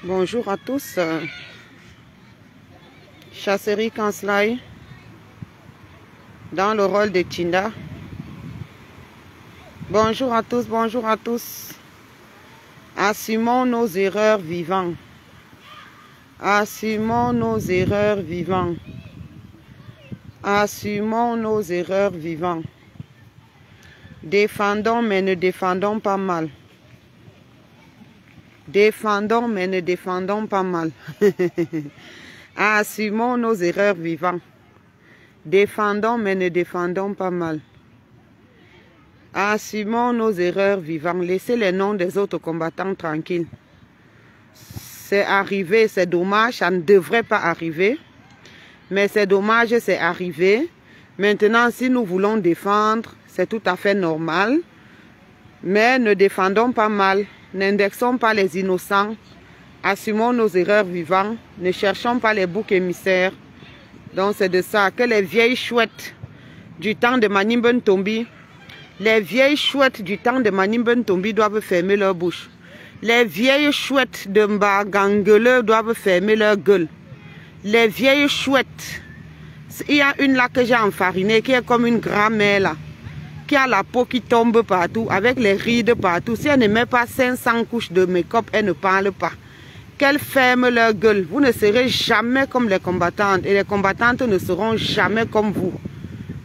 Bonjour à tous. Chasserie Kanslai dans le rôle de Tinda. Bonjour à tous, bonjour à tous. Assumons nos erreurs vivants. Assumons nos erreurs vivants. Assumons nos erreurs vivants. Défendons mais ne défendons pas mal. Défendons mais ne défendons pas mal. Assumons nos erreurs vivants. Défendons mais ne défendons pas mal. Assumons nos erreurs vivants. Laissez les noms des autres combattants tranquilles. C'est arrivé, c'est dommage, ça ne devrait pas arriver. Mais c'est dommage, c'est arrivé. Maintenant, si nous voulons défendre, c'est tout à fait normal. Mais ne défendons pas mal. N'indexons pas les innocents. Assumons nos erreurs vivants. Ne cherchons pas les boucs émissaires. Donc c'est de ça que les vieilles chouettes du temps de Manimben Tombi, les vieilles chouettes du temps de Manimben Tombi doivent fermer leur bouche. Les vieilles chouettes de Mbaganguele doivent fermer leur gueule. Les vieilles chouettes. Il y a une là que j'ai enfarinée qui est comme une grand-mère là, qui a la peau qui tombe partout, avec les rides partout. Si elle ne met pas 500 couches de make-up, elle ne parle pas. Qu'elles ferment leur gueule. Vous ne serez jamais comme les combattantes. Et les combattantes ne seront jamais comme vous.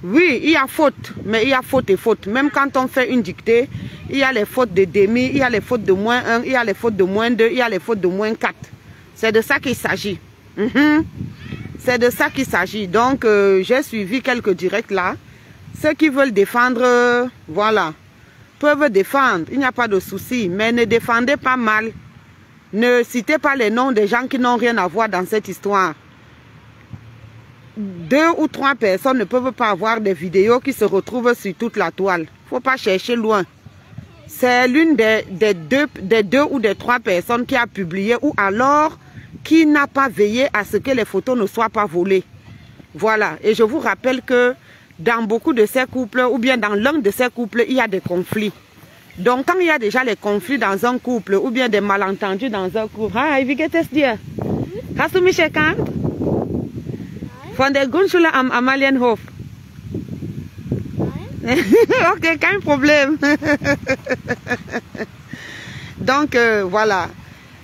Oui, il y a faute, mais il y a faute et faute. Même quand on fait une dictée, il y a les fautes de demi, il y a les fautes de -1, il y a les fautes de -2, il y a les fautes de -4. C'est de ça qu'il s'agit. C'est de ça qu'il s'agit. Donc, j'ai suivi quelques directs là. Ceux qui veulent défendre, voilà, peuvent défendre. Il n'y a pas de souci. Mais ne défendez pas mal. Ne citez pas les noms des gens qui n'ont rien à voir dans cette histoire. 2 ou 3 personnes ne peuvent pas avoir des vidéos qui se retrouvent sur toute la toile. Il ne faut pas chercher loin. C'est l'une des deux ou des 3 personnes qui a publié ou alors qui n'a pas veillé à ce que les photos ne soient pas volées. Voilà. Et je vous rappelle que dans beaucoup de ces couples, ou bien dans l'un de ces couples, il y a des conflits. Donc, quand il y a déjà les conflits dans un couple, ou bien des malentendus dans un couple, wie geht es dir? Hast du mich erkannt? Von der Grundschule am Amalienhof. Ok, kein Problem. Donc, voilà.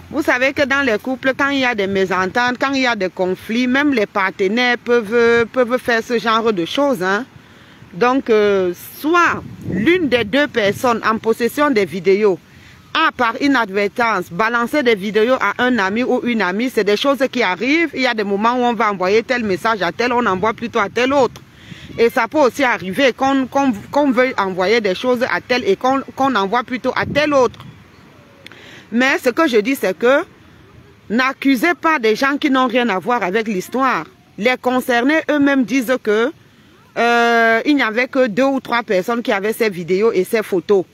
Vous savez que dans les couples, quand il y a des mésententes, quand il y a des conflits, même les partenaires peuvent faire ce genre de choses. Hein. Donc, soit l'une des 2 personnes en possession des vidéos a par inadvertance balancé des vidéos à un ami ou une amie, c'est des choses qui arrivent. Il y a des moments où on va envoyer tel message à tel, on envoie plutôt à tel autre. Et ça peut aussi arriver qu'on veuille envoyer des choses à tel et qu'on envoie plutôt à tel autre. Mais ce que je dis, c'est que n'accusez pas des gens qui n'ont rien à voir avec l'histoire. Les concernés eux-mêmes disent que il n'y avait que 2 ou 3 personnes qui avaient ces vidéos et ces photos.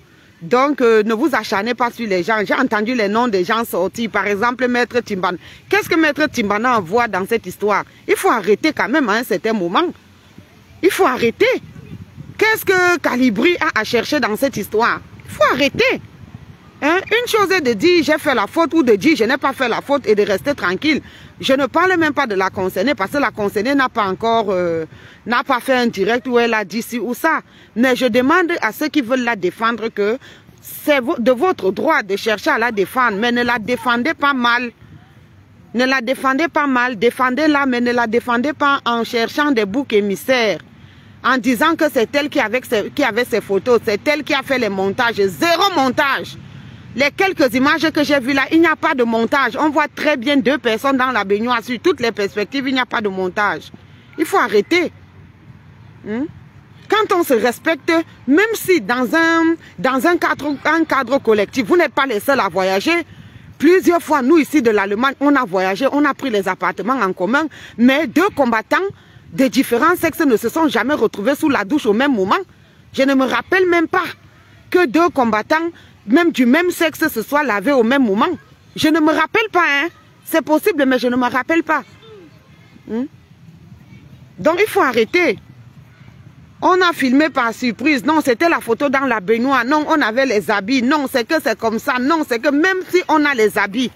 Donc, ne vous acharnez pas sur les gens. J'ai entendu les noms des gens sortis. Par exemple, Maître Timbana. Qu'est-ce que Maître Timbana envoie dans cette histoire? Il faut arrêter quand même à un certain moment. Il faut arrêter. Qu'est-ce que Calibri a à chercher dans cette histoire? Il faut arrêter. Hein? Une chose est de dire j'ai fait la faute ou de dire je n'ai pas fait la faute et de rester tranquille. Je ne parle même pas de la concernée parce que la concernée n'a pas encore n'a pas fait un direct où elle a dit ci ou ça. Mais je demande à ceux qui veulent la défendre que c'est de votre droit de chercher à la défendre, mais ne la défendez pas mal. Ne la défendez pas mal, défendez-la, mais ne la défendez pas en cherchant des boucs émissaires. En disant que c'est elle qui avait ses photos, c'est elle qui a fait les montages. Zéro montage. Les quelques images que j'ai vues là, il n'y a pas de montage. On voit très bien 2 personnes dans la baignoire. Sur toutes les perspectives, il n'y a pas de montage. Il faut arrêter. Quand on se respecte, même si dans un cadre collectif, vous n'êtes pas les seuls à voyager. Plusieurs fois, nous ici de l'Allemagne, on a voyagé, on a pris les appartements en commun. Mais 2 combattants de différents sexes ne se sont jamais retrouvés sous la douche au même moment. Je ne me rappelle même pas que 2 combattants même du même sexe se soit lavé au même moment. Je ne me rappelle pas, hein. C'est possible, mais je ne me rappelle pas. Donc, il faut arrêter. On a filmé par surprise. Non, c'était la photo dans la baignoire. Non, on avait les habits. Non, c'est que c'est comme ça. Non, c'est que même si on a les habits,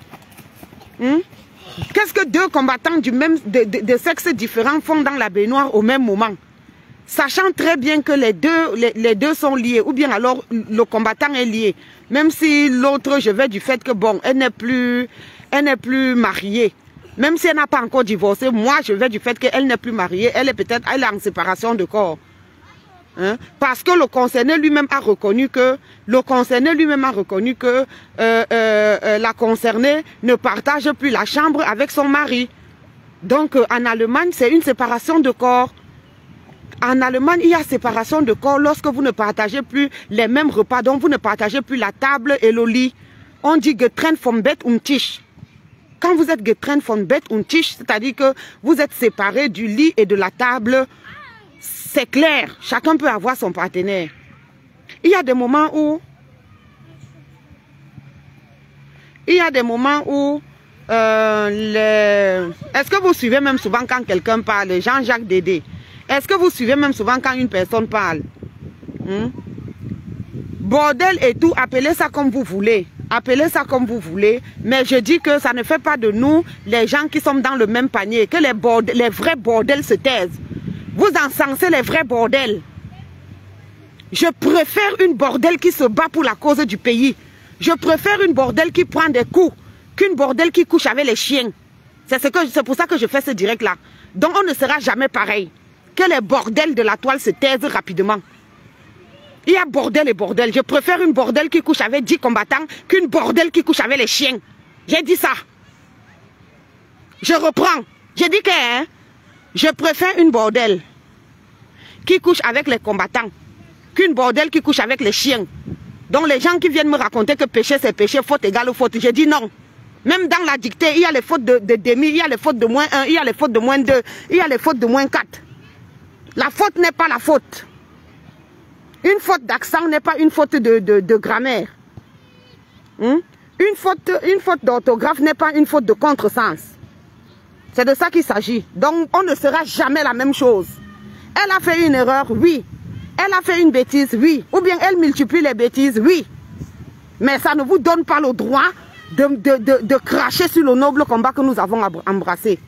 Qu'est-ce que deux combattants de sexe différents font dans la baignoire au même moment? Sachant très bien que les deux sont liés, ou bien alors le combattant est lié. Même si l'autre, je vais du fait que bon, elle n'est plus mariée. Même si elle n'a pas encore divorcé, moi je vais du fait qu'elle n'est plus mariée, elle est en séparation de corps. Hein? Parce que le concerné lui-même a reconnu que la concernée ne partage plus la chambre avec son mari. Donc en Allemagne, c'est une séparation de corps. En Allemagne, il y a séparation de corps lorsque vous ne partagez plus les mêmes repas, donc vous ne partagez plus la table et le lit. On dit getrennt vom Bett und Tisch. Quand vous êtes getrennt vom Bett und Tisch, c'est-à-dire que vous êtes séparés du lit et de la table, c'est clair, chacun peut avoir son partenaire. Il y a des moments où est-ce que vous suivez même souvent quand quelqu'un parle, Jean-Jacques Dédé? Est-ce que vous suivez même souvent quand une personne parle? Bordel et tout, appelez ça comme vous voulez. Appelez ça comme vous voulez. Mais je dis que ça ne fait pas de nous les gens qui sommes dans le même panier. Que les vrais bordels se taisent. Vous encensez les vrais bordels. Je préfère une bordel qui se bat pour la cause du pays. Je préfère une bordel qui prend des coups qu'une bordel qui couche avec les chiens. C'est pour ça que je fais ce direct-là. Donc on ne sera jamais pareil. Que les bordels de la toile se taisent rapidement. Il y a bordel et bordel. Je préfère une bordel qui couche avec 10 combattants qu'une bordel qui couche avec les chiens. J'ai dit ça. Je reprends. J'ai dit que je préfère une bordel qui couche avec les combattants qu'une bordel qui couche avec les chiens. Donc les gens qui viennent me raconter que péché c'est péché, faute égale faute, j'ai dit non. Même dans la dictée, il y a les fautes de demi, il y a les fautes de moins 1, il y a les fautes de moins 2, il y a les fautes de moins 4. La faute n'est pas la faute. Une faute d'accent n'est pas une faute de grammaire. Une faute d'orthographe n'est pas une faute de contresens. C'est de ça qu'il s'agit. Donc on ne sera jamais la même chose. Elle a fait une erreur, oui. Elle a fait une bêtise, oui. Ou bien elle multiplie les bêtises, oui. Mais ça ne vous donne pas le droit de cracher sur le noble combat que nous avons embrassé.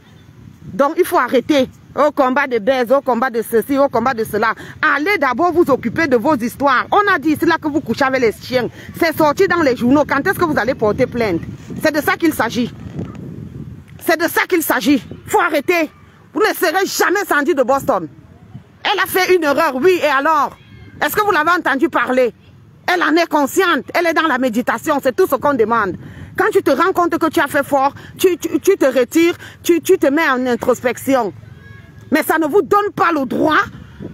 Donc il faut arrêter. Au combat de baise, au combat de ceci, au combat de cela. Allez d'abord vous occuper de vos histoires. On a dit, c'est là que vous couchez avec les chiens. C'est sorti dans les journaux. Quand est-ce que vous allez porter plainte? C'est de ça qu'il s'agit. C'est de ça qu'il s'agit. Il faut arrêter. Vous ne serez jamais Sandy de Boston. Elle a fait une erreur, oui, et alors? Est-ce que vous l'avez entendu parler? Elle en est consciente. Elle est dans la méditation. C'est tout ce qu'on demande. Quand tu te rends compte que tu as fait fort, tu te retires, tu te mets en introspection. Mais ça ne vous donne pas le droit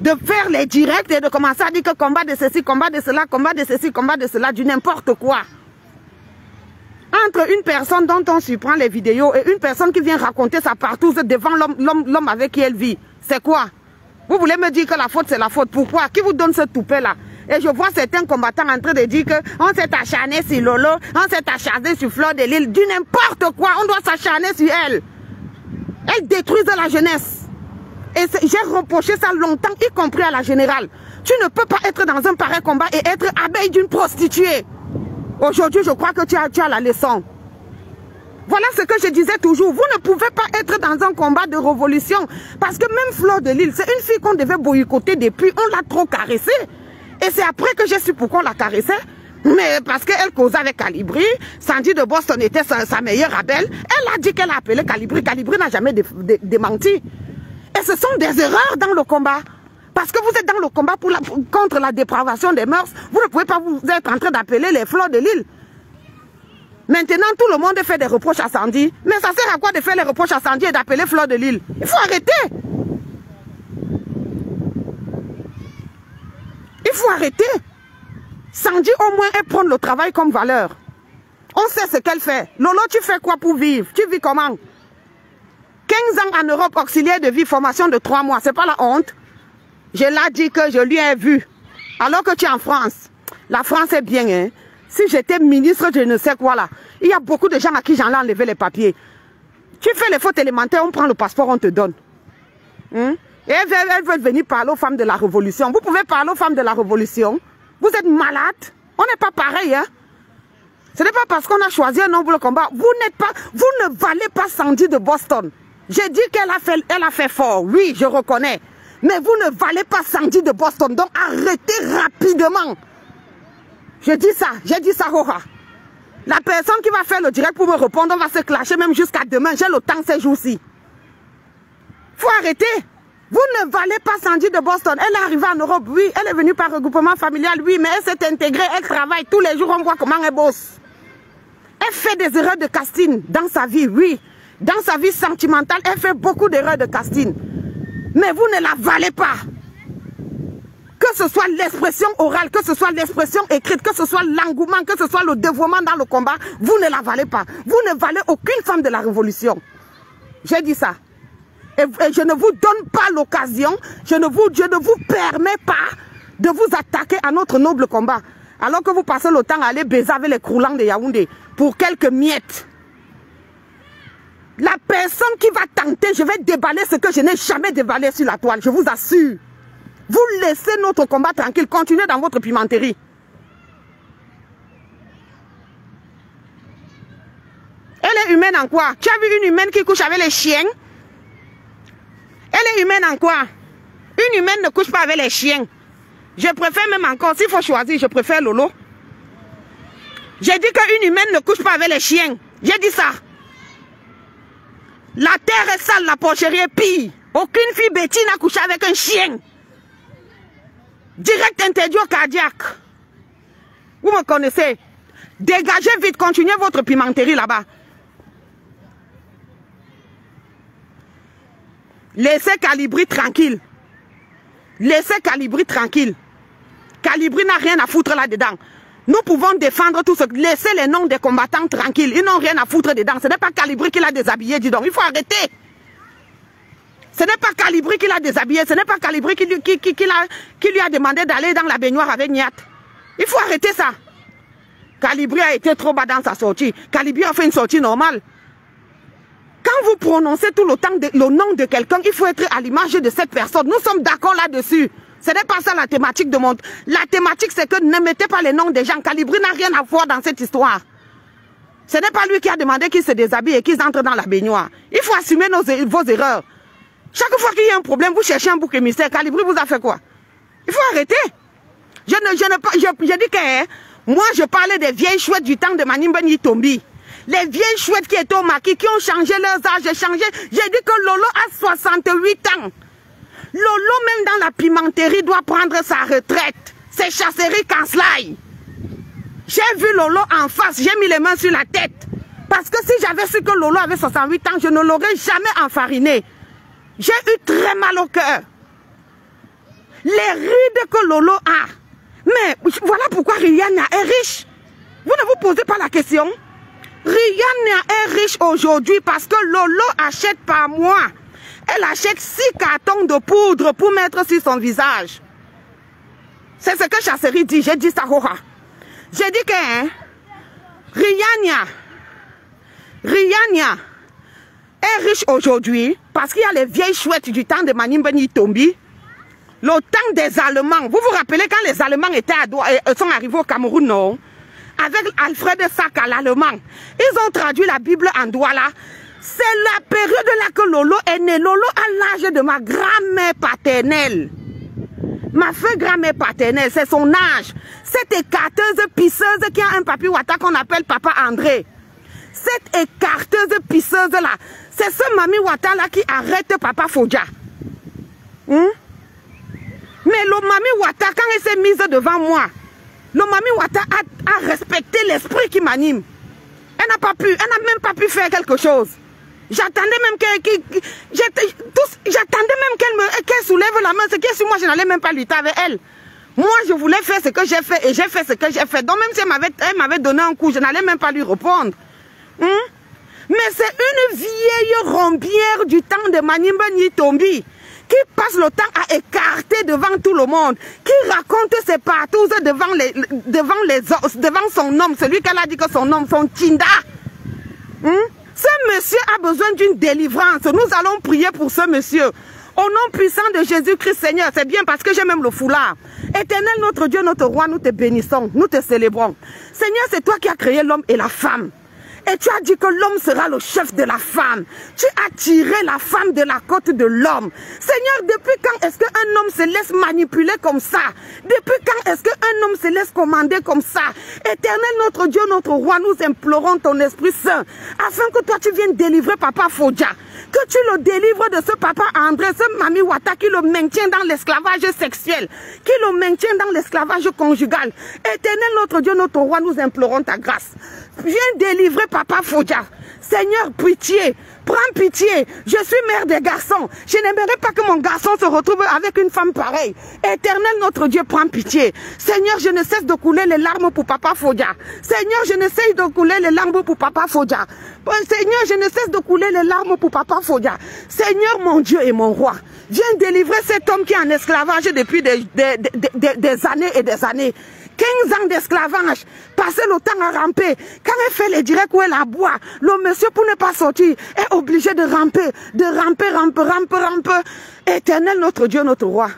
de faire les directs et de commencer à dire que combat de ceci, combat de cela, combat de ceci, combat de cela, du n'importe quoi. Entre une personne dont on surprend les vidéos et une personne qui vient raconter sa partouze devant l'homme avec qui elle vit, c'est quoi? Vous voulez me dire que la faute c'est la faute? Pourquoi? Qui vous donne ce toupet-là? Et je vois certains combattants en train de dire qu'on s'est acharné sur Lolo, on s'est acharné sur Fleur de Lille, du n'importe quoi, on doit s'acharner sur elle. Elle détruit la jeunesse. Et j'ai reproché ça longtemps, y compris à la générale. Tu ne peux pas être dans un pareil combat et être abeille d'une prostituée. Aujourd'hui, je crois que tu as la leçon. Voilà ce que je disais toujours. Vous ne pouvez pas être dans un combat de révolution. Parce que même Fleur de Lille, c'est une fille qu'on devait boycotter depuis. On l'a trop caressée. Et c'est après que j'ai su pourquoi on la caressait. Mais parce qu'elle causait avec Calibri. Sandy de Boston était sa meilleure rebelle. Elle a dit qu'elle a appelé Calibri. Calibri n'a jamais démenti. Et ce sont des erreurs dans le combat. Parce que vous êtes dans le combat contre la dépravation des mœurs. Vous ne pouvez pas vous être en train d'appeler les Fleurs de Lille. Maintenant, tout le monde fait des reproches à Sandy. Mais ça sert à quoi de faire les reproches à Sandy et d'appeler Fleur de Lille? Il faut arrêter. Il faut arrêter. Sandy, au moins, elle prend le travail comme valeur. On sait ce qu'elle fait. Lolo, tu fais quoi pour vivre? Tu vis comment? 15 ans en Europe, auxiliaire de vie, formation de 3 mois. C'est pas la honte. Je l'ai dit que je lui ai vu. Alors que tu es en France. La France est bien, hein. Si j'étais ministre, je ne sais quoi là. Il y a beaucoup de gens à qui j'en ai enlevé les papiers. Tu fais les fautes élémentaires, on prend le passeport, on te donne. Et elles veulent venir parler aux femmes de la révolution. Vous pouvez parler aux femmes de la révolution. Vous êtes malades. On n'est pas pareil, hein. Ce n'est pas parce qu'on a choisi un noble combat. Vous ne valez pas Sandy de Boston. J'ai dit qu'elle a fait fort. Oui, je reconnais. Mais vous ne valez pas Sandy de Boston. Donc arrêtez rapidement. J'ai dit ça, Hoha. La personne qui va faire le direct pour me répondre, on va se clasher même jusqu'à demain. J'ai le temps ces jours-ci. Faut arrêter. Vous ne valez pas Sandy de Boston. Elle est arrivée en Europe, oui. Elle est venue par regroupement familial, oui. Mais elle s'est intégrée, elle travaille. Tous les jours, on voit comment elle bosse. Elle fait des erreurs de casting dans sa vie, oui. Dans sa vie sentimentale, elle fait beaucoup d'erreurs de casting. Mais vous ne la valez pas. Que ce soit l'expression orale, que ce soit l'expression écrite, que ce soit l'engouement, que ce soit le dévouement dans le combat, vous ne la valez pas. Vous ne valez aucune femme de la révolution. J'ai dit ça. Et je ne vous donne pas l'occasion, je ne vous permets pas de vous attaquer à notre noble combat. Alors que vous passez le temps à aller baiser avec les croulants de Yaoundé pour quelques miettes. La personne qui va tenter, je vais déballer ce que je n'ai jamais déballé sur la toile, je vous assure. Vous laissez notre combat tranquille, continuez dans votre pimenterie. Elle est humaine en quoi? Tu as vu une humaine qui couche avec les chiens? Elle est humaine en quoi? Une humaine ne couche pas avec les chiens. Je préfère même encore, s'il faut choisir, je préfère Lolo. J'ai dit qu'une humaine ne couche pas avec les chiens. J'ai dit ça. La terre est sale, la porcherie est pire. Aucune fille bêtise n'a couché avec un chien. Direct interdit au cardiaque. Vous me connaissez. Dégagez vite, continuez votre pimenterie là-bas. Laissez Calibri tranquille. Laissez Calibri tranquille. Calibri n'a rien à foutre là-dedans. Nous pouvons défendre tout ce... Laissez les noms des combattants tranquilles. Ils n'ont rien à foutre dedans. Ce n'est pas Calibri qui l'a déshabillé, dis donc. Il faut arrêter. Ce n'est pas Calibri qui l'a déshabillé. Ce n'est pas Calibri qui lui a demandé d'aller dans la baignoire avec Niat. Il faut arrêter ça. Calibri a été trop bas dans sa sortie. Calibri a fait une sortie normale. Quand vous prononcez tout le temps le nom de quelqu'un, il faut être à l'image de cette personne. Nous sommes d'accord là-dessus. Ce n'est pas ça la thématique de mon... La thématique, c'est que ne mettez pas les noms des gens. Calibri n'a rien à voir dans cette histoire. Ce n'est pas lui qui a demandé qu'ils se déshabillent et qu'ils entrent dans la baignoire. Il faut assumer vos erreurs. Chaque fois qu'il y a un problème, vous cherchez un bouc émissaire. Calibri vous a fait quoi? Il faut arrêter. Je dis que moi, je parlais des vieilles chouettes du temps de Manimba Tombi. Les vieilles chouettes qui étaient au maquis, qui ont changé leurs âges, j'ai dit que Lolo a 68 ans. Lolo, même dans la pimenterie, doit prendre sa retraite. C'est chasserie Kanslai. J'ai vu Lolo en face, j'ai mis les mains sur la tête. Parce que si j'avais su que Lolo avait 68 ans, je ne l'aurais jamais enfariné. J'ai eu très mal au cœur. Les rides que Lolo a. Mais voilà pourquoi Rihanna est riche. Vous ne vous posez pas la question. Rihanna est riche aujourd'hui parce que Lolo achète par mois. Elle achète 6 cartons de poudre pour mettre sur son visage. C'est ce que Chasserie dit. J'ai dit ça, Hoha. J'ai dit que Rihanna est riche aujourd'hui parce qu'il y a les vieilles chouettes du temps de Manimba Tombi. Le temps des Allemands. Vous vous rappelez quand les Allemands sont arrivés au Cameroun, non? Avec Alfred Saka, l'Allemand. Ils ont traduit la Bible en Douala. C'est la période là que Lolo est né. Lolo a l'âge de ma grand-mère paternelle. Ma feu grand-mère paternelle, c'est son âge. Cette écarteuse pisseuse qui a un papi Wata qu'on appelle Papa André. Cette écarteuse pisseuse là, c'est ce Mami Wata là qui arrête Papa Fodja. Mais le Mami Wata, quand elle s'est mise devant moi, le Mami Wata a respecté l'esprit qui m'anime. Elle n'a même pas pu faire quelque chose. J'attendais même qu'elle soulève la main. Ce qui est sur moi, je n'allais même pas lutter avec elle. Moi, je voulais faire ce que j'ai fait et j'ai fait ce que j'ai fait. Donc même si elle m'avait donné un coup, je n'allais même pas lui répondre. Mais c'est une vieille rombière du temps de Manimba Tombi qui passe le temps à écarter devant tout le monde, qui raconte ses partous devant son homme, celui qu'elle a dit que son homme, son Tinda. Ce monsieur a besoin d'une délivrance. Nous allons prier pour ce monsieur. Au nom puissant de Jésus-Christ, Seigneur, c'est bien parce que j'ai même le foulard. Éternel, notre Dieu, notre roi, nous te bénissons, nous te célébrons. Seigneur, c'est toi qui as créé l'homme et la femme. Et tu as dit que l'homme sera le chef de la femme. Tu as tiré la femme de la côte de l'homme. Seigneur, depuis quand est-ce qu'un homme se laisse manipuler comme ça? Depuis quand est-ce qu'un homme se laisse commander comme ça? Éternel, notre Dieu, notre roi, nous implorons ton Esprit Saint, afin que toi tu viennes délivrer Papa Fodja. Que tu le délivres de ce Papa André, ce Mami Wata qui le maintient dans l'esclavage sexuel, qui le maintient dans l'esclavage conjugal. Éternel, notre Dieu, notre roi, nous implorons ta grâce. Viens délivrer Papa Fodja. Seigneur, pitié, prends pitié. Je suis mère des garçons. Je n'aimerais pas que mon garçon se retrouve avec une femme pareille. Éternel, notre Dieu, prends pitié. Seigneur, je ne cesse de couler les larmes pour Papa Fodja. Seigneur, je ne cesse de couler les larmes pour Papa Fodja. Seigneur, je ne cesse de couler les larmes pour Papa Fodja. Seigneur, mon Dieu et mon roi, viens délivrer cet homme qui est en esclavage depuis des années et des années. 15 ans d'esclavage, passer le temps à ramper. Quand elle fait les directs où elle aboie, le monsieur pour ne pas sortir est obligé de ramper, ramper. Éternel, notre Dieu, notre roi,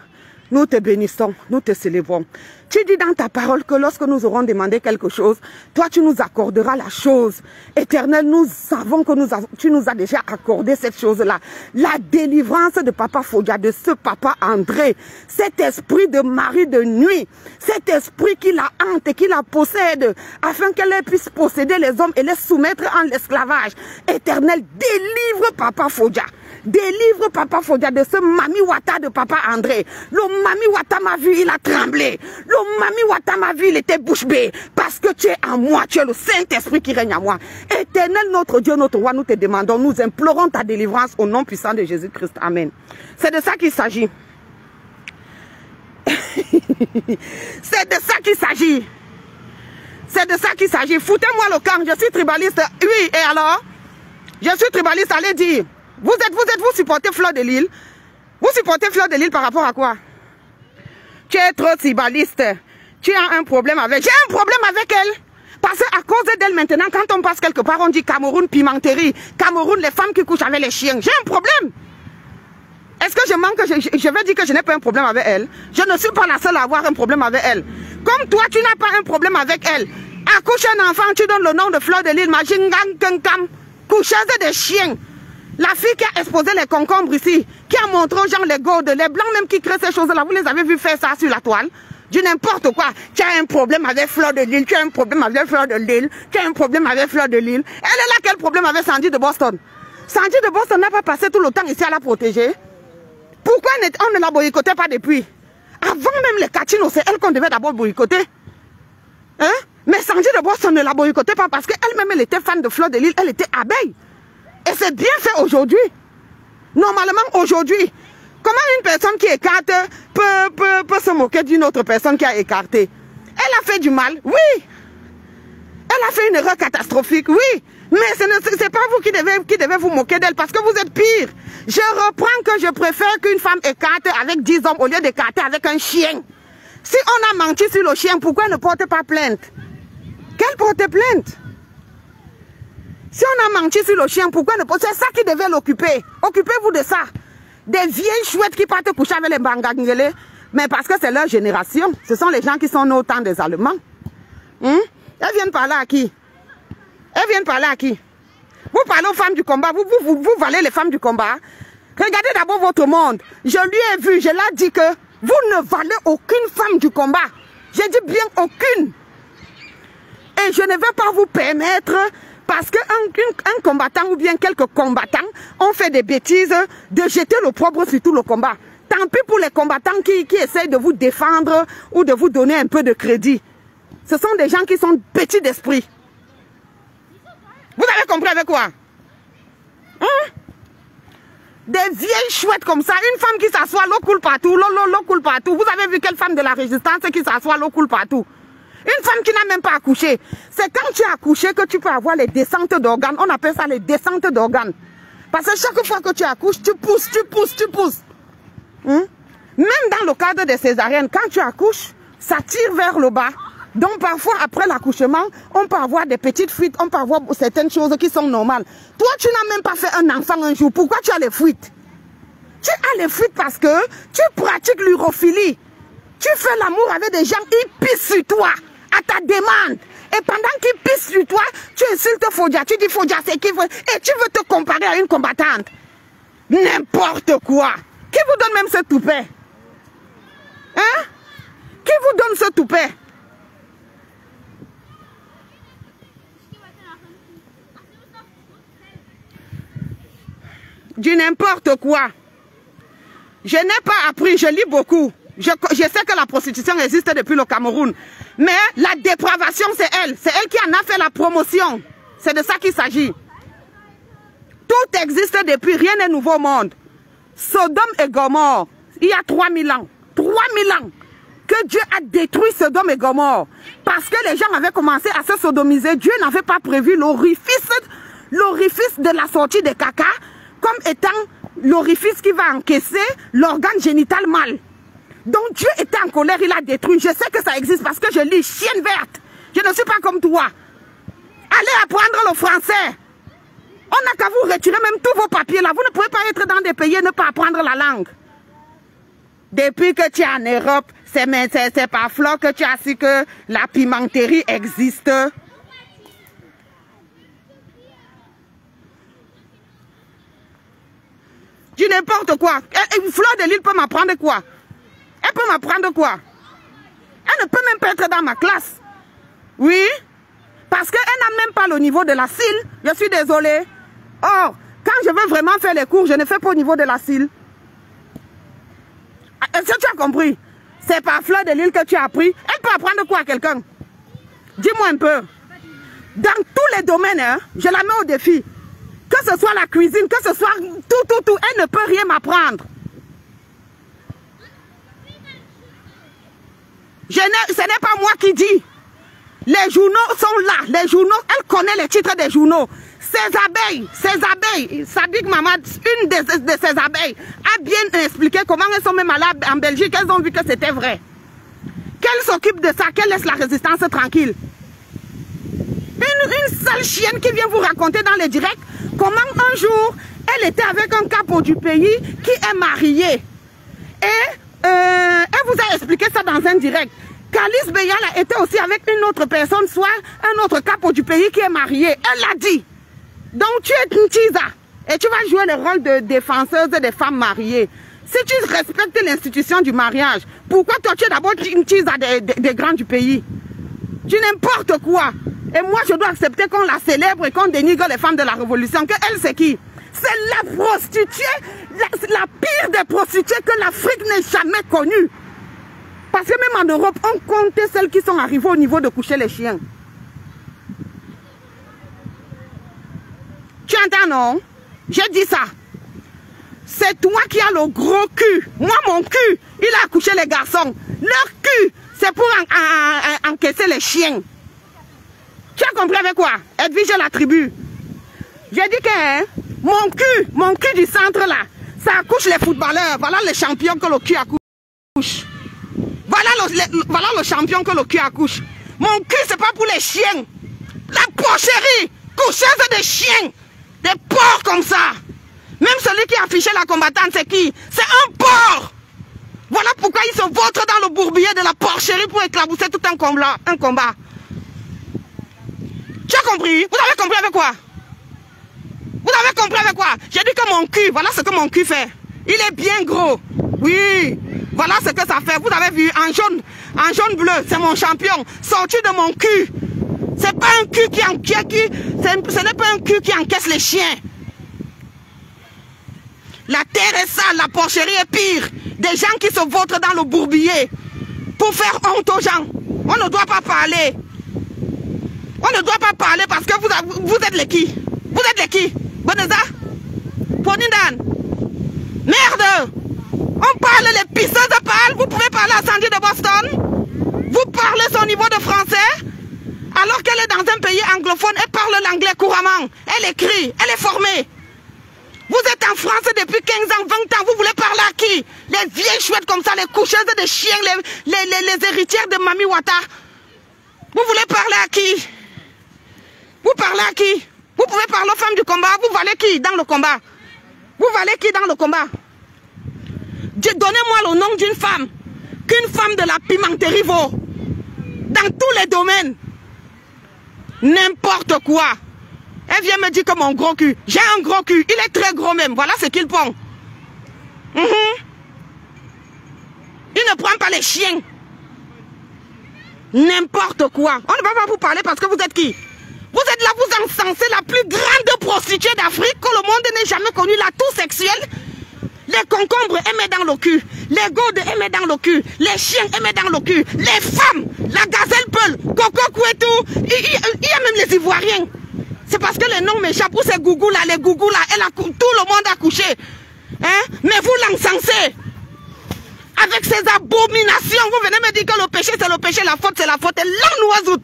nous te bénissons, nous te célébrons. Tu dis dans ta parole que lorsque nous aurons demandé quelque chose, toi tu nous accorderas la chose. Éternel, nous savons que tu nous as déjà accordé cette chose-là. La délivrance de Papa Fodja, de ce Papa André, cet esprit de mari de nuit, cet esprit qui la hante et qui la possède, afin qu'elle puisse posséder les hommes et les soumettre en l'esclavage. Éternel, délivre Papa Fodja. Délivre Papa Fodja de ce Mami Wata de Papa André. Le Mami Wata m'a vu, il a tremblé. Le Mami Wata m'a vu, il était bouche bée. Parce que tu es en moi, tu es le Saint-Esprit qui règne en moi. Éternel, notre Dieu, notre roi, nous te demandons, nous implorons ta délivrance au nom puissant de Jésus-Christ. Amen. C'est de ça qu'il s'agit. C'est de ça qu'il s'agit. C'est de ça qu'il s'agit. Foutez-moi le camp, je suis tribaliste. Oui, et alors? Je suis tribaliste, allez dire. Vous supportez Fleur de Lille. Vous supportez Fleur de Lille par rapport à quoi? Tu es trop tribaliste. Tu as un problème avec... J'ai un problème avec elle. Parce qu'à cause d'elle maintenant, quand on passe quelque part, on dit Cameroun, pimenterie. Cameroun, les femmes qui couchent avec les chiens. J'ai un problème. Est-ce que je manque... Je vais dire que je n'ai pas un problème avec elle. Je ne suis pas la seule à avoir un problème avec elle. Comme toi, tu n'as pas un problème avec elle. Accouche un enfant, tu donnes le nom de Fleur de Lille. Coucheuse des chiens. La fille qui a exposé les concombres ici, qui a montré aux gens les gourdes, les blancs même qui créent ces choses-là, vous les avez vu faire ça sur la toile? Du n'importe quoi. Tu as un problème avec Fleur de Lille, tu as un problème avec Fleur de Lille, tu as un problème avec Fleur de Lille. Elle est là, quel problème avec Sandy de Boston? Sandy de Boston n'a pas passé tout le temps ici à la protéger. Pourquoi on ne la boycottait pas depuis? Avant même les cachines, c'est elle qu'on devait d'abord boycotter. Hein? Mais Sandy de Boston ne la boycottait pas parce qu'elle-même, elle était fan de Fleur de Lille, elle était abeille. Et c'est bien fait aujourd'hui. Normalement, aujourd'hui, comment une personne qui écarte peut se moquer d'une autre personne qui a écarté? Elle a fait du mal, oui. Elle a fait une erreur catastrophique, oui. Mais ce n'est pas vous qui devez vous moquer d'elle parce que vous êtes pire. Je reprends que je préfère qu'une femme écarte avec 10 hommes au lieu d'écarter avec un chien. Si on a menti sur le chien, pourquoi elle ne porte pas plainte? Qu'elle porte plainte? Si on a menti sur le chien, pourquoi ne pas? C'est ça qui devait l'occuper. Occupez-vous de ça. Des vieilles chouettes qui partent coucher avec les bangangélés. Mais parce que c'est leur génération. Ce sont les gens qui sont au temps des Allemands. Elles viennent parler à qui? Elles viennent parler à qui? Vous parlez aux femmes du combat. Vous valez les femmes du combat. Regardez d'abord votre monde. Je lui ai vu, je l'ai dit que vous ne valez aucune femme du combat. J'ai dit bien aucune. Et je ne vais pas vous permettre... Parce qu'un combattant ou bien quelques combattants ont fait des bêtises de jeter l'opprobre sur tout le combat. Tant pis pour les combattants qui essayent de vous défendre ou de vous donner un peu de crédit. Ce sont des gens qui sont petits d'esprit. Vous avez compris avec quoi? Des vieilles chouettes comme ça, une femme qui s'assoit, l'eau coule partout, l'eau coule partout. Vous avez vu quelle femme de la résistance qui s'assoit, l'eau coule partout? Une femme qui n'a même pas accouché. C'est quand tu as accouché que tu peux avoir les descentes d'organes. On appelle ça les descentes d'organes. Parce que chaque fois que tu accouches, tu pousses. Même dans le cadre des césariennes, quand tu accouches, ça tire vers le bas. Donc parfois, après l'accouchement, on peut avoir des petites fuites, on peut avoir certaines choses qui sont normales. Toi, tu n'as même pas fait un enfant un jour. Pourquoi tu as les fuites? Tu as les fuites parce que tu pratiques l'urophilie. Tu fais l'amour avec des gens, ils pissent sur toi, à ta demande. Et pendant qu'ils pissent sur toi, tu insultes Fodia. Tu dis Fodia, c'est qui? Et tu veux te comparer à une combattante. N'importe quoi. Qui vous donne même ce toupet? Hein? Qui vous donne ce toupet? Du n'importe quoi. Je n'ai pas appris, je lis beaucoup. Je sais que la prostitution existe depuis le Cameroun. Mais la dépravation, c'est elle. C'est elle qui en a fait la promotion. C'est de ça qu'il s'agit. Tout existe depuis, rien n'est nouveau au monde. Sodome et Gomorrhe, il y a 3000 ans. 3000 ans que Dieu a détruit Sodome et Gomorrhe. Parce que les gens avaient commencé à se sodomiser. Dieu n'avait pas prévu l'orifice de la sortie des caca comme étant l'orifice qui va encaisser l'organe génital mâle. Donc Dieu était en colère, il a détruit. Je sais que ça existe parce que je lis chienne verte. Je ne suis pas comme toi. Allez apprendre le français. On n'a qu'à vous retirer même tous vos papiers là. Vous ne pouvez pas être dans des pays et ne pas apprendre la langue. Depuis que tu es en Europe, c'est par Flo que tu as su que la pimenterie existe. Du n'importe quoi. Fleur de Lille peut m'apprendre quoi? Elle peut m'apprendre quoi? Elle ne peut même pas être dans ma classe. Oui. Parce qu'elle n'a même pas le niveau de la CIL. Je suis désolée. Or, quand je veux vraiment faire les cours, je ne fais pas au niveau de la CIL. Est-ce que tu as compris? C'est par Fleur de Lille que tu as appris. Elle peut apprendre quoi à quelqu'un? Dis-moi un peu. Dans tous les domaines, hein, je la mets au défi. Que ce soit la cuisine, que ce soit tout, elle ne peut rien m'apprendre. Ce n'est pas moi qui dis. Les journaux sont là. Les journaux, elle connaît les titres des journaux. Ces abeilles, Sadiq Mamad, une de ces abeilles, a bien expliqué comment elles sont même allées en Belgique. Elles ont vu que c'était vrai. Qu'elle s'occupe de ça, qu'elle laisse la résistance tranquille. Une sale chienne qui vient vous raconter dans les directs comment un jour, elle était avec un capot du pays qui est marié. Et elle vous a expliqué ça dans un direct. Kalice Beyala était aussi avec une autre personne, soit un autre capot du pays qui est marié. Elle l'a dit. Donc tu es une tisa et tu vas jouer le rôle de défenseuse des femmes mariées. Si tu respectes l'institution du mariage, pourquoi toi tu es d'abord une tisa des grands du pays? Tu n'importe quoi. Et moi je dois accepter qu'on la célèbre et qu'on dénigre les femmes de la révolution. Que elle c'est qui? C'est la prostituée, la pire des prostituées que l'Afrique n'ait jamais connue. Parce que même en Europe, on comptait celles qui sont arrivées au niveau de coucher les chiens. Tu entends, non? J'ai dit ça. C'est toi qui as le gros cul. Moi, mon cul, il a accouché les garçons. Leur cul, c'est pour encaisser les chiens. Tu as compris avec quoi? Edwige la tribu. J'ai dit que hein, mon cul du centre là, ça accouche les footballeurs. Voilà les champions que le cul accouche. Voilà le champion que le cul accouche. Mon cul, c'est pas pour les chiens. La porcherie, coucheuse des chiens. Des porcs comme ça. Même celui qui a affiché la combattante, c'est qui? C'est un porc. Voilà pourquoi il se vautre dans le bourbier de la porcherie pour éclabousser tout un combat. Tu as compris? Vous avez compris avec quoi? Vous avez compris avec quoi? J'ai dit que mon cul, voilà ce que mon cul fait. Il est bien gros. Oui. Voilà ce que ça fait. Vous avez vu en jaune bleu, c'est mon champion. Sorti de mon cul. C'est pas un cul ce n'est pas un cul qui encaisse les chiens. La terre est sale, la porcherie est pire. Des gens qui se vautrent dans le bourbier pour faire honte aux gens. On ne doit pas parler. On ne doit pas parler parce que vous êtes les qui? Vous êtes les qui? Boneza? Ponindan? Merde! On parle les pisseuses de parle. Vous pouvez parler à Sandy de Boston. Vous parlez son niveau de français. Alors qu'elle est dans un pays anglophone, elle parle l'anglais couramment. Elle écrit, elle est formée. Vous êtes en France depuis 15 ans, 20 ans. Vous voulez parler à qui? Les vieilles chouettes comme ça, les coucheuses de chiens, les héritières de Mami Wata. Vous voulez parler à qui? Vous parlez à qui? Vous pouvez parler aux femmes du combat. Vous valez qui dans le combat? Vous valez qui dans le combat? Donnez-moi le nom d'une femme, qu'une femme de la pimenterie vaut. Dans tous les domaines. N'importe quoi. Elle vient me dire que mon gros cul. J'ai un gros cul. Il est très gros même. Voilà ce qu'il prend. Il ne prend pas les chiens. N'importe quoi. On ne va pas vous parler parce que vous êtes qui? Vous êtes là, vous encensez la plus grande prostituée d'Afrique que le monde n'ait jamais connue, la toux sexuelle. Les concombres aimaient dans le cul. Les godes aimaient dans le cul. Les chiens aimaient dans le cul. Les femmes, la gazelle peule, Coco Kouetou. Il y a même les Ivoiriens. C'est parce que les noms m'échappent. Ou ces gougous là, les gougous là, tout le monde a couché. Hein? Mais vous l'encensez. Avec ces abominations, vous venez me dire que le péché c'est le péché, la faute c'est la faute. Et là nous autres.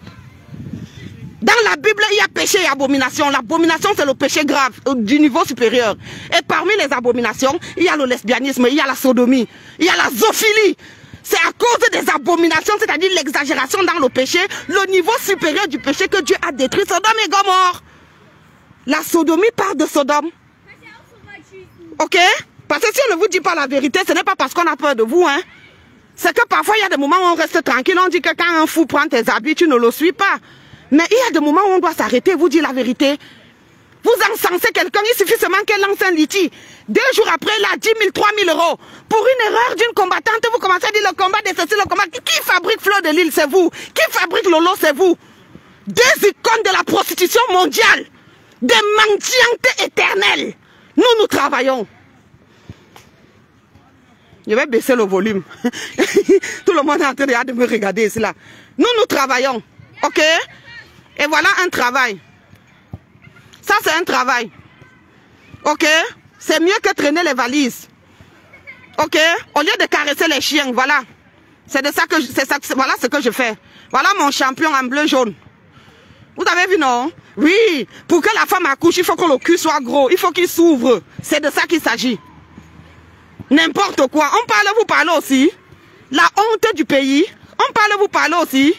Dans la Bible, il y a péché et abomination. L'abomination, c'est le péché grave, du niveau supérieur. Et parmi les abominations, il y a le lesbianisme, il y a la sodomie, il y a la zoophilie. C'est à cause des abominations, c'est-à-dire l'exagération dans le péché, le niveau supérieur du péché que Dieu a détruit Sodome et Gomorrhe. La sodomie part de Sodome. Ok? Parce que si on ne vous dit pas la vérité, ce n'est pas parce qu'on a peur de vous, hein. C'est que parfois, il y a des moments où on reste tranquille, on dit que quand un fou prend tes habits, tu ne le suis pas. Mais il y a des moments où on doit s'arrêter, vous dire la vérité. Vous encensez quelqu'un, il suffit seulement qu'elle lance un litige. 2 jours après, il a 10 000, 3 000 euros. Pour une erreur d'une combattante, vous commencez à dire le combat de ceci, le combat. Qui fabrique Fleur de Lille, c'est vous. Qui fabrique Lolo, c'est vous. 2 icônes de la prostitution mondiale. Des mendiantes éternelles. Nous travaillons. Je vais baisser le volume. Tout le monde est en train de me regarder ici là. Nous travaillons. Ok? Et voilà un travail. Ça, c'est un travail. Ok? C'est mieux que traîner les valises. Ok? Au lieu de caresser les chiens, voilà. C'est de ça que voilà ce que je fais. Voilà mon champion en bleu jaune. Vous avez vu, non? Oui. Pour que la femme accouche, il faut que le cul soit gros. Il faut qu'il s'ouvre. C'est de ça qu'il s'agit. N'importe quoi. On parle, vous parlez aussi. La honte du pays. On parle, vous parlez aussi.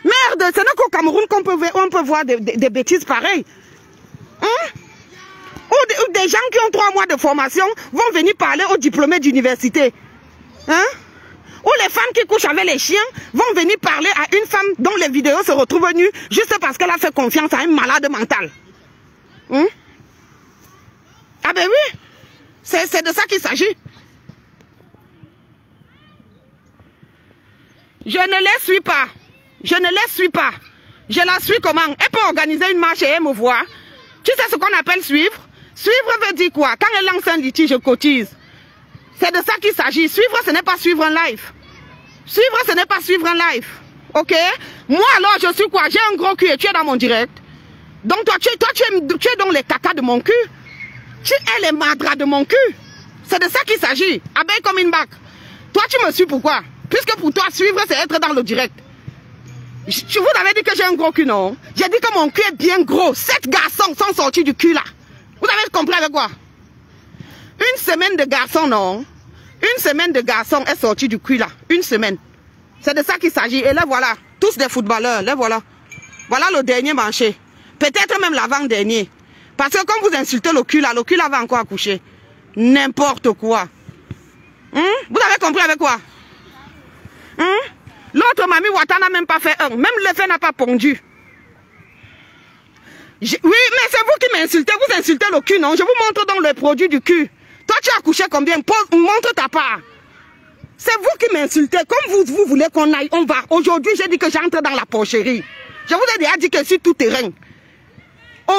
Merde, ce n'est qu'au Cameroun qu'on peut voir des bêtises pareilles. Hein? Ou des gens qui ont 3 mois de formation vont venir parler aux diplômés d'université. Hein? Ou les femmes qui couchent avec les chiens vont venir parler à une femme dont les vidéos se retrouvent nues juste parce qu'elle a fait confiance à un malade mental. Hein? Ah ben oui, c'est de ça qu'il s'agit. Je ne les suis pas. Je ne les suis pas. Je la suis comment? Elle peut organiser une marche et elle me voit. Tu sais ce qu'on appelle suivre? Suivre veut dire quoi? Quand elle lance un litige, je cotise. C'est de ça qu'il s'agit. Suivre, ce n'est pas suivre un live. Suivre, ce n'est pas suivre un live. Ok? Moi alors, je suis quoi? J'ai un gros cul et tu es dans mon direct. Donc toi, tu es dans les caca de mon cul. Tu es les madras de mon cul. C'est de ça qu'il s'agit. Abeille comme une bac. Toi, tu me suis pourquoi? Puisque pour toi, suivre, c'est être dans le direct. Je vous avais dit que j'ai un gros cul, non? J'ai dit que mon cul est bien gros. 7 garçons sont sortis du cul là. Vous avez compris avec quoi? Une semaine de garçons, non? Une semaine de garçons est sorti du cul là. Une semaine. C'est de ça qu'il s'agit. Et là voilà, tous des footballeurs. Là voilà. Voilà le dernier marché. Peut-être même l'avant-dernier. Parce que comme vous insultez le cul là va encore accoucher. N'importe quoi. Vous avez compris avec quoi? L'autre mamie Ouattara n'a même pas fait un. Même le fait n'a pas pondu. Oui, mais c'est vous qui m'insultez. Vous insultez le cul, non? Je vous montre donc le produit du cul. Toi, tu as accouché combien? Montre ta part. C'est vous qui m'insultez. Comme vous voulez qu'on aille, on va. Aujourd'hui, j'ai dit que j'entre dans la porcherie. Je vous ai déjà dit que je suis tout terrain.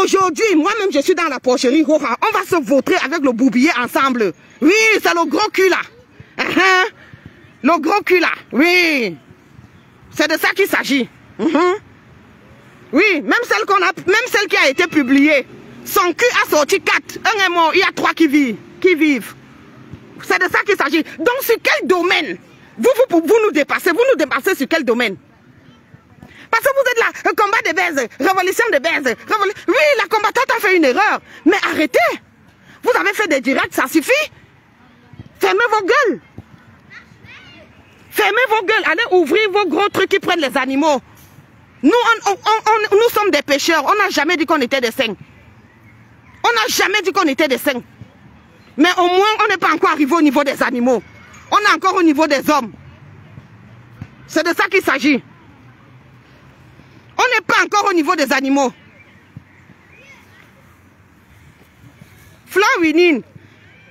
Aujourd'hui, moi-même, je suis dans la porcherie. On va se vautrer avec le boubillier ensemble. Oui, c'est le gros cul là. Le gros cul là. Oui. C'est de ça qu'il s'agit. Oui, même celle qui a été publiée. Son cul a sorti 4. Un est mort, il y a 3 qui vivent. C'est de ça qu'il s'agit. Donc sur quel domaine vous nous dépassez? Vous nous dépassez sur quel domaine? Parce que vous êtes là, le combat des baises, révolution des baises. Oui, la combattante a fait une erreur. Mais arrêtez. Vous avez fait des directs, ça suffit. Fermez vos gueules. Fermez vos gueules. Allez ouvrir vos gros trucs qui prennent les animaux. Nous, nous sommes des pêcheurs. On n'a jamais dit qu'on était des saints. On n'a jamais dit qu'on était des saints. Mais au moins, on n'est pas encore arrivé au niveau des animaux. On est encore au niveau des hommes. C'est de ça qu'il s'agit. On n'est pas encore au niveau des animaux. Fleur Winine,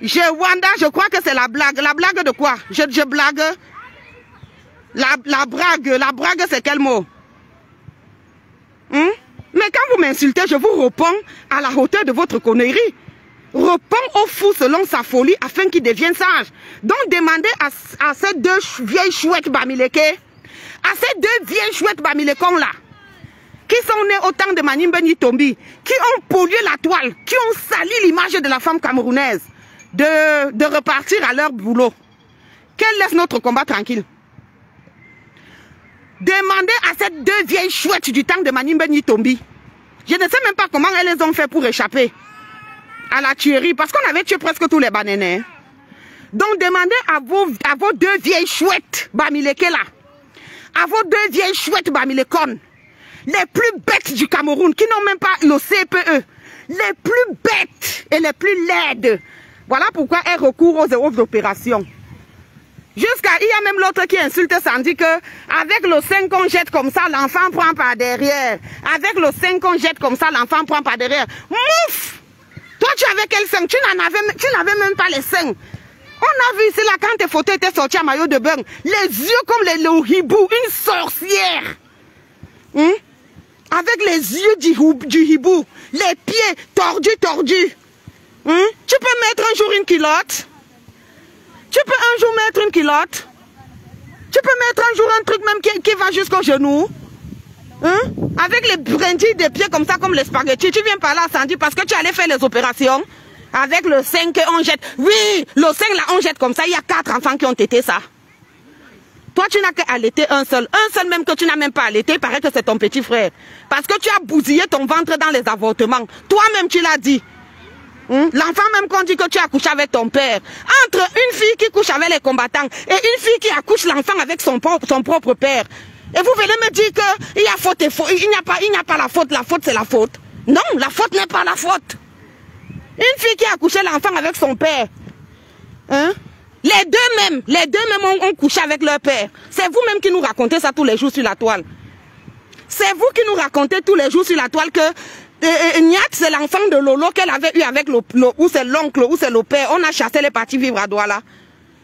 Wanda, je crois que c'est la blague. La blague de quoi? Je blague. La brague, c'est quel mot? Mais quand vous m'insultez, je vous réponds à la hauteur de votre connerie. Réponds au fou selon sa folie afin qu'il devienne sage. Donc demandez à ces deux vieilles chouettes bamileke, à ces deux vieilles chouettes bamilekons là, qui sont nées au temps de Manimbe Nitombi, qui ont pollué la toile, qui ont sali l'image de la femme camerounaise, de repartir à leur boulot. Qu'elles laissent notre combat tranquille. Demandez à ces deux vieilles chouettes du temps de Manimbe Nitombi. Je ne sais même pas comment elles les ont fait pour échapper à la tuerie, parce qu'on avait tué presque tous les Banénais. Donc demandez à vos deux vieilles chouettes bamileke là, à vos deux vieilles chouettes bamilekon, les plus bêtes du Cameroun, qui n'ont même pas le CPE, les plus bêtes et les plus laides. Voilà pourquoi elles recourent aux opérations. Jusqu'à, il y a même l'autre qui insulte Sandy que avec le sein qu'on jette comme ça, l'enfant prend par derrière. Avec le sein qu'on jette comme ça, l'enfant prend par derrière. Mouf! Toi, tu avais quel sein? Tu n'avais même pas les seins. On a vu ici là quand tes photos étaient sorties à maillot de bain, les yeux comme le hibou, une sorcière. Avec les yeux du hibou, les pieds tordus. Tu peux mettre un jour une culotte. Tu peux un jour mettre une culotte. Tu peux mettre un jour un truc même qui va jusqu'au genou. Avec les brindilles des pieds comme ça, comme les spaghettis. Tu viens par là, Sandy, parce que tu allais faire les opérations. Avec le sein qu'on jette. Oui, le sein là, on jette comme ça. Il y a 4 enfants qui ont été ça. Toi, tu n'as qu'à allaiter un seul. Un seul même que tu n'as même pas allaité, il paraît que c'est ton petit frère. Parce que tu as bousillé ton ventre dans les avortements. Toi-même, tu l'as dit. L'enfant même qu'on dit que tu as couché avec ton père. Entre une fille qui couche avec les combattants et une fille qui accouche l'enfant avec son propre père. Et vous venez me dire qu'il y a faute et faute. Il n'y a pas la faute c'est la faute. Non, la faute n'est pas la faute. Une fille qui a accouché l'enfant avec son père. Les deux mêmes ont couché avec leur père. C'est vous-même qui nous racontez ça tous les jours sur la toile. C'est vous qui nous racontez tous les jours sur la toile que Niat, c'est l'enfant de Lolo qu'elle avait eu avec ou c'est l'oncle, ou c'est le père. On a chassé les parties vivre à Douala.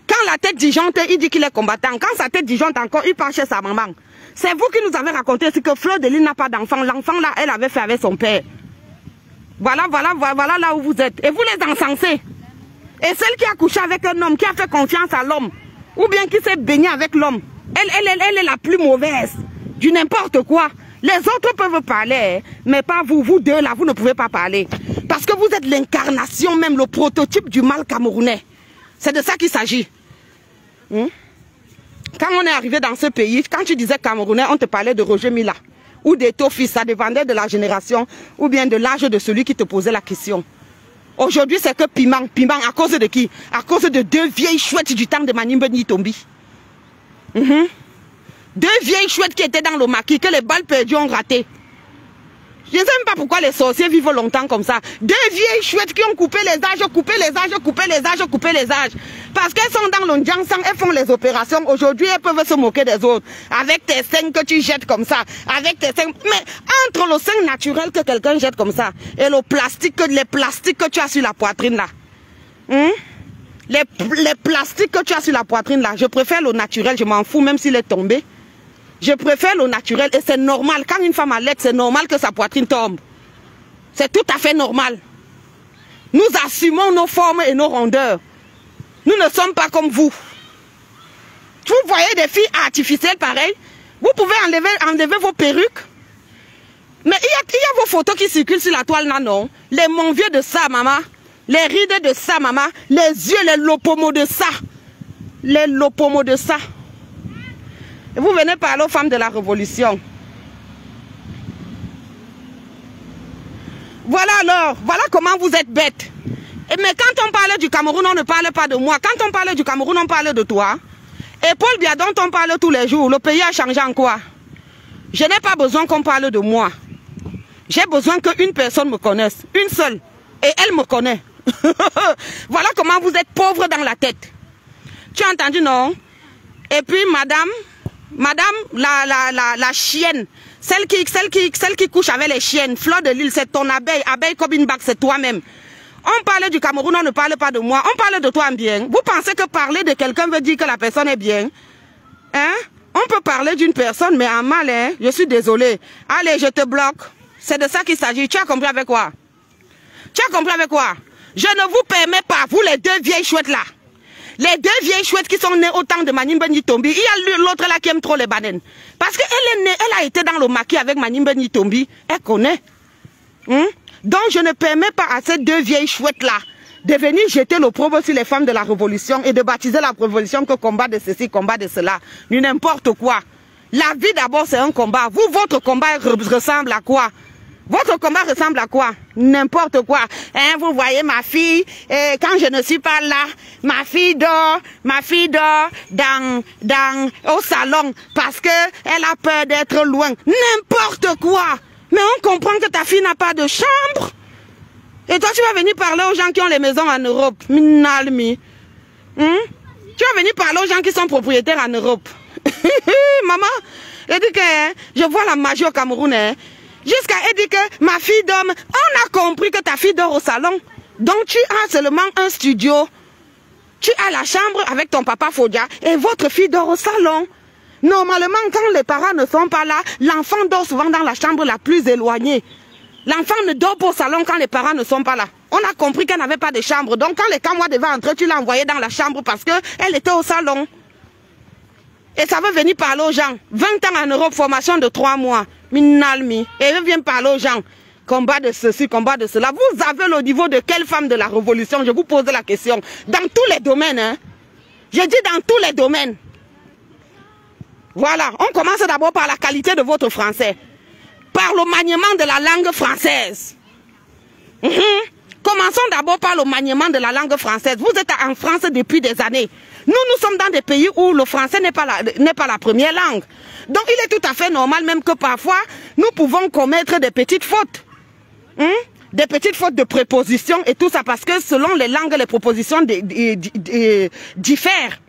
Quand la tête disjoncte, il dit qu'il est combattant. Quand sa tête disjoncte encore, il part chez sa maman. C'est vous qui nous avez raconté que Fleur de Lys n'a pas d'enfant. L'enfant là, elle avait fait avec son père. Voilà là où vous êtes. Et vous les encensez. Et celle qui a couché avec un homme, qui a fait confiance à l'homme, ou bien qui s'est baignée avec l'homme, elle est la plus mauvaise. Du n'importe quoi. Les autres peuvent parler, mais pas vous. Vous deux là, vous ne pouvez pas parler. Parce que vous êtes l'incarnation, même le prototype du mal camerounais. C'est de ça qu'il s'agit. Quand on est arrivé dans ce pays, quand tu disais Camerounais, on te parlait de Roger Mila. Ou d'Etofi, ça dépendait de la génération, ou bien de l'âge de celui qui te posait la question. Aujourd'hui, c'est que Piment, à cause de qui? À cause de deux vieilles chouettes du temps de Manimbe Nitombi. Deux vieilles chouettes qui étaient dans le maquis, que les balles perdues ont raté. Je ne sais même pas pourquoi les sorciers vivent longtemps comme ça. Deux vieilles chouettes qui ont coupé les âges. Parce qu'elles sont dans le Ndjansang, elles font les opérations. Aujourd'hui, elles peuvent se moquer des autres. Avec tes seins que tu jettes comme ça. Avec tes seins. Mais entre le sein naturel que quelqu'un jette comme ça et les plastiques que tu as sur la poitrine là. Les plastiques que tu as sur la poitrine là, je préfère le naturel, je m'en fous même s'il est tombé. Je préfère le naturel et c'est normal. Quand une femme allaite, c'est normal que sa poitrine tombe. C'est tout à fait normal. Nous assumons nos formes et nos rondeurs. Nous ne sommes pas comme vous. Vous voyez des filles artificielles pareilles. Vous pouvez enlever vos perruques. Mais il y a vos photos qui circulent sur la toile là, non? Les monvieux de ça, maman. Les rides de ça, maman. Les yeux, les lopomos de ça. Les lopomos de ça. Et vous venez parler aux femmes de la révolution. Voilà alors, voilà comment vous êtes bêtes. Mais quand on parle du Cameroun, on ne parle pas de moi. Quand on parle du Cameroun, on parle de toi. Et Paul Biya dont on parle tous les jours, le pays a changé en quoi? Je n'ai pas besoin qu'on parle de moi. J'ai besoin qu'une personne me connaisse. Une seule. Et elle me connaît. Voilà comment vous êtes pauvres dans la tête. Tu as entendu, non? Et puis, madame, la chienne, celle qui couche avec les chiennes, Fleur de Lille, c'est ton abeille, abeille comme une bague, c'est toi-même. On parle du Cameroun, on ne parle pas de moi, on parle de toi en bien. Vous pensez que parler de quelqu'un veut dire que la personne est bien? Hein? On peut parler d'une personne, mais en mal, hein? Je suis désolé. Allez, je te bloque. C'est de ça qu'il s'agit. Tu as compris avec quoi? Tu as compris avec quoi? Je ne vous permets pas, vous les deux vieilles chouettes là. Les deux vieilles chouettes qui sont nées au temps de Manimbe Nitombi. Il y a l'autre là qui aime trop les bananes. Parce qu'elle est née, elle a été dans le maquis avec Manimbe Nitombi. Elle connaît. Donc je ne permets pas à ces deux vieilles chouettes là de venir jeter l'opprobre sur les femmes de la révolution et de baptiser la révolution que combat de ceci, combat de cela. N'importe quoi. La vie d'abord c'est un combat. Vous, votre combat ressemble à quoi? Votre combat ressemble à quoi? N'importe quoi. Hein, vous voyez ma fille, quand je ne suis pas là, ma fille dort au salon parce que elle a peur d'être loin. N'importe quoi. Mais on comprend que ta fille n'a pas de chambre. Et toi, tu vas venir parler aux gens qui ont les maisons en Europe. Minalmi. Tu vas venir parler aux gens qui sont propriétaires en Europe. Maman, elle dit que je vois la magie au Cameroun. Jusqu'à elle dit que ma fille dort. On a compris que ta fille dort au salon. Donc tu as seulement un studio. Tu as la chambre avec ton papa Fodia et votre fille dort au salon. Normalement, quand les parents ne sont pas là, l'enfant dort souvent dans la chambre la plus éloignée. L'enfant ne dort pas au salon quand les parents ne sont pas là. On a compris qu'elle n'avait pas de chambre. Donc quand les Camois devaient entrer, tu l'as envoyée dans la chambre parce qu'elle était au salon. Et ça veut venir parler aux gens. 20 ans en Europe, formation de 3 mois. Minalmi. Et elle vient parler aux gens. Combat de ceci, combat de cela. Vous avez le niveau de quelle femme de la révolution? Je vous pose la question. Dans tous les domaines. Hein? Je dis dans tous les domaines. Voilà. On commence d'abord par la qualité de votre français. Par le maniement de la langue française. Commençons d'abord par le maniement de la langue française. Vous êtes en France depuis des années. Nous sommes dans des pays où le français n'est pas la première langue. Donc il est tout à fait normal même que parfois, nous pouvons commettre des petites fautes. Des petites fautes de préposition et tout ça parce que selon les langues, les propositions diffèrent.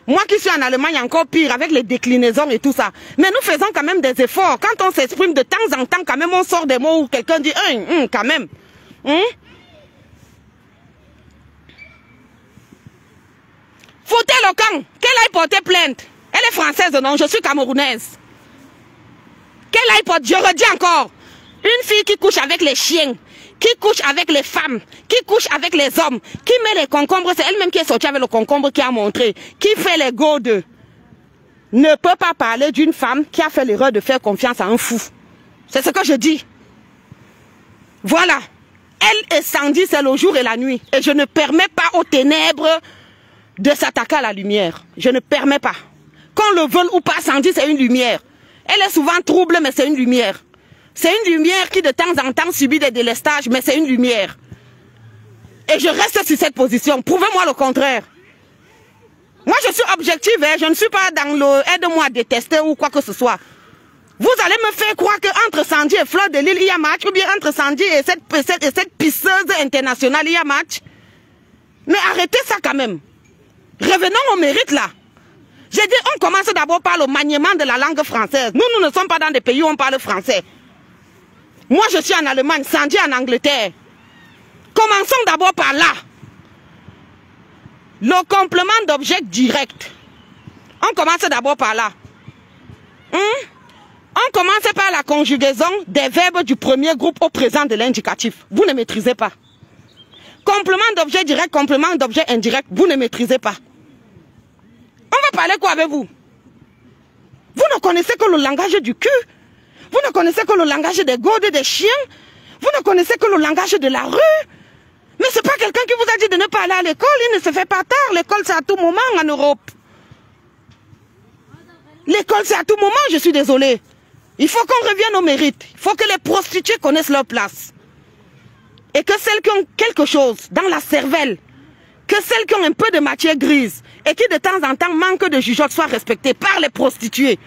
Moi qui suis en Allemagne, encore pire, avec les déclinaisons et tout ça. Mais nous faisons quand même des efforts. Quand on s'exprime de temps en temps, quand même, on sort des mots où quelqu'un dit quand même. Fouté le camp, qu'elle aille porter plainte. Elle est française, non? Je suis camerounaise. Qu'elle aille porter, je redis encore. Une fille qui couche avec les chiens, qui couche avec les femmes, qui couche avec les hommes, qui met les concombres, c'est elle-même qui est sortie avec le concombre qui a montré, qui fait les godes, ne peut pas parler d'une femme qui a fait l'erreur de faire confiance à un fou. C'est ce que je dis. Voilà. Elle et Sandy, c'est le jour et la nuit. Et je ne permets pas aux ténèbres de s'attaquer à la lumière. Je ne permets pas. Qu'on le veuille ou pas, Sandy, c'est une lumière. Elle est souvent trouble, mais c'est une lumière. C'est une lumière qui de temps en temps subit des délestages, mais c'est une lumière. Et je reste sur cette position. Prouvez-moi le contraire. Moi, je suis objective, hein. Je ne suis pas dans le « aide-moi à détester » ou quoi que ce soit. Vous allez me faire croire qu'entre Sandy et Fleur de Lille, il y a match, ou bien entre Sandy et cette pisseuse internationale, il y a match. Mais arrêtez ça quand même. Revenons au mérite là. J'ai dit, on commence d'abord par le maniement de la langue française. Nous ne sommes pas dans des pays où on parle français. Moi, je suis en Allemagne, Sandy en Angleterre. Commençons d'abord par là. Le complément d'objet direct. On commence d'abord par là. On commence par la conjugaison des verbes du premier groupe au présent de l'indicatif. Vous ne maîtrisez pas. Complément d'objet direct, complément d'objet indirect, vous ne maîtrisez pas. On va parler quoi avec vous? Vous ne connaissez que le langage du cul. Vous ne connaissez que le langage des godes, des chiens. Vous ne connaissez que le langage de la rue. Mais c'est pas quelqu'un qui vous a dit de ne pas aller à l'école. Il ne se fait pas tard. L'école, c'est à tout moment en Europe. L'école, c'est à tout moment, je suis désolée. Il faut qu'on revienne au mérite. Il faut que les prostituées connaissent leur place. Et que celles qui ont quelque chose dans la cervelle, que celles qui ont un peu de matière grise et qui de temps en temps manquent de jugeote soient respectées par les prostituées.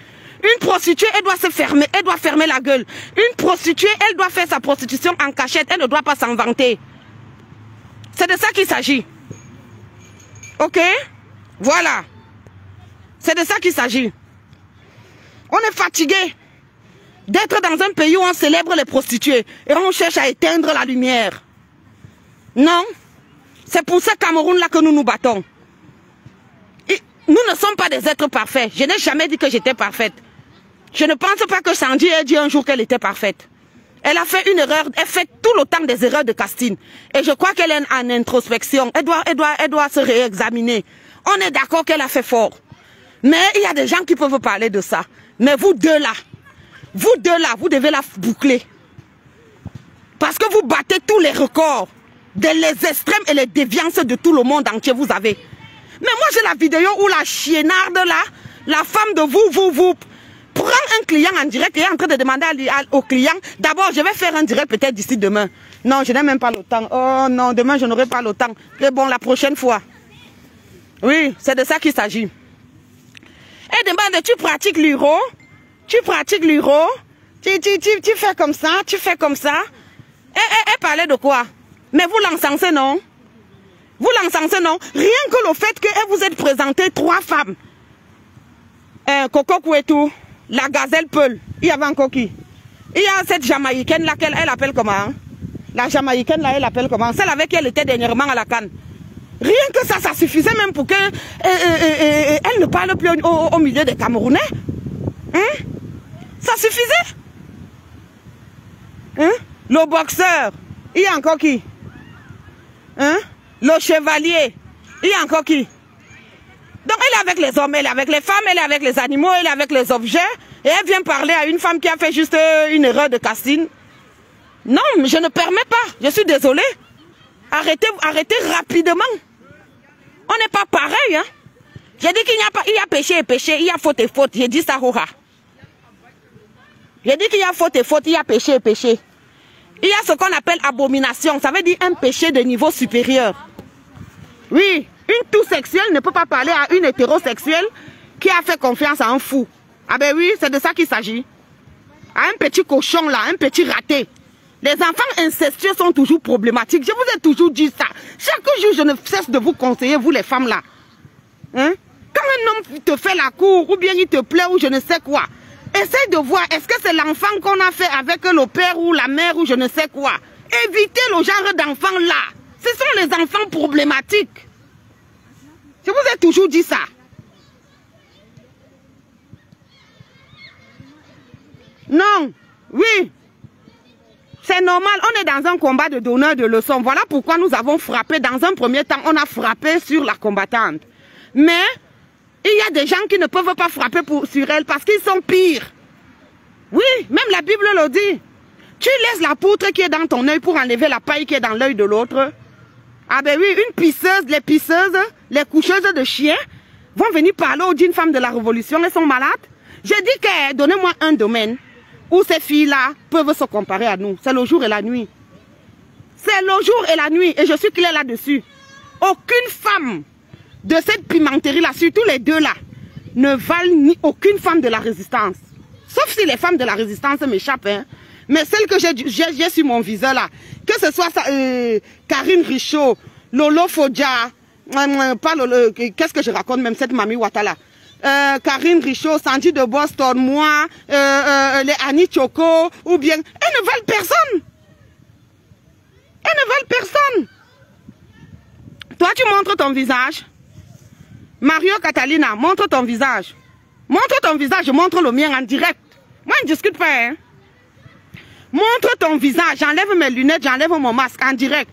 Une prostituée, elle doit se fermer, elle doit fermer la gueule. Une prostituée, elle doit faire sa prostitution en cachette, elle ne doit pas s'en vanter. C'est de ça qu'il s'agit. Ok? Voilà. C'est de ça qu'il s'agit. On est fatigué d'être dans un pays où on célèbre les prostituées et on cherche à éteindre la lumière. Non. C'est pour ce Cameroun-là que nous nous battons. Et nous ne sommes pas des êtres parfaits. Je n'ai jamais dit que j'étais parfaite. Je ne pense pas que Sandy ait dit un jour qu'elle était parfaite. Elle a fait une erreur, elle fait tout le temps des erreurs de casting. Et je crois qu'elle est en introspection. Elle doit se réexaminer. On est d'accord qu'elle a fait fort. Mais il y a des gens qui peuvent parler de ça. Mais vous deux là, vous devez la boucler. Parce que vous battez tous les records. Les extrêmes et les déviances de tout le monde entier vous avez. Mais moi j'ai la vidéo où la chienarde là, la femme de vous prend un client en direct et est en train de demander au client, d'abord je vais faire un direct peut-être d'ici demain. Non, je n'ai même pas le temps. Oh non, demain je n'aurai pas le temps. Mais bon, la prochaine fois. Oui, c'est de ça qu'il s'agit. Elle demande, tu pratiques l'uro? Tu pratiques l'uro? Tu fais comme ça? Tu fais comme ça? Elle parlait de quoi? Mais vous l'encensez, non? Vous l'encensez, non? Rien que le fait que vous êtes présenté 3 femmes. Coco Kouetou, la gazelle Peul. Il y avait encore qui? Il y a cette Jamaïcaine là, elle appelle comment? La Jamaïcaine là, elle appelle comment? Celle avec qui elle était dernièrement à la Cannes. Rien que ça suffisait même pour que elle ne parle plus au milieu des Camerounais. Hein? Ça suffisait? Hein? Le boxeur, il y a encore qui? Hein? Le chevalier, il y a encore qui? Donc elle est avec les hommes, elle est avec les femmes, elle est avec les animaux, elle est avec les objets. Et elle vient parler à une femme qui a fait juste une erreur de casting. Non, je ne permets pas. Je suis désolée. Arrêtez rapidement. On n'est pas pareil, hein. J'ai dit qu'il n'y a pas, il y a péché et péché, il y a faute et faute. J'ai dit ça, Roha. J'ai dit qu'il y a faute et faute, il y a péché et péché. Il y a ce qu'on appelle abomination. Ça veut dire un péché de niveau supérieur. Oui, une tout sexuelle ne peut pas parler à une hétérosexuelle qui a fait confiance à un fou. Ah ben oui, c'est de ça qu'il s'agit. À un petit cochon là, un petit raté. Les enfants incestueux sont toujours problématiques. Je vous ai toujours dit ça. Chaque jour, je ne cesse de vous conseiller, vous les femmes là. Hein? Quand un homme te fait la cour, ou bien il te plaît, ou je ne sais quoi, essaye de voir, est-ce que c'est l'enfant qu'on a fait avec le père ou la mère, ou je ne sais quoi. Évitez le genre d'enfants là. Ce sont les enfants problématiques. Je vous ai toujours dit ça. Non, oui. C'est normal, on est dans un combat de donneur de leçons. Voilà pourquoi nous avons frappé. Dans un premier temps, on a frappé sur la combattante. Mais, il y a des gens qui ne peuvent pas frapper sur elle parce qu'ils sont pires. Oui, même la Bible le dit. Tu laisses la poutre qui est dans ton œil pour enlever la paille qui est dans l'œil de l'autre. Ah ben oui, une pisseuse, les pisseuses, les coucheuses de chiens vont venir parler d'une femme de la Révolution. Elles sont malades. J'ai dit que donnez-moi un domaine où ces filles-là peuvent se comparer à nous. C'est le jour et la nuit. C'est le jour et la nuit. Et je suis claire là-dessus. Aucune femme de cette pimenterie-là, surtout les deux là, ne valent ni aucune femme de la résistance. Sauf si les femmes de la résistance m'échappent. Hein. Mais celles que j'ai sur mon viseur là, que ce soit Karine Richaud, Lolo Fodja, qu'est-ce que je raconte même cette Mami Ouattara, Karine Richaud, Sandy de Boston, moi, les Annie Choco, ou bien, elles ne valent personne. Elles ne valent personne. Toi, tu montres ton visage. Mario Catalina, montre ton visage. Montre ton visage, je montre le mien en direct. Moi, je ne discute pas. Hein. Montre ton visage, j'enlève mes lunettes, j'enlève mon masque en direct.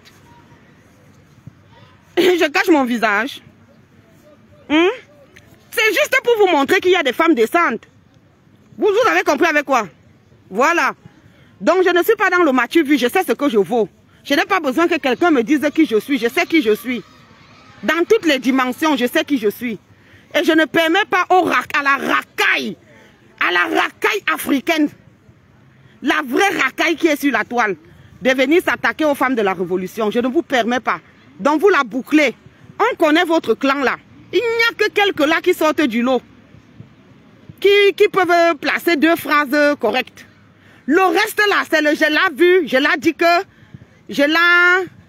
Je cache mon visage. C'est juste pour vous montrer qu'il y a des femmes décentes. Vous avez compris avec quoi? Voilà. Donc je ne suis pas dans le matu vu, je sais ce que je vaux. Je n'ai pas besoin que quelqu'un me dise qui je suis, je sais qui je suis. Dans toutes les dimensions, je sais qui je suis. Et je ne permets pas à la racaille africaine, la vraie racaille qui est sur la toile, de venir s'attaquer aux femmes de la Révolution. Je ne vous permets pas. Donc vous la bouclez. On connaît votre clan là. Il n'y a que quelques là qui sortent du lot. Qui peuvent placer 2 phrases correctes. Le reste là, c'est le je l'ai vu, je l'ai dit que, je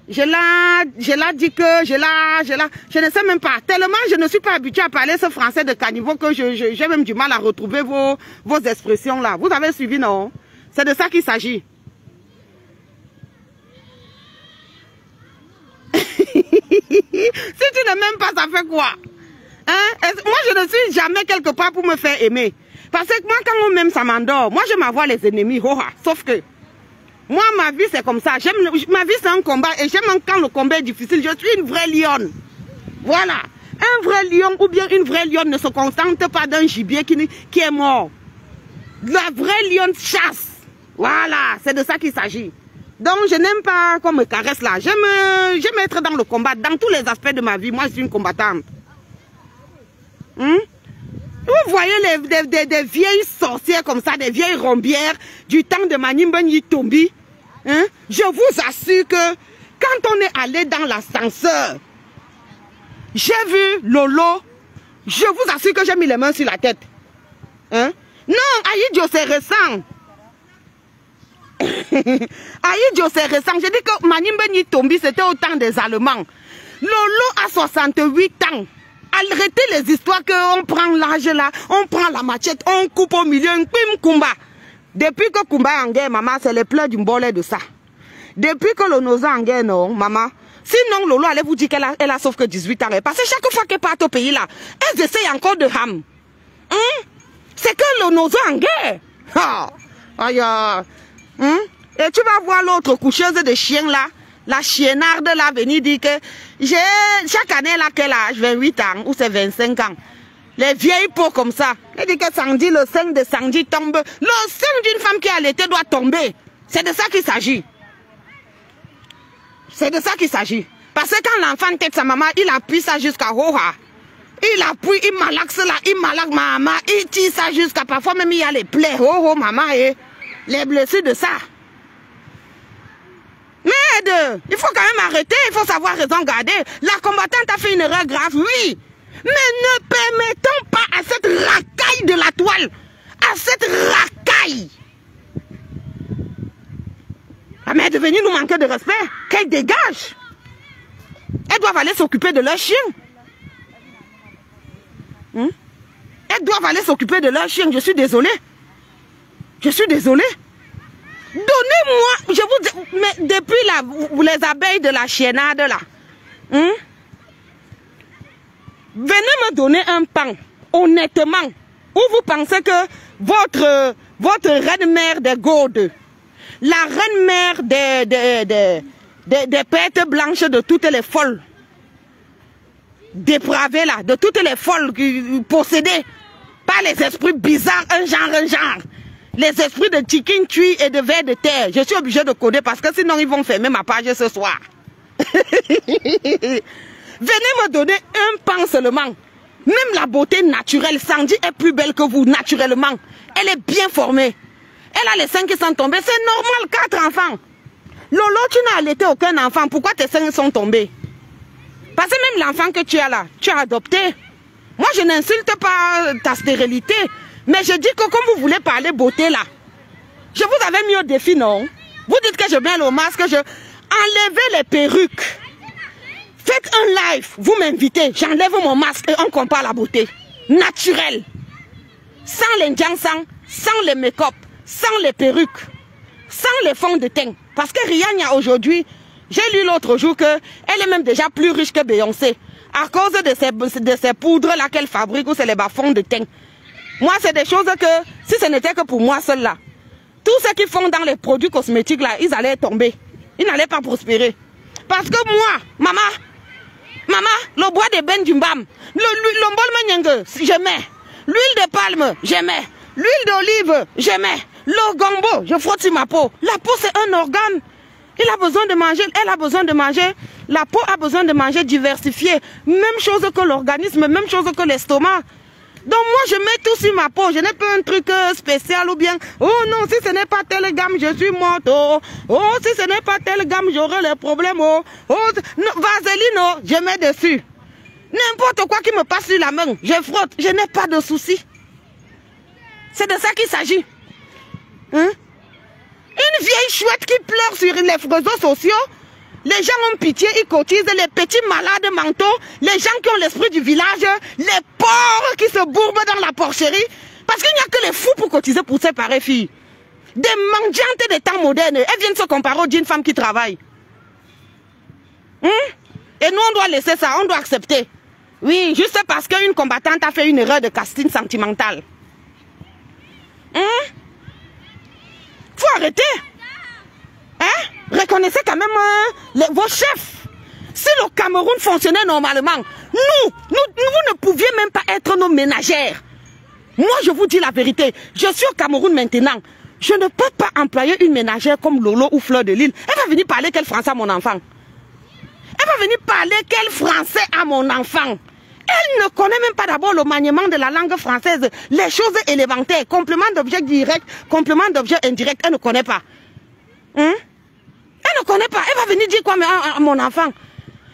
Je l'ai dit que je ne sais même pas. Tellement je ne suis pas habituée à parler ce français de caniveau que j'ai même du mal à retrouver vos expressions là. Vous avez suivi, non? C'est de ça qu'il s'agit. Si tu ne m'aimes pas, ça fait quoi? Hein? Moi, je ne suis jamais quelque part pour me faire aimer. Parce que moi, quand on m'aime, ça m'endort. Moi, je m'avoue les ennemis. Sauf que moi, ma vie, c'est comme ça. Ma vie, c'est un combat. Et j'aime quand le combat est difficile. Je suis une vraie lionne. Voilà. Un vrai lion ou bien une vraie lionne ne se contente pas d'un gibier qui est mort. La vraie lionne chasse. Voilà. C'est de ça qu'il s'agit. Donc, je n'aime pas qu'on me caresse là. J'aime être dans le combat. Dans tous les aspects de ma vie, moi, je suis une combattante. Vous voyez des vieilles sorcières comme ça, des vieilles rombières du temps de Manimba Tombi. Hein? Je vous assure que quand on est allé dans l'ascenseur, j'ai vu Lolo. Je vous assure que j'ai mis les mains sur la tête. Hein? Non, Aïdjo, c'est récent. Aïdjo, c'est récent. J'ai dit que Manimba Tombi, c'était au temps des Allemands. Lolo a 68 ans. Arrêtez les histoires qu'on prend l'âge là, on prend la machette, on coupe au milieu, un pim Kumba. Depuis que Kumba est en guerre, maman, c'est les pleurs du bolet de ça. Depuis que l'Onoza en guerre, non, maman. Sinon, Lolo allait vous dire qu'elle a sauf que 18 ans. Parce que chaque fois qu'elle part au pays là, elle essaye encore de ham. C'est que l'Onoza en guerre. Et tu vas voir l'autre coucheuse de chien là. La chiennarde là venir dire que chaque année là qu'elle a 28 ans ou c'est 25 ans. Les vieilles peaux comme ça. Elle dit que Sandy, le sein de Sandy tombe. Le sein d'une femme qui a allaité doit tomber. C'est de ça qu'il s'agit. C'est de ça qu'il s'agit. Parce que quand l'enfant tête sa maman, il appuie ça jusqu'à Hoha. Il appuie, il malaxe là, il malaxe maman, il tire ça jusqu'à parfois même il y a les plaies. Oh maman, les blessures de ça. Mais il faut quand même arrêter, il faut savoir raison garder. La combattante a fait une erreur grave, oui. Mais ne permettons pas à cette racaille de la toile, à cette racaille. La mère est venue nous manquer de respect, qu'elle dégage. Elles doivent aller s'occuper de leur chien. Elles doivent aller s'occuper de leur chien, je suis désolée. Je suis désolée. Donnez-moi, je vous dis, mais depuis là, les abeilles de la chiennade là, venez me donner un pain, honnêtement, où vous pensez que votre reine-mère des Gaudes, la reine-mère des pêtres blanches de toutes les folles, dépravées là, de toutes les folles possédées par les esprits bizarres, un genre. Les esprits de chicken cuit et de vers de terre. Je suis obligé de coder parce que sinon ils vont fermer ma page ce soir. Venez me donner un pain seulement. Même la beauté naturelle, Sandy est plus belle que vous naturellement. Elle est bien formée. Elle a les seins qui sont tombés. C'est normal, 4 enfants. Lolo, tu n'as allaité aucun enfant. Pourquoi tes seins sont tombés? Parce que même l'enfant que tu as là, tu as adopté. Moi, je n'insulte pas ta stérilité. Mais je dis que comme vous voulez parler beauté là, je vous avais mis au défi, non? Vous dites que je mets le masque, enlevez les perruques. Faites un live, vous m'invitez, j'enlève mon masque et on compare la beauté. Naturelle. Sans les jansang, sans les make-up, sans les perruques, sans les fonds de teint. Parce que Rihanna aujourd'hui, j'ai lu l'autre jour qu'elle est même déjà plus riche que Beyoncé. À cause de ces poudres là qu'elle fabrique ou c'est les bas-fonds de teint. Moi, c'est des choses que, si ce n'était que pour moi seul là, tous ceux qui font dans les produits cosmétiques là, ils allaient tomber. Ils n'allaient pas prospérer. Parce que moi, maman, le bois de Ben Dumbam, je mets. L'huile de palme, je mets. L'huile d'olive, je mets. Le gombo, je frotte sur ma peau. La peau, c'est un organe. Il a besoin de manger, elle a besoin de manger. La peau a besoin de manger diversifié. Même chose que l'organisme, même chose que l'estomac. Donc moi je mets tout sur ma peau, je n'ai pas un truc spécial ou bien, oh non, si ce n'est pas telle gamme, je suis morte, oh si ce n'est pas telle gamme, j'aurai les problèmes, oh vaseline, oh, je mets dessus. N'importe quoi qui me passe sur la main, je frotte, je n'ai pas de soucis. C'est de ça qu'il s'agit. Une vieille chouette qui pleure sur les réseaux sociaux, Les gens ont pitié, ils cotisent, les petits malades mentaux, les gens qui ont l'esprit du village, les pauvres qui se bourbent dans la porcherie. Parce qu'il n'y a que les fous pour cotiser pour ces pareilles filles. Des mendiantes des temps modernes, elles viennent se comparer aux d'une femme qui travaille. Et nous, on doit laisser ça, on doit accepter. Oui, juste parce qu'une combattante a fait une erreur de casting sentimentale. Faut arrêter. Reconnaissez quand même vos chefs. Si le Cameroun fonctionnait normalement, vous ne pouviez même pas être nos ménagères. Moi, je vous dis la vérité. Je suis au Cameroun maintenant. Je ne peux pas employer une ménagère comme Lolo ou Fleur de Lille. Elle va venir parler quel français à mon enfant? Elle va venir parler quel français à mon enfant? Elle ne connaît même pas d'abord le maniement de la langue française, les choses élémentaires, complément d'objet direct, complément d'objet indirect, elle ne connaît pas. Elle ne connaît pas. Elle va venir dire quoi à mon enfant?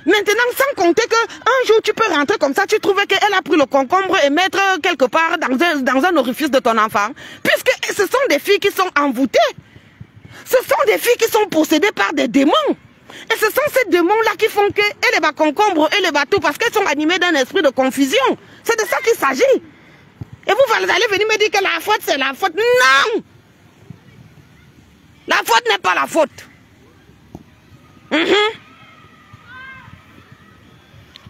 Maintenant, sans compter qu'un jour tu peux rentrer comme ça, tu trouves qu'elle a pris le concombre et mettre quelque part dans un orifice de ton enfant. Puisque ce sont des filles qui sont envoûtées. Ce sont des filles qui sont possédées par des démons. Et ce sont ces démons-là qui font qu'elle est bas concombre, elle est bas tout, parce qu'elles sont animées d'un esprit de confusion. C'est de ça qu'il s'agit. Et vous allez venir me dire que la faute, c'est la faute. Non! La faute n'est pas la faute.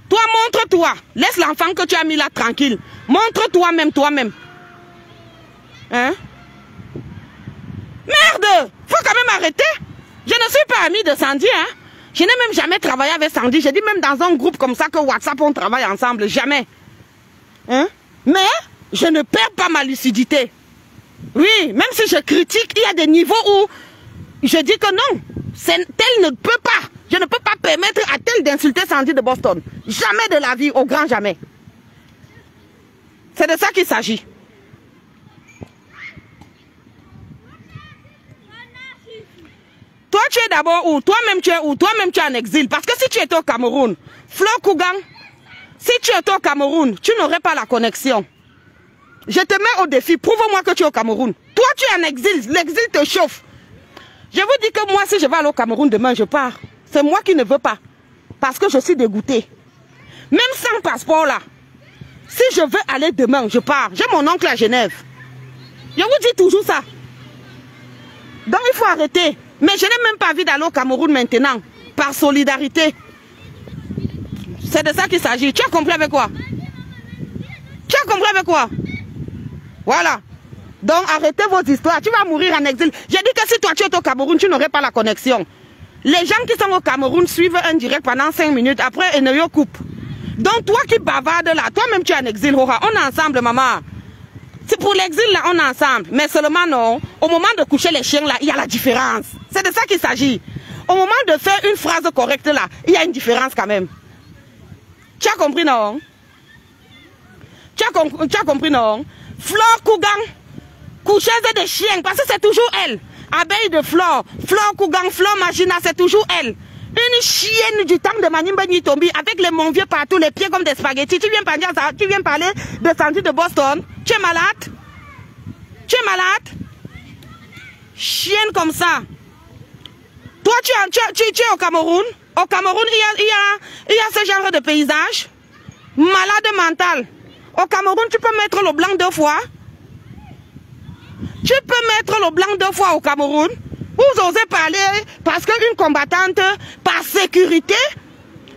Toi, montre-toi. Laisse l'enfant que tu as mis là tranquille. Montre-toi même, toi-même. Merde! Faut quand même arrêter. Je ne suis pas amie de Sandy, Je n'ai même jamais travaillé avec Sandy. J'ai dit même dans un groupe comme ça que WhatsApp, on travaille ensemble. Jamais. Mais je ne perds pas ma lucidité. Oui, même si je critique, il y a des niveaux où je dis que non. Tel ne peut pas. Je ne peux pas permettre à tel d'insulter Sandy de Boston. Jamais de la vie, au grand jamais. C'est de ça qu'il s'agit. Toi, tu es d'abord où? Toi-même, tu es où? Toi-même, tu es en exil. Parce que si tu étais au Cameroun, Flo Kougang, si tu étais au Cameroun, tu n'aurais pas la connexion. Je te mets au défi. Prouve-moi que tu es au Cameroun. Toi, tu es en exil. L'exil te chauffe. Je vous dis que moi, si je vais aller au Cameroun demain, je pars. C'est moi qui ne veux pas. Parce que je suis dégoûté. Même sans passeport là. Si je veux aller demain, je pars. J'ai mon oncle à Genève. Je vous dis toujours ça. Donc il faut arrêter. Mais je n'ai même pas envie d'aller au Cameroun maintenant. Par solidarité. C'est de ça qu'il s'agit. Tu as compris avec quoi? Tu as compris avec quoi? Voilà. Donc arrêtez vos histoires. Tu vas mourir en exil. J'ai dit que si toi tu es au Cameroun, tu n'aurais pas la connexion. Les gens qui sont au Cameroun suivent un direct pendant 5 minutes. Après, Eneyo coupe. Donc toi qui bavardes là, toi-même tu es en exil. On est ensemble, maman. C'est pour l'exil là, on est ensemble. Mais seulement non. Au moment de coucher les chiens là, il y a la différence. C'est de ça qu'il s'agit. Au moment de faire une phrase correcte là, il y a une différence quand même. Tu as compris non? Tu as compris non? Flore Kougang, coucheuse de chiens, parce que c'est toujours elle. Abeille de Flore, Flore Kougang, Flore Magina, c'est toujours elle. Une chienne du temps de Manimba Nitombi avec les monvieux partout, les pieds comme des spaghettis. Tu viens parler de Sandy de Boston. Tu es malade? Tu es malade? Chienne comme ça. Toi, tu es au Cameroun. Au Cameroun, il y a ce genre de paysage. Malade mental. Au Cameroun, tu peux mettre le blanc 2 fois. Tu peux mettre le blanc 2 fois au Cameroun. Vous osez parler parce qu'une combattante, par sécurité,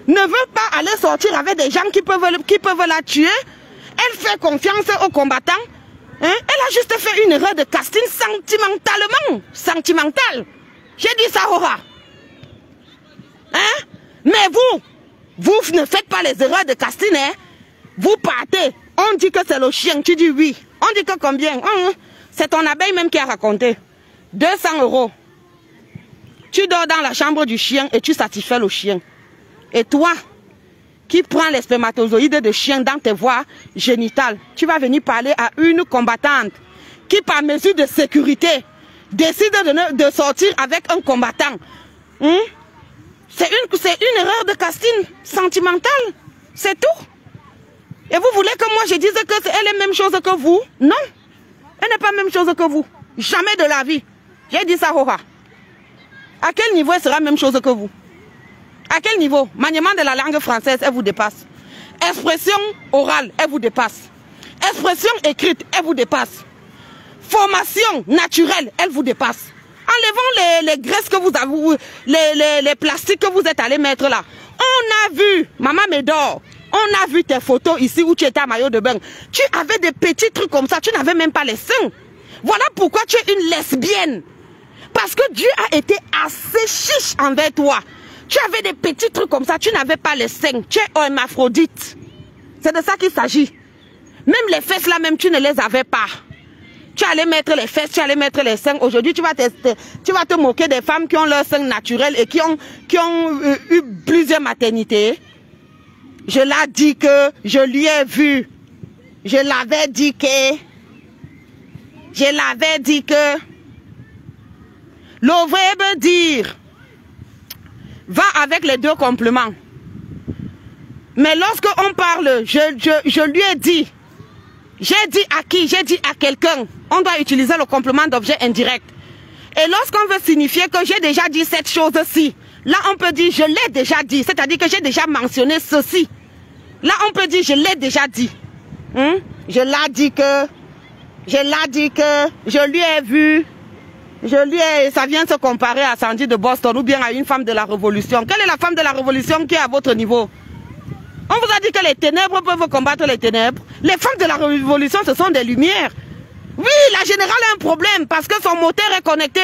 ne veut pas aller sortir avec des gens qui peuvent la tuer. Elle fait confiance aux combattants. Elle a juste fait une erreur de casting sentimentalement. Sentimentale. J'ai dit ça, Aura. Mais vous ne faites pas les erreurs de casting. Vous partez. On dit que c'est le chien. Tu dis oui. On dit que combien? C'est ton abeille même qui a raconté. 200 €. Tu dors dans la chambre du chien et tu satisfais le chien. Et toi, qui prends les spermatozoïdes de chien dans tes voies génitales, tu vas venir parler à une combattante qui, par mesure de sécurité, décide de sortir avec un combattant. C'est une erreur de casting sentimentale. C'est tout. Et vous voulez que moi je dise que elle est la même chose que vous? Non. Elle n'est pas la même chose que vous. Jamais de la vie. J'ai dit ça, Hora. À quel niveau elle sera la même chose que vous? À quel niveau? Maniement de la langue française, elle vous dépasse. Expression orale, elle vous dépasse. Expression écrite, elle vous dépasse. Formation naturelle, elle vous dépasse. Enlevant les graisses que vous avez, les plastiques que vous êtes allés mettre là. On a vu, Maman Médor, on a vu tes photos ici où tu étais à maillot de bain. Tu avais des petits trucs comme ça, tu n'avais même pas les seins. Voilà pourquoi tu es une lesbienne. Parce que Dieu a été assez chiche envers toi. Tu avais des petits trucs comme ça, tu n'avais pas les seins. Tu es un hermaphrodite. C'est de ça qu'il s'agit. Même les fesses là même, tu ne les avais pas. Tu allais mettre les fesses, tu allais mettre les seins. Aujourd'hui, tu vas te moquer des femmes qui ont leurs seins naturels et qui ont eu plusieurs maternités. Je l'ai dit que je lui ai vu. Je l'avais dit que le verbe dire va avec les deux compléments. Mais lorsque on parle, je lui ai dit, j'ai dit à qui? J'ai dit à quelqu'un. On doit utiliser le complément d'objet indirect. Et lorsqu'on veut signifier que j'ai déjà dit cette chose-ci, là on peut dire je l'ai déjà dit, c'est-à-dire que j'ai déjà mentionné ceci. Là on peut dire je l'ai déjà dit. Je l'ai dit que je lui ai vu, ça vient se comparer à Sandy de Boston ou bien à une femme de la Révolution. Quelle est la femme de la Révolution qui est à votre niveau? On vous a dit que les ténèbres peuvent combattre les ténèbres. Les femmes de la Révolution, ce sont des lumières. Oui, la générale a un problème parce que son moteur est connecté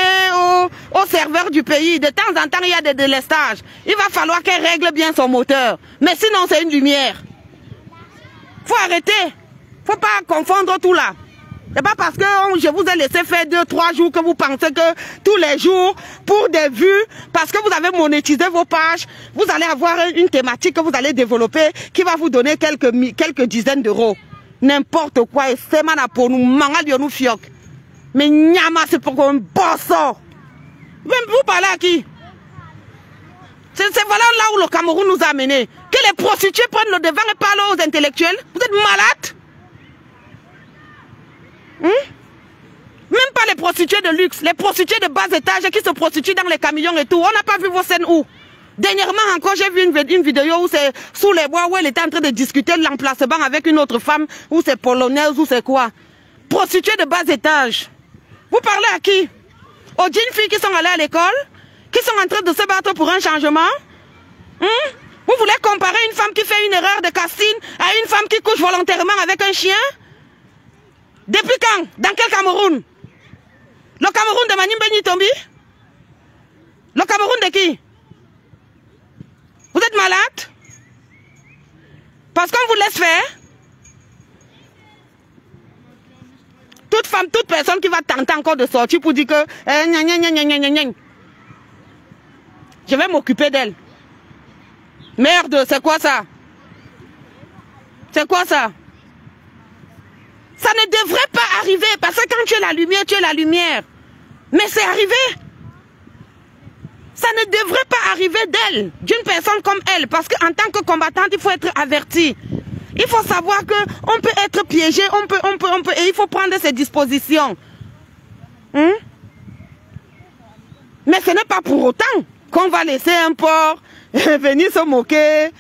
au serveur du pays. De temps en temps, il y a des délestages. Il va falloir qu'elle règle bien son moteur. Mais sinon, c'est une lumière. Faut arrêter. Faut pas confondre tout là. C'est pas parce que je vous ai laissé faire 2-3 jours que vous pensez que tous les jours, pour des vues, parce que vous avez monétisé vos pages, vous allez avoir une thématique que vous allez développer qui va vous donner quelques dizaines d'euros. N'importe quoi. Et c'est mana pour nous, mangal nous fiok. Mais nyama c'est pour qu'on bosse. Même vous parlez à qui? C'est voilà là où le Cameroun nous a amenés. Que les prostituées prennent le devant et parlent aux intellectuels. Vous êtes malades? Même pas les prostituées de luxe, les prostituées de bas étage qui se prostituent dans les camions et tout. On n'a pas vu vos scènes où? Dernièrement encore, j'ai vu une vidéo où c'est sous les bois où elle était en train de discuter de l'emplacement avec une autre femme, où c'est polonaise, ou c'est quoi? Prostituées de bas étage. Vous parlez à qui? Aux jeunes filles qui sont allées à l'école, qui sont en train de se battre pour un changement? Vous voulez comparer une femme qui fait une erreur de casting à une femme qui couche volontairement avec un chien? Depuis quand? Dans quel Cameroun? Le Cameroun de Manimbe Tombi? Le Cameroun de qui? Vous êtes malade? Parce qu'on vous laisse faire. Toute femme, toute personne qui va tenter encore de sortir pour dire que je vais m'occuper d'elle. Merde, c'est quoi ça? C'est quoi ça? Ça ne devrait pas arriver parce que quand tu es la lumière, tu es la lumière. Mais c'est arrivé. Ça ne devrait pas arriver d'elle, d'une personne comme elle, parce qu'en tant que combattante, il faut être averti. Il faut savoir qu'on peut être piégé, et il faut prendre ses dispositions. Mais ce n'est pas pour autant qu'on va laisser un porc venir se moquer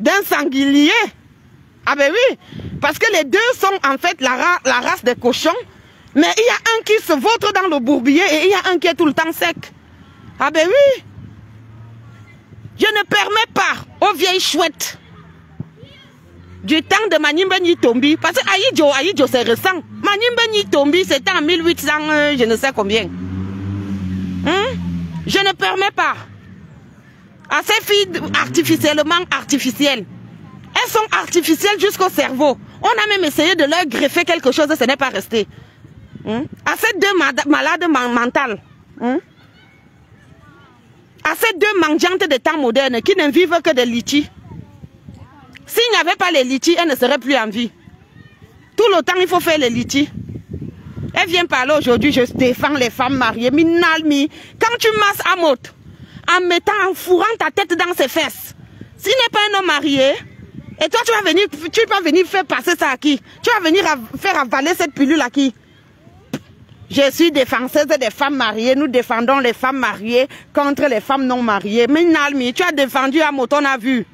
d'un sanglier. Ah ben oui, parce que les deux sont en fait la race des cochons, mais il y a un qui se vautre dans le bourbier et il y a un qui est tout le temps sec. Ah ben oui, je ne permets pas aux vieilles chouettes du temps de Manimbe Tombi, parce que Aïdjo c'est récent. Manimbe Tombi c'était en 1800, je ne sais combien. Je ne permets pas à ces filles artificiellement artificielles. Elles sont artificielles jusqu'au cerveau. On a même essayé de leur greffer quelque chose et ce n'est pas resté. À ces deux malades mentales, à ces deux mendiantes de temps moderne qui ne vivent que de litchis. S'il n'y avait pas les litchis, elles ne seraient plus en vie. Tout le temps, il faut faire les litchis. Elle vient parler aujourd'hui, je défends les femmes mariées. Minalmi, quand tu masses à mot, en en fourrant ta tête dans ses fesses, s'il n'est pas un homme marié, et toi tu vas venir faire passer ça à qui? Tu vas venir faire avaler cette pilule à qui? Je suis défenseuse des femmes mariées. Nous défendons les femmes mariées contre les femmes non mariées. Mais Nalmi, tu as défendu à moto, on a vu.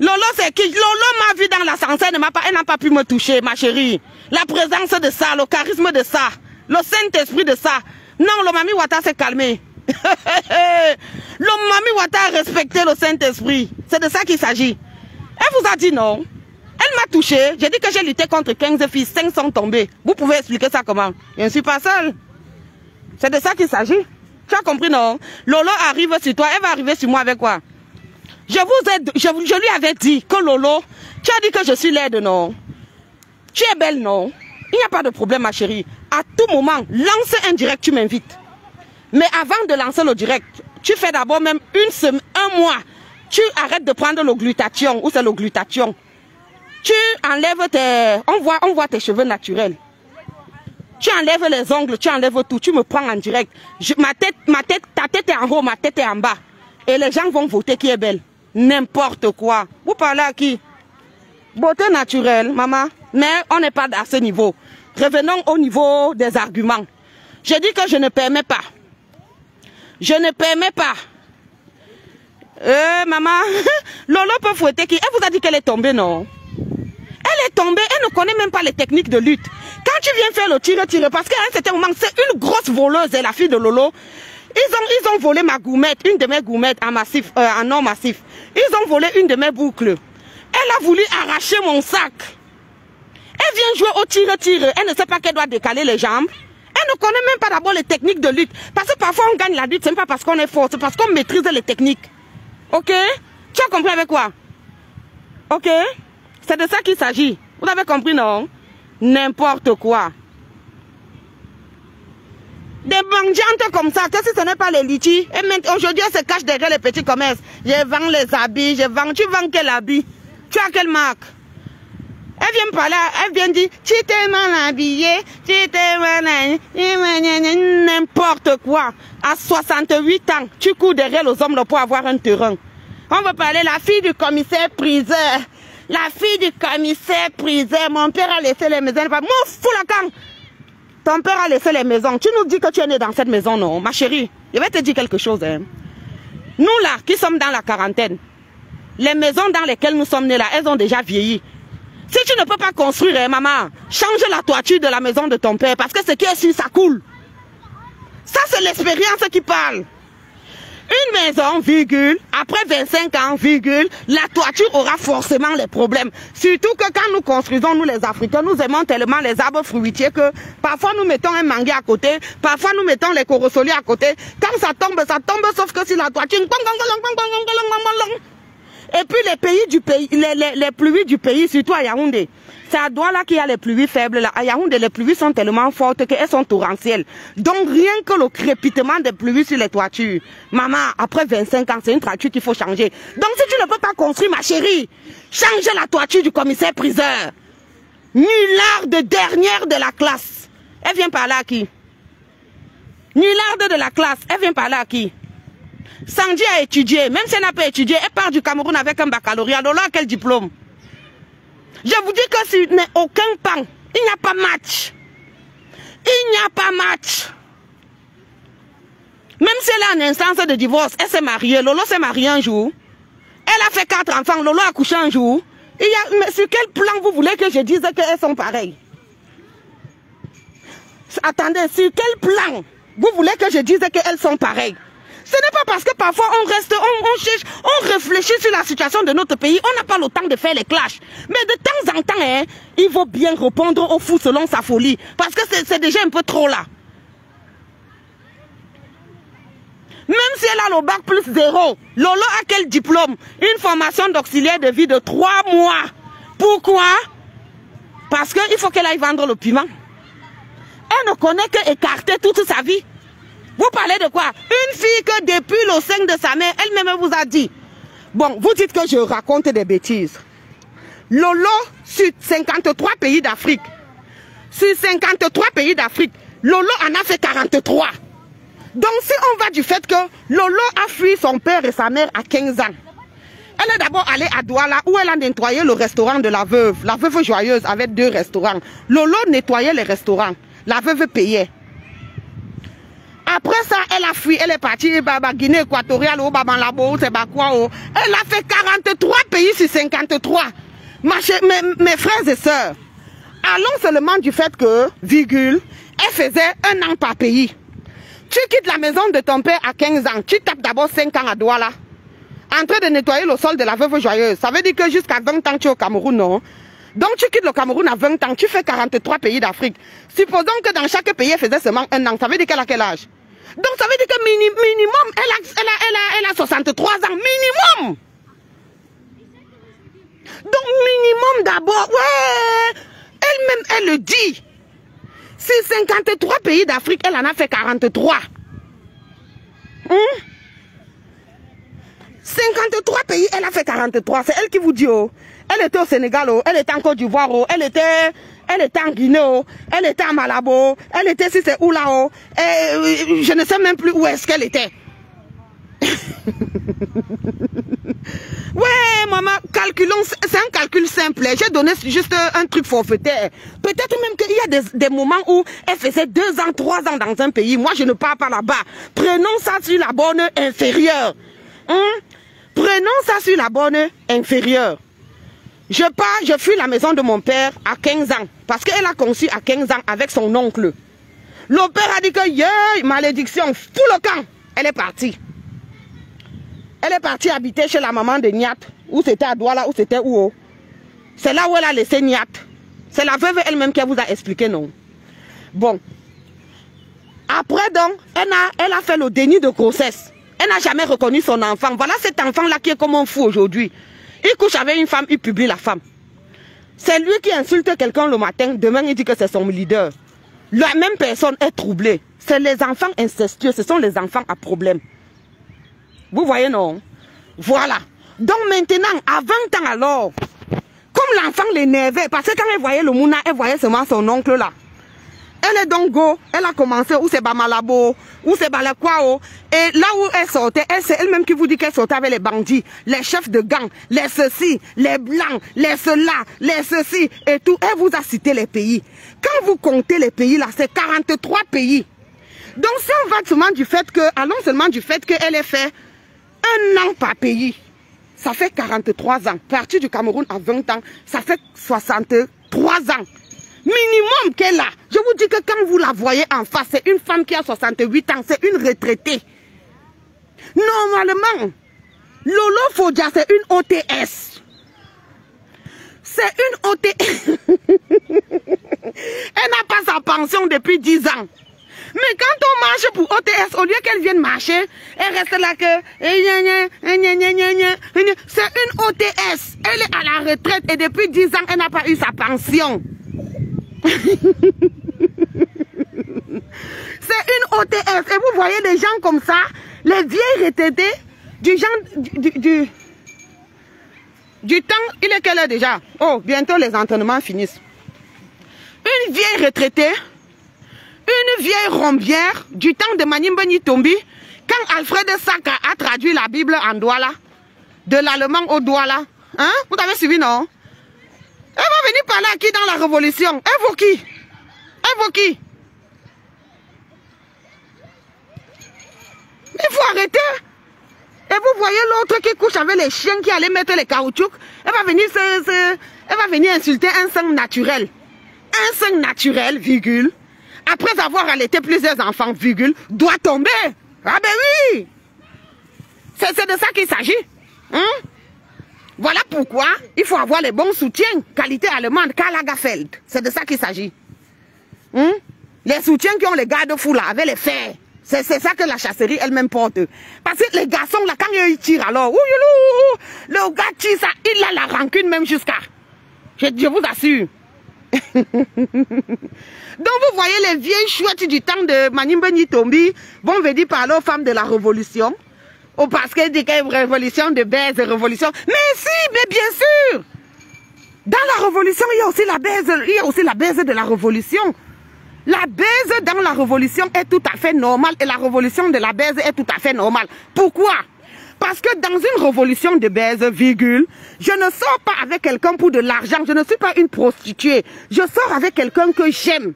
Lolo, c'est qui? Lolo m'a vu dans l'ascenseur, elle n'a pas pu me toucher, ma chérie. La présence de ça, le charisme de ça, le Saint-Esprit de ça. Non, le Mami Wata s'est calmé. Le Mami Wata a respecté le Saint-Esprit. C'est de ça qu'il s'agit. Elle vous a dit non. Elle m'a touché. J'ai dit que j'ai lutté contre 15 filles. 5 sont tombées. Vous pouvez expliquer ça comment? Je ne suis pas seule. C'est de ça qu'il s'agit. Tu as compris, non? Lolo arrive sur toi. Elle va arriver sur moi avec quoi? Je lui avais dit que Lolo, tu as dit que je suis laide, non? Tu es belle, non? Il n'y a pas de problème, ma chérie. À tout moment, lance un direct, tu m'invites. Mais avant de lancer le direct, tu fais d'abord même un mois. Tu arrêtes de prendre le glutathion. Où c'est le glutathion? Tu enlèves tes... On voit tes cheveux naturels. Tu enlèves les ongles, tu enlèves tout. Tu me prends en direct. Ta tête est en haut, ma tête est en bas. Et les gens vont voter qui est belle. N'importe quoi. Vous parlez à qui? Beauté naturelle, maman. Mais on n'est pas à ce niveau. Revenons au niveau des arguments. Je dis que je ne permets pas. Je ne permets pas. Maman, Lolo peut fouetter qui? Elle vous a dit qu'elle est tombée, non? Elle est tombée, elle ne connaît même pas les techniques de lutte. Quand tu viens faire le tir, parce qu'à un certain moment, c'est une grosse voleuse, la fille de Lolo. Ils ont volé ma gourmette, une de mes gourmettes en or massif. Ils ont volé une de mes boucles. Elle a voulu arracher mon sac. Elle vient jouer au tir. Elle ne sait pas qu'elle doit décaler les jambes. Elle ne connaît même pas d'abord les techniques de lutte. Parce que parfois on gagne la lutte, ce n'est pas parce qu'on est fort, c'est parce qu'on maîtrise les techniques. Ok? Tu as compris avec quoi? Ok? C'est de ça qu'il s'agit. Vous avez compris, non? N'importe quoi. Des bandiantes comme ça, que si ce n'est pas les litchis, et aujourd'hui elle se cache derrière les petits commerces. Je vends les habits, tu vends quel habit? Tu as quelle marque? Elle vient me parler, elle vient dire, tu t'es mal habillé, tu t'es mal habillé, n'importe quoi. À 68 ans, tu cours derrière les hommes pour avoir un terrain. On va parler la fille du commissaire priseur. La fille du commissaire priseur. Mon père a laissé les maisons. Mon fou la camp. Ton père a laissé les maisons. Tu nous dis que tu es né dans cette maison, non? Ma chérie, je vais te dire quelque chose. Hein. Nous là, qui sommes dans la quarantaine, les maisons dans lesquelles nous sommes nés là, elles ont déjà vieilli. Si tu ne peux pas construire, hein, maman, change la toiture de la maison de ton père. Parce que ce qui est sûr, ça coule. Ça, c'est l'expérience qui parle. Une maison, virgule, après 25 ans, virgule, la toiture aura forcément les problèmes. Surtout que quand nous construisons, nous les Africains, nous aimons tellement les arbres fruitiers que parfois nous mettons un manguier à côté, parfois nous mettons les corosoliers à côté. Quand ça tombe, sauf que si la toiture... Et puis les pays du pays, les pluies du pays, surtout à Yaoundé. C'est à Douala qu'il y a les pluies faibles. Là. À Yaoundé, les pluies sont tellement fortes qu'elles sont torrentielles. Donc rien que le crépitement des pluies sur les toitures. Maman, après 25 ans, c'est une toiture qu'il faut changer. Donc si tu ne peux pas construire, ma chérie, change la toiture du commissaire priseur. Nullarde de dernière de la classe. Elle vient parler à qui? Nullarde de la classe. Elle vient parler à qui? Sandy a étudié, même si elle n'a pas étudié, elle part du Cameroun avec un baccalauréat. Alors là, quel diplôme? Je vous dis que s'il n'est aucun pan, il n'y a pas match. Il n'y a pas match. Même si elle a une instance de divorce, elle s'est mariée. Lolo s'est mariée un jour. Elle a fait 4 enfants. Lolo a couché un jour. Mais sur quel plan vous voulez que je dise qu'elles sont pareilles? Attendez, sur quel plan vous voulez que je dise qu'elles sont pareilles? Ce n'est pas parce que parfois on reste, on cherche, on réfléchit sur la situation de notre pays, on n'a pas le temps de faire les clashs. Mais de temps en temps, hein, il faut bien répondre au fou selon sa folie. Parce que c'est déjà un peu trop là. Même si elle a le bac plus 0, Lolo a quel diplôme? Une formation d'auxiliaire de vie de 3 mois. Pourquoi? Parce qu'il faut qu'elle aille vendre le piment. Elle ne connaît qu'écarter toute sa vie. Vous parlez de quoi? Une fille que depuis le sein de sa mère, elle-même vous a dit. Bon, vous dites que je raconte des bêtises. Lolo, sur 53 pays d'Afrique. Sur 53 pays d'Afrique, Lolo en a fait 43. Donc si on va du fait que Lolo a fui son père et sa mère à 15 ans. Elle est d'abord allée à Douala où elle a nettoyé le restaurant de la veuve. La veuve joyeuse avait 2 restaurants. Lolo nettoyait les restaurants. La veuve payait. Après ça, elle a fui, elle est partie, Guinée équatoriale, c'est quoi. Elle a fait 43 pays sur 53. Mes frères et sœurs, allons seulement du fait que, virgule, elle faisait 1 an par pays. Tu quittes la maison de ton père à 15 ans, tu tapes d'abord 5 ans à Douala, en train de nettoyer le sol de la veuve joyeuse. Ça veut dire que jusqu'à 20 ans, tu es au Cameroun, non? Donc tu quittes le Cameroun à 20 ans, tu fais 43 pays d'Afrique. Supposons que dans chaque pays, elle faisait seulement 1 an. Ça veut dire qu'elle a quel âge? Donc ça veut dire que minimum, elle a 63 ans, minimum. Donc minimum d'abord, ouais. Elle-même, elle le dit. Sur 53 pays d'Afrique, elle en a fait 43. 53 pays, elle a fait 43. C'est elle qui vous dit, oh. Elle était au Sénégal, oh. Elle était en Côte d'Ivoire, oh. Elle était en Guinée, oh. Elle était à Malabo, elle était si c'est où là, oh. Et je ne sais même plus où est-ce qu'elle était. Ouais, maman, calculons, c'est un calcul simple. J'ai donné juste un truc forfaitaire. Peut-être même qu'il y a des moments où elle faisait 2 ans, 3 ans dans un pays. Moi, je ne pars pas là-bas. Prenons ça sur la borne inférieure. Prenons ça sur la borne inférieure. Je pars, je fuis la maison de mon père à 15 ans. Parce qu'elle a conçu à 15 ans avec son oncle. Le père a dit que, yeah, malédiction, fous le camp. Elle est partie. Elle est partie habiter chez la maman de Niat. Où c'était à Douala, où c'était où. C'est là où elle a laissé Niat. C'est la veuve elle-même qui vous a expliqué, non? Bon. Après donc, elle a fait le déni de grossesse. Elle n'a jamais reconnu son enfant. Voilà cet enfant-là qui est comme un fou aujourd'hui. Il couche avec une femme, il publie la femme. C'est lui qui insulte quelqu'un le matin, demain il dit que c'est son leader. La même personne est troublée. C'est les enfants incestueux, ce sont les enfants à problème. Vous voyez, non? Voilà. Donc maintenant, à 20 ans alors, comme l'enfant l'énervait, parce que quand elle voyait le Mouna, elle voyait seulement son oncle là. Elle est donc go, elle a commencé où c'est Bamalabo, où c'est Balakwao. Et là où elle sortait, c'est elle-même qui vous dit qu'elle sortait avec les bandits, les chefs de gang, les ceci, les blancs, les cela, les ceci et tout. Elle vous a cité les pays. Quand vous comptez les pays là, c'est 43 pays. Donc si on va seulement du fait que, allons seulement du fait qu'elle ait fait 1 an par pays, ça fait 43 ans. Partie du Cameroun à 20 ans, ça fait 63 ans. Minimum qu'elle a. Je vous dis que quand vous la voyez en face, c'est une femme qui a 68 ans, c'est une retraitée. Normalement, Lolo Fodia, c'est une OTS. C'est une OTS. Elle n'a pas sa pension depuis 10 ans. Mais quand on marche pour OTS, au lieu qu'elle vienne marcher, elle reste là que... C'est une OTS. Elle est à la retraite et depuis 10 ans, elle n'a pas eu sa pension. C'est une OTS. Et vous voyez des gens comme ça, les vieilles retraités, du genre... Du temps, il est quelle heure déjà? Oh, bientôt les entraînements finissent. Une vieille retraitée, une vieille rombière du temps de Manimbani Tombi, quand Alfred Saka a traduit la Bible en Douala, de l'allemand au Douala, hein? Vous avez suivi, non? Elle va venir parler à qui dans la révolution? Elle vaut qui? Elle vaut qui? Il faut arrêter. Et vous voyez l'autre qui couche avec les chiens qui allaient mettre les caoutchoucs. Elle va venir insulter un sang naturel. Un sang naturel, virgule. Après avoir allaité plusieurs enfants, virgule, doit tomber. Ah ben oui. C'est de ça qu'il s'agit. Hein? Voilà pourquoi il faut avoir les bons soutiens. Qualité allemande, Karl Lagerfeld. C'est de ça qu'il s'agit. Hein? Les soutiens qui ont les garde-fous là, avec les fers. C'est ça que la chasserie elle-même porte. Parce que les garçons là, quand ils tirent alors, le gars tire ça, il a la rancune même jusqu'à. Je vous assure. Donc vous voyez les vieilles chouettes du temps de Manimbani Tombi vont venir parler aux femmes de la révolution. Ou parce qu'elles disent qu'il y a une révolution de baise, révolution. Mais si, mais bien sûr. Dans la révolution, il y a aussi la baise, de la révolution. La baise dans la révolution est tout à fait normale et la révolution de la baise est tout à fait normale. Pourquoi? Parce que dans une révolution de baise, virgule, je ne sors pas avec quelqu'un pour de l'argent. Je ne suis pas une prostituée. Je sors avec quelqu'un que j'aime.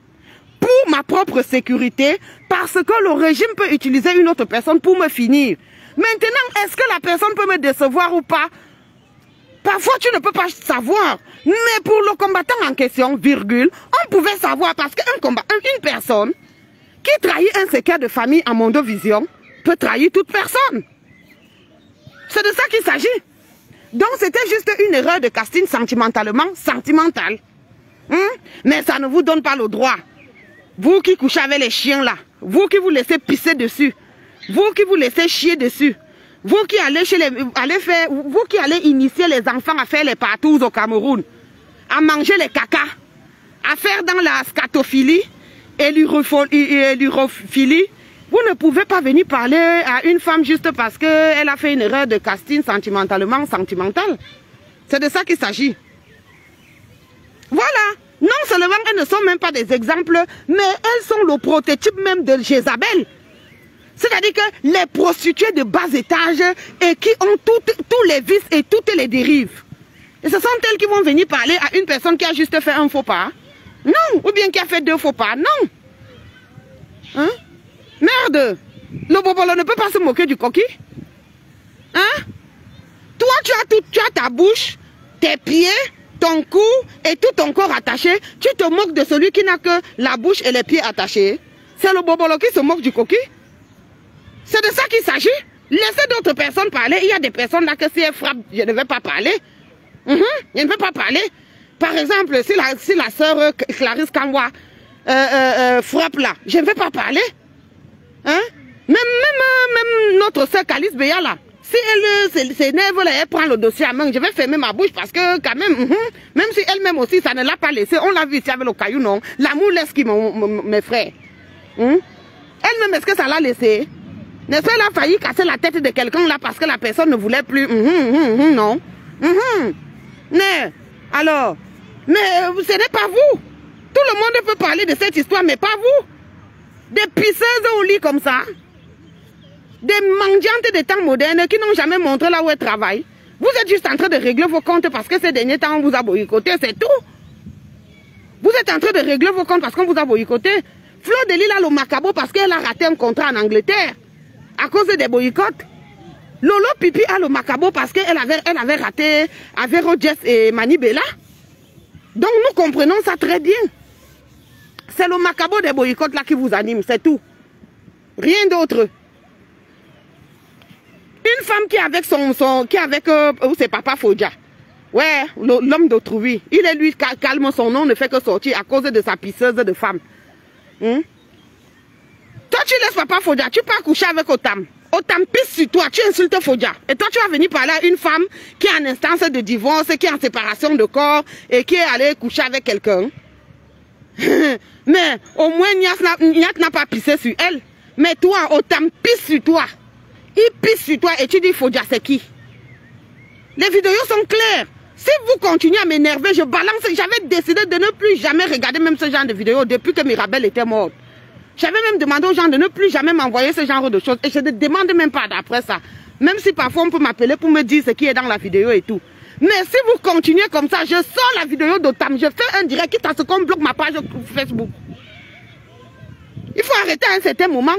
pour ma propre sécurité, parce que le régime peut utiliser une autre personne pour me finir. Maintenant, est-ce que la personne peut me décevoir ou pas? Parfois, tu ne peux pas savoir. Mais pour le combattant en question, virgule, on pouvait savoir parce une personne qui trahit un secret de famille en mondovision peut trahir toute personne. C'est de ça qu'il s'agit. Donc, c'était juste une erreur de casting sentimentalement sentimentale. Mais ça ne vous donne pas le droit. Vous qui couchez avec les chiens là, vous qui vous laissez pisser dessus, vous qui vous laissez chier dessus, vous qui allez vous qui allez initier les enfants à faire les patous au Cameroun, à manger les caca, à faire dans la scatophilie et l'urophilie, vous ne pouvez pas venir parler à une femme juste parce qu'elle a fait une erreur de casting sentimentalement sentimentale. C'est de ça qu'il s'agit. Voilà. Non seulement elles ne sont même pas des exemples, mais elles sont le prototype même de Jézabel. C'est-à-dire que les prostituées de bas étage et qui ont tous les vices et toutes les dérives. Et ce sont elles qui vont venir parler à une personne qui a juste fait un faux pas. Non. Ou bien qui a fait 2 faux pas. Non. Hein? Merde. Le bobolo ne peut pas se moquer du coquille. Hein? Toi, tu as ta bouche, tes pieds, ton cou et tout ton corps attaché. Tu te moques de celui qui n'a que la bouche et les pieds attachés. C'est le bobolo qui se moque du coquille. C'est de ça qu'il s'agit. Laissez d'autres personnes parler. Il y a des personnes là que si elles frappent, je ne vais pas parler. Je ne vais pas parler. Par exemple, si la sœur Clarisse Kamwa frappe là, je ne vais pas parler. Hein? Même notre sœur Calice Béa là, si elle s'énerve, elle prend le dossier à main, je vais fermer ma bouche parce que quand même, même si elle-même aussi, ça ne l'a pas laissé. On l'a vu ici avec le caillou, non? L'amour laisse qui mes frères. Elle-même, est-ce que ça l'a laissé? N'est-ce pas, elle a failli casser la tête de quelqu'un là parce que la personne ne voulait plus. Non. Mais, alors, mais ce n'est pas vous. Tout le monde peut parler de cette histoire, mais pas vous. Des pisseuses au lit comme ça. Des mendiantes des temps modernes qui n'ont jamais montré là où elles travaillent. Vous êtes juste en train de régler vos comptes parce que ces derniers temps on vous a boycotté, c'est tout. Vous êtes en train de régler vos comptes parce qu'on vous a boycotté. Fleur de Lille a le macabo parce qu'elle a raté un contrat en Angleterre. À cause des boycotts. Lolo Pipi a le macabo parce qu'elle avait raté avec Rogers et Manibela. Donc nous comprenons ça très bien. C'est le macabo des boycotts là qui vous anime, c'est tout. Rien d'autre. Une femme qui est avec c'est Papa Fodja. Ouais, l'homme d'autrui. Il est lui calme, son nom ne fait que sortir à cause de sa pisseuse de femme. Toi, tu laisses Papa Fodja, tu pars coucher avec Otam. Otam pisse sur toi, tu insultes Fodja. Et toi, tu vas venir parler à une femme qui est en instance de divorce, qui est en séparation de corps et qui est allée coucher avec quelqu'un. Mais au moins, Niak n'a pas pissé sur elle. Mais toi, Otam pisse sur toi. Il pisse sur toi et tu dis Fodja, c'est qui? Les vidéos sont claires. Si vous continuez à m'énerver, je balance. J'avais décidé de ne plus jamais regarder même ce genre de vidéos depuis que Mirabel était morte. J'avais même demandé aux gens de ne plus jamais m'envoyer ce genre de choses. Et je ne demande même pas d'après ça. Même si parfois on peut m'appeler pour me dire ce qui est dans la vidéo et tout. Mais si vous continuez comme ça, je sors la vidéo d'Otam. Je fais un direct quitte à ce qu'on bloque ma page Facebook. Il faut arrêter à un certain moment.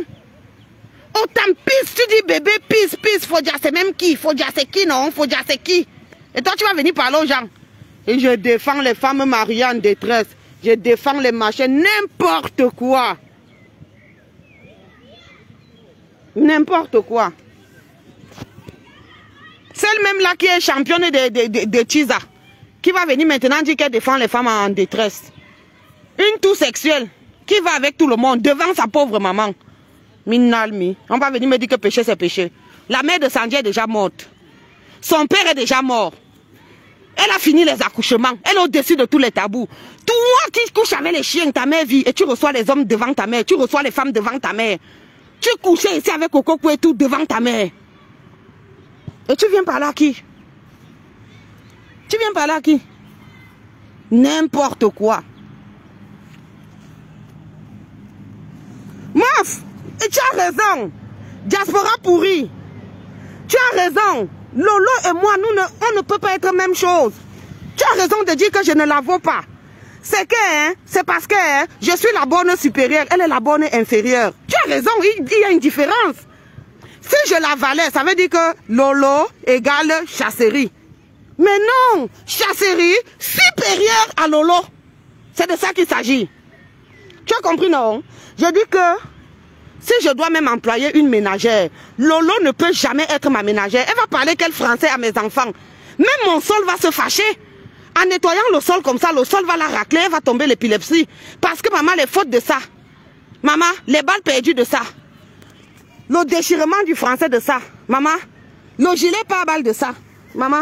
Otam pisse, tu dis bébé pisse, Fodja c'est même qui? Fodja c'est qui non? Fodja c'est qui? Et toi tu vas venir parler aux gens. Et je défends les femmes mariées en détresse. Je défends les machins, n'importe quoi. N'importe quoi. Celle même là qui est championne de Chiza, qui va venir maintenant dire qu'elle défend les femmes en détresse. Une toux sexuelle qui va avec tout le monde devant sa pauvre maman. Minalmi. On va venir me dire que péché c'est péché. La mère de Sandy est déjà morte. Son père est déjà mort. Elle a fini les accouchements. Elle est au-dessus de tous les tabous. Toi qui couches avec les chiens, ta mère vit et tu reçois les hommes devant ta mère. Tu reçois les femmes devant ta mère. Tu couchais ici avec Coco et tout devant ta mère. Et tu viens parler à qui? Tu viens parler à qui? N'importe quoi. Mof, et tu as raison. Diaspora pourri. Tu as raison. Lolo et moi, on ne peut pas être même chose. Tu as raison de dire que je ne la vaux pas. C'est que, hein, c'est parce que hein, je suis la bonne supérieure, elle est la bonne inférieure. Tu as raison, il y a une différence. Si je la valais, ça veut dire que Lolo égale Chasserie. Mais non, Chasserie supérieure à Lolo. C'est de ça qu'il s'agit. Tu as compris, non? Je dis que si je dois même employer une ménagère, Lolo ne peut jamais être ma ménagère. Elle va parler quel français à mes enfants. Même mon sol va se fâcher. En nettoyant le sol comme ça, le sol va la racler, elle va tomber l'épilepsie. Parce que maman, les fautes de ça. Maman, les balles perdues de ça. Le déchirement du français de ça. Maman, le gilet par balle de ça. Maman,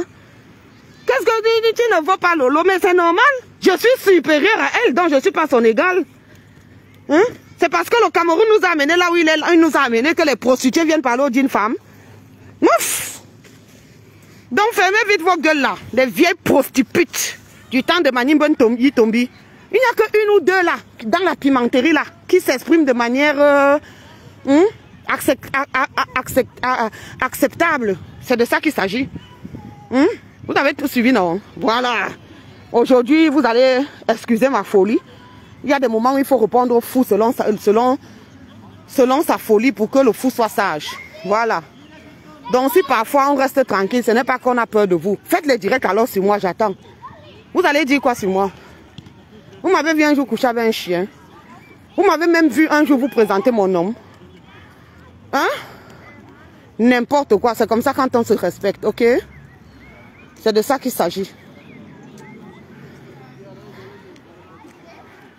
qu'est-ce que tu ne veux pas Lolo? Mais c'est normal. Je suis supérieure à elle, donc je ne suis pas son égale. Hein? C'est parce que le Cameroun nous a amené là où il est, il nous a amené que les prostituées viennent parler d'une femme. Ouf! Donc fermez vite vos gueules là, les vieilles prostituées du temps de Manimben Tombi. Il n'y a qu'une ou deux là, dans la pimenterie là, qui s'expriment de manière acceptable. C'est de ça qu'il s'agit. Vous avez tout suivi, non? Voilà. Aujourd'hui, vous allez excuser ma folie. Il y a des moments où il faut répondre au fou selon sa folie pour que le fou soit sage. Voilà. Donc si parfois on reste tranquille, ce n'est pas qu'on a peur de vous. Faites les directs alors sur moi, j'attends. Vous allez dire quoi sur moi? Vous m'avez vu un jour coucher avec un chien. Vous m'avez même vu un jour vous présenter mon homme. Hein? N'importe quoi, c'est comme ça quand on se respecte, ok? C'est de ça qu'il s'agit.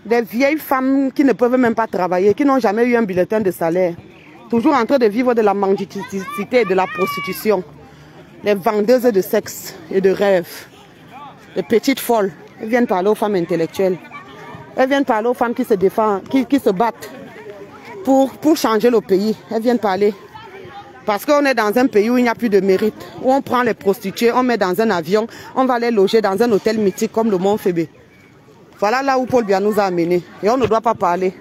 Des vieilles femmes qui ne peuvent même pas travailler, qui n'ont jamais eu un bulletin de salaire. Toujours en train de vivre de la mendicité et de la prostitution. Les vendeuses de sexe et de rêves. Les petites folles. Elles viennent parler aux femmes intellectuelles. Elles viennent parler aux femmes qui se défendent, qui se battent pour changer le pays. Elles viennent parler. Parce qu'on est dans un pays où il n'y a plus de mérite. Où on prend les prostituées, on met dans un avion, on va les loger dans un hôtel mythique comme le Mont Fébé. Voilà là où Paul Biya nous a amenés. Et on ne doit pas parler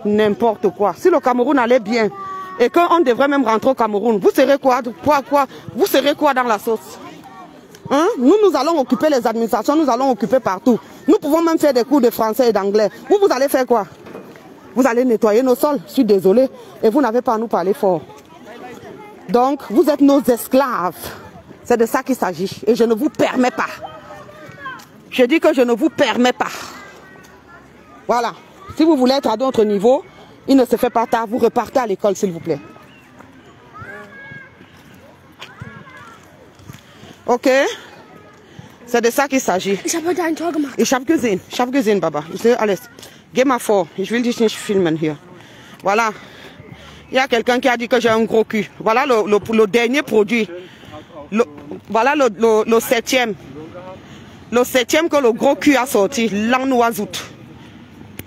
n'importe quoi. Si le Cameroun allait bien, et qu'on devrait même rentrer au Cameroun, vous serez quoi? Vous serez quoi dans la sauce? Hein? Nous allons occuper les administrations, nous allons occuper partout. Nous pouvons même faire des cours de français et d'anglais. Vous allez faire quoi? Vous allez nettoyer nos sols, je suis désolé. Et vous n'avez pas à nous parler fort. Donc, vous êtes nos esclaves. C'est de ça qu'il s'agit. Et je ne vous permets pas. Je dis que je ne vous permets pas. Voilà. Si vous voulez être à d'autres niveaux, il ne se fait pas tard. Vous repartez à l'école, s'il vous plaît. Ok? C'est de ça qu'il s'agit. Ich habe heute ein Tor gemacht. Ich habe gesehen, Baba. Ich sehe alles. Geh mal vor. Ich will dich nicht filmen hier. Voilà. Il y a quelqu'un qui a dit que j'ai un gros cul. Voilà le dernier produit. Voilà le septième. Le septième que le gros cul a sorti. L'anoisout.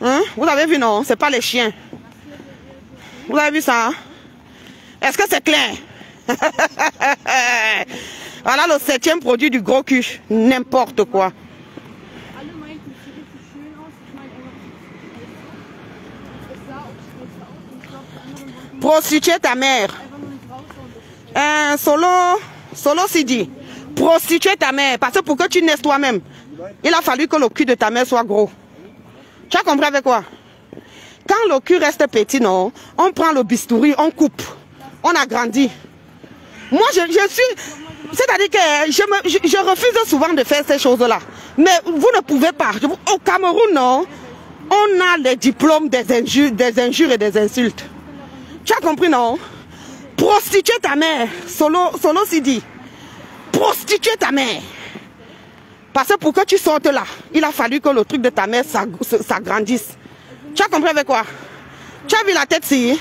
Hein? Vous avez vu, non? C'est pas les chiens. Vous avez vu ça? Est-ce que c'est clair? Voilà le septième produit du gros cul. N'importe quoi. Prostituer ta mère. Solo Sidi. Prostituer ta mère. Parce que pour que tu naisses toi-même, il a fallu que le cul de ta mère soit gros. Tu as compris avec quoi? Quand le cul reste petit, non, on prend le bistouri, on coupe. On agrandit. Moi, je suis... C'est-à-dire que je refuse souvent de faire ces choses-là. Mais vous ne pouvez pas. Au Cameroun, non, on a les diplômes des injures et des insultes. Tu as compris, non? Prostituer ta mère. Solo Sidi. Prostituer ta mère. Parce que pour que tu sortes là, il a fallu que le truc de ta mère s'agrandisse. Tu as compris avec quoi? Tu as vu la tête ici?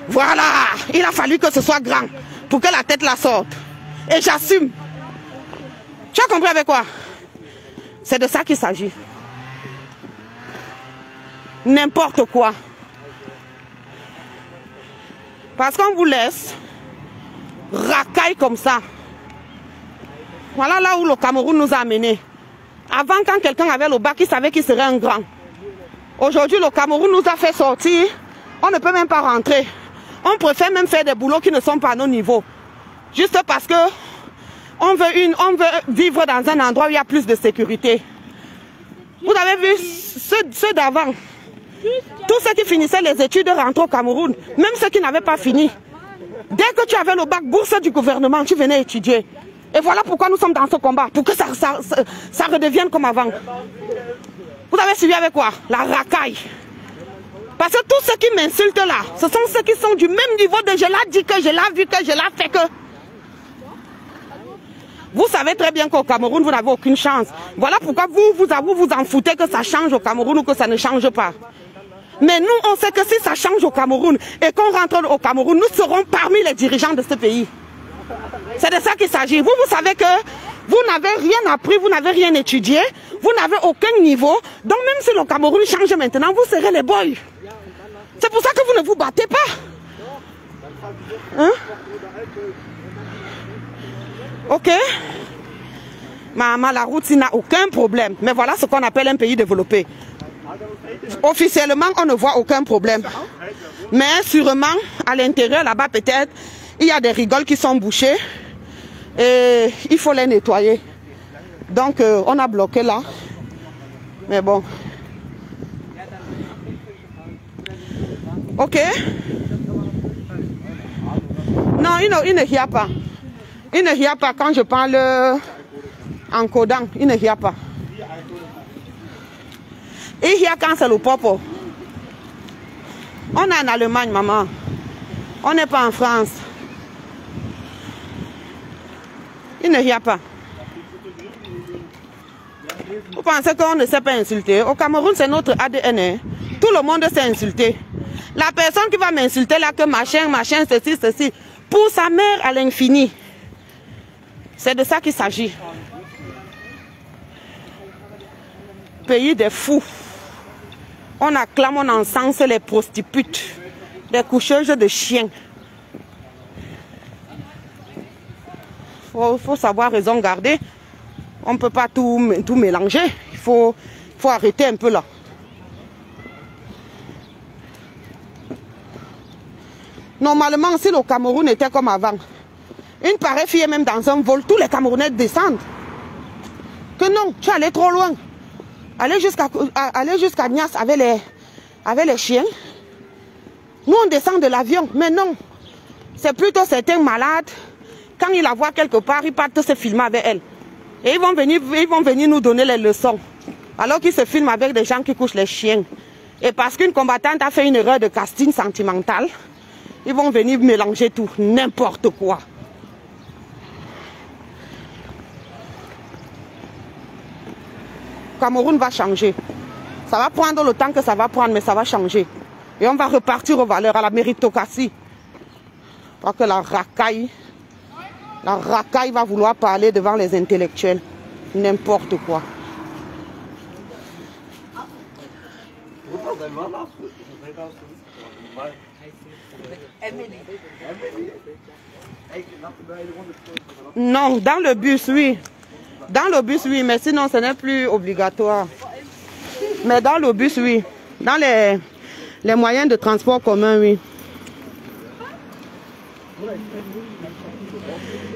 Voilà. Il a fallu que ce soit grand pour que la tête la sorte. Et j'assume. Tu as compris avec quoi? C'est de ça qu'il s'agit. N'importe quoi. Parce qu'on vous laisse racaille comme ça. Voilà là où le Cameroun nous a amenés. Avant, quand quelqu'un avait le bac, il savait qu'il serait un grand. Aujourd'hui, le Cameroun nous a fait sortir. On ne peut même pas rentrer. On préfère même faire des boulots qui ne sont pas à nos niveaux. Juste parce que on veut, on veut vivre dans un endroit où il y a plus de sécurité. Vous avez vu ceux d'avant. Tous ceux qui finissaient les études rentraient au Cameroun. Même ceux qui n'avaient pas fini. Dès que tu avais le bac bourse du gouvernement, tu venais étudier. Et voilà pourquoi nous sommes dans ce combat. Pour que ça redevienne comme avant. Vous avez suivi avec quoi? La racaille. Parce que tous ceux qui m'insultent là, ce sont ceux qui sont du même niveau de je l'ai dit que, je l'ai vu que, je l'ai fait que. Vous savez très bien qu'au Cameroun, vous n'avez aucune chance. Voilà pourquoi vous en foutez que ça change au Cameroun ou que ça ne change pas. Mais nous, on sait que si ça change au Cameroun et qu'on rentre au Cameroun, nous serons parmi les dirigeants de ce pays. C'est de ça qu'il s'agit. Vous savez que vous n'avez rien appris, vous n'avez rien étudié, vous n'avez aucun niveau. Donc même si le Cameroun change maintenant, vous serez les boys. C'est pour ça que vous ne vous battez pas. Hein? Ok. Maman, la route, il n'a aucun problème. Mais voilà ce qu'on appelle un pays développé. Officiellement, on ne voit aucun problème. Mais sûrement, à l'intérieur, là-bas, peut-être, il y a des rigoles qui sont bouchées. Et il faut les nettoyer. Donc, on a bloqué là. Mais bon. Ok. Non, il ne rit pas. Il ne rit pas quand je parle en codant. Il ne rit pas. Il rit quand c'est le popo. On est en Allemagne, maman. On n'est pas en France. Il ne rit pas. Vous pensez qu'on ne sait pas insulter? Au Cameroun, c'est notre ADN. Hein? Tout le monde sait insulter. La personne qui va m'insulter là, que machin, ceci, pour sa mère à l'infini. C'est de ça qu'il s'agit. Pays des fous. On acclame, on encense les prostituées, des coucheuses de chiens. Faut savoir raison garder. On ne peut pas tout mélanger. Il faut arrêter un peu là. Normalement, si le Cameroun était comme avant, une pareille fille même dans un vol, tous les Camerounais descendent. Que non, tu es allé trop loin. Aller jusqu'à Nias avec les chiens. Nous, on descend de l'avion, mais non. C'est plutôt certains malades. Quand ils la voient quelque part, ils partent se filmer avec elle. Et ils vont venir nous donner les leçons. Alors qu'ils se filment avec des gens qui couchent les chiens. Et parce qu'une combattante a fait une erreur de casting sentimentale, ils vont venir mélanger tout, n'importe quoi. Cameroun va changer. Ça va prendre le temps que ça va prendre, mais ça va changer. Et on va repartir aux valeurs, à la méritocratie. Parce que la racaille va vouloir parler devant les intellectuels. N'importe quoi. Non, dans le bus, oui. Dans le bus, oui, mais sinon, ce n'est plus obligatoire. Mais dans le bus, oui. Dans les moyens de transport commun, oui.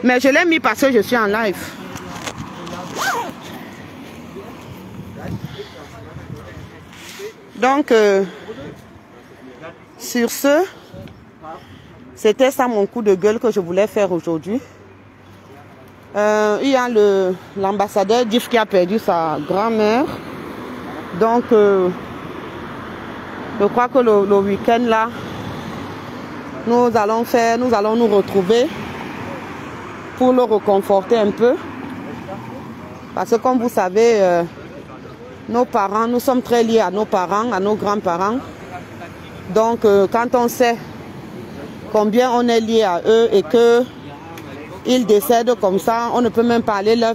Mais je l'ai mis parce que je suis en live. Donc, sur ce, c'était ça mon coup de gueule que je voulais faire aujourd'hui. Il y a l'ambassadeur DIF qui a perdu sa grand-mère. Donc, je crois que le week-end là, nous allons nous retrouver pour le reconforter un peu. Parce que comme vous savez, nos parents, nous sommes très liés à nos parents, à nos grands-parents. Donc, quand on sait combien on est lié à eux et que ils décèdent comme ça, on ne peut même pas aller leur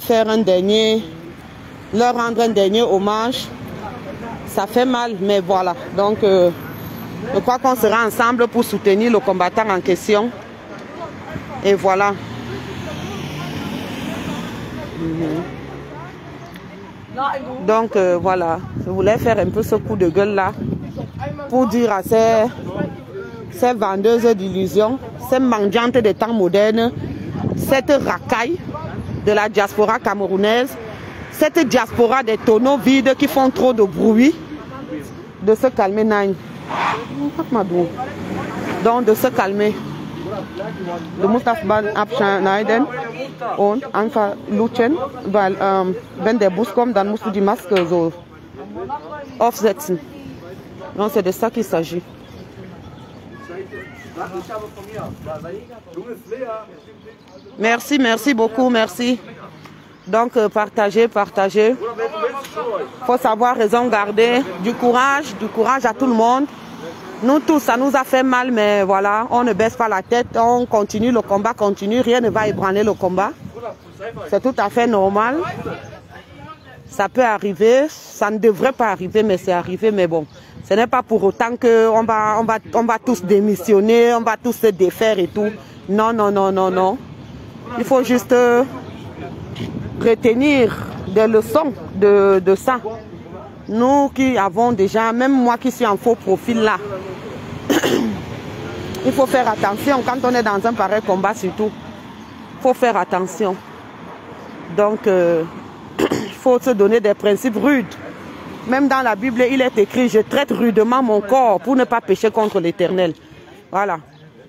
rendre un dernier hommage. Ça fait mal, mais voilà. Donc, je crois qu'on sera ensemble pour soutenir le combattant en question. Et voilà. Donc, voilà. Je voulais faire un peu ce coup de gueule là pour dire à ces vendeuses d'illusions, ces mendiantes des temps modernes, cette racaille de la diaspora camerounaise, cette diaspora des tonneaux vides qui font trop de bruit, de se calmer, Nain. Donc de se calmer. De Mustafa ban abschneiden und einfach lutschen, weil wenn der Bus kommt, dann musst du die Maske so aufsetzen. Donc c'est de ça qu'il s'agit. Merci, merci beaucoup, merci. Donc partagez, partagez. Faut savoir raison garder. Du courage à tout le monde. Nous tous, ça nous a fait mal, mais voilà, on ne baisse pas la tête, on continue, le combat continue, rien ne va ébranler le combat. C'est tout à fait normal. Ça peut arriver, ça ne devrait pas arriver, mais c'est arrivé, mais bon. Ce n'est pas pour autant qu'on va tous démissionner, on va tous se défaire et tout. Non, non, non, non, non. Il faut juste retenir des leçons de ça. Nous qui avons déjà, même moi qui suis en faux profil là, il faut faire attention quand on est dans un pareil combat surtout. Il faut faire attention. Donc, il faut se donner des principes rudes. Même dans la Bible, il est écrit, je traite rudement mon corps pour ne pas pécher contre l'Éternel. Voilà.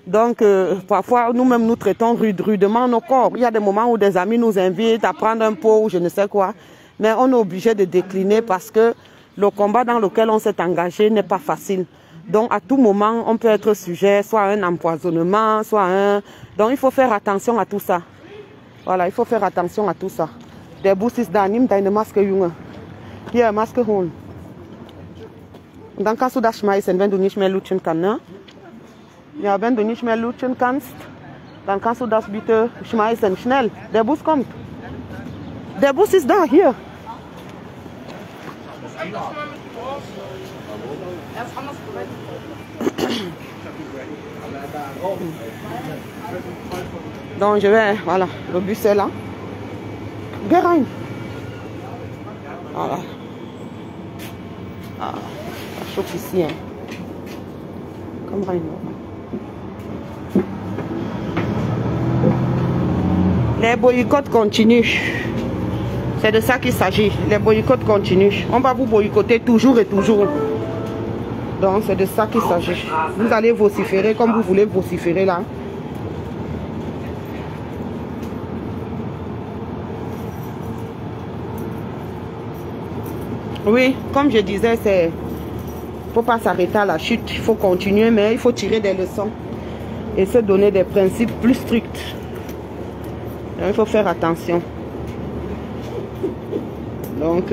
Donc, parfois, nous-mêmes, nous traitons rudement nos corps. Il y a des moments où des amis nous invitent à prendre un pot ou je ne sais quoi. Mais on est obligé de décliner parce que le combat dans lequel on s'est engagé n'est pas facile. Donc, à tout moment, on peut être sujet soit à un empoisonnement, soit à un... Donc, il faut faire attention à tout ça. Voilà, il faut faire attention à tout ça. Des boussis d'anim, t'as une masque junge. Hier, eine Maske holen. Und dann kannst du das schmeißen, wenn du nicht mehr lutschen kannst. Ne? Ja, wenn du nicht mehr lutschen kannst, dann kannst du das bitte schmeißen. Schnell, der Bus kommt. Der Bus ist da, hier. Donc je vais, voilà, le bus est là. Geh rein. Voilà. Ah, ça chauffe ici. Hein. Comme rein. Les boycotts continuent. C'est de ça qu'il s'agit. Les boycotts continuent. On va vous boycotter toujours et toujours. Donc c'est de ça qu'il s'agit. Vous allez vociférer comme vous voulez vociférer là. Oui, comme je disais, il ne faut pas s'arrêter à la chute. Il faut continuer, mais il faut tirer des leçons. Et se donner des principes plus stricts. Donc, il faut faire attention. Donc,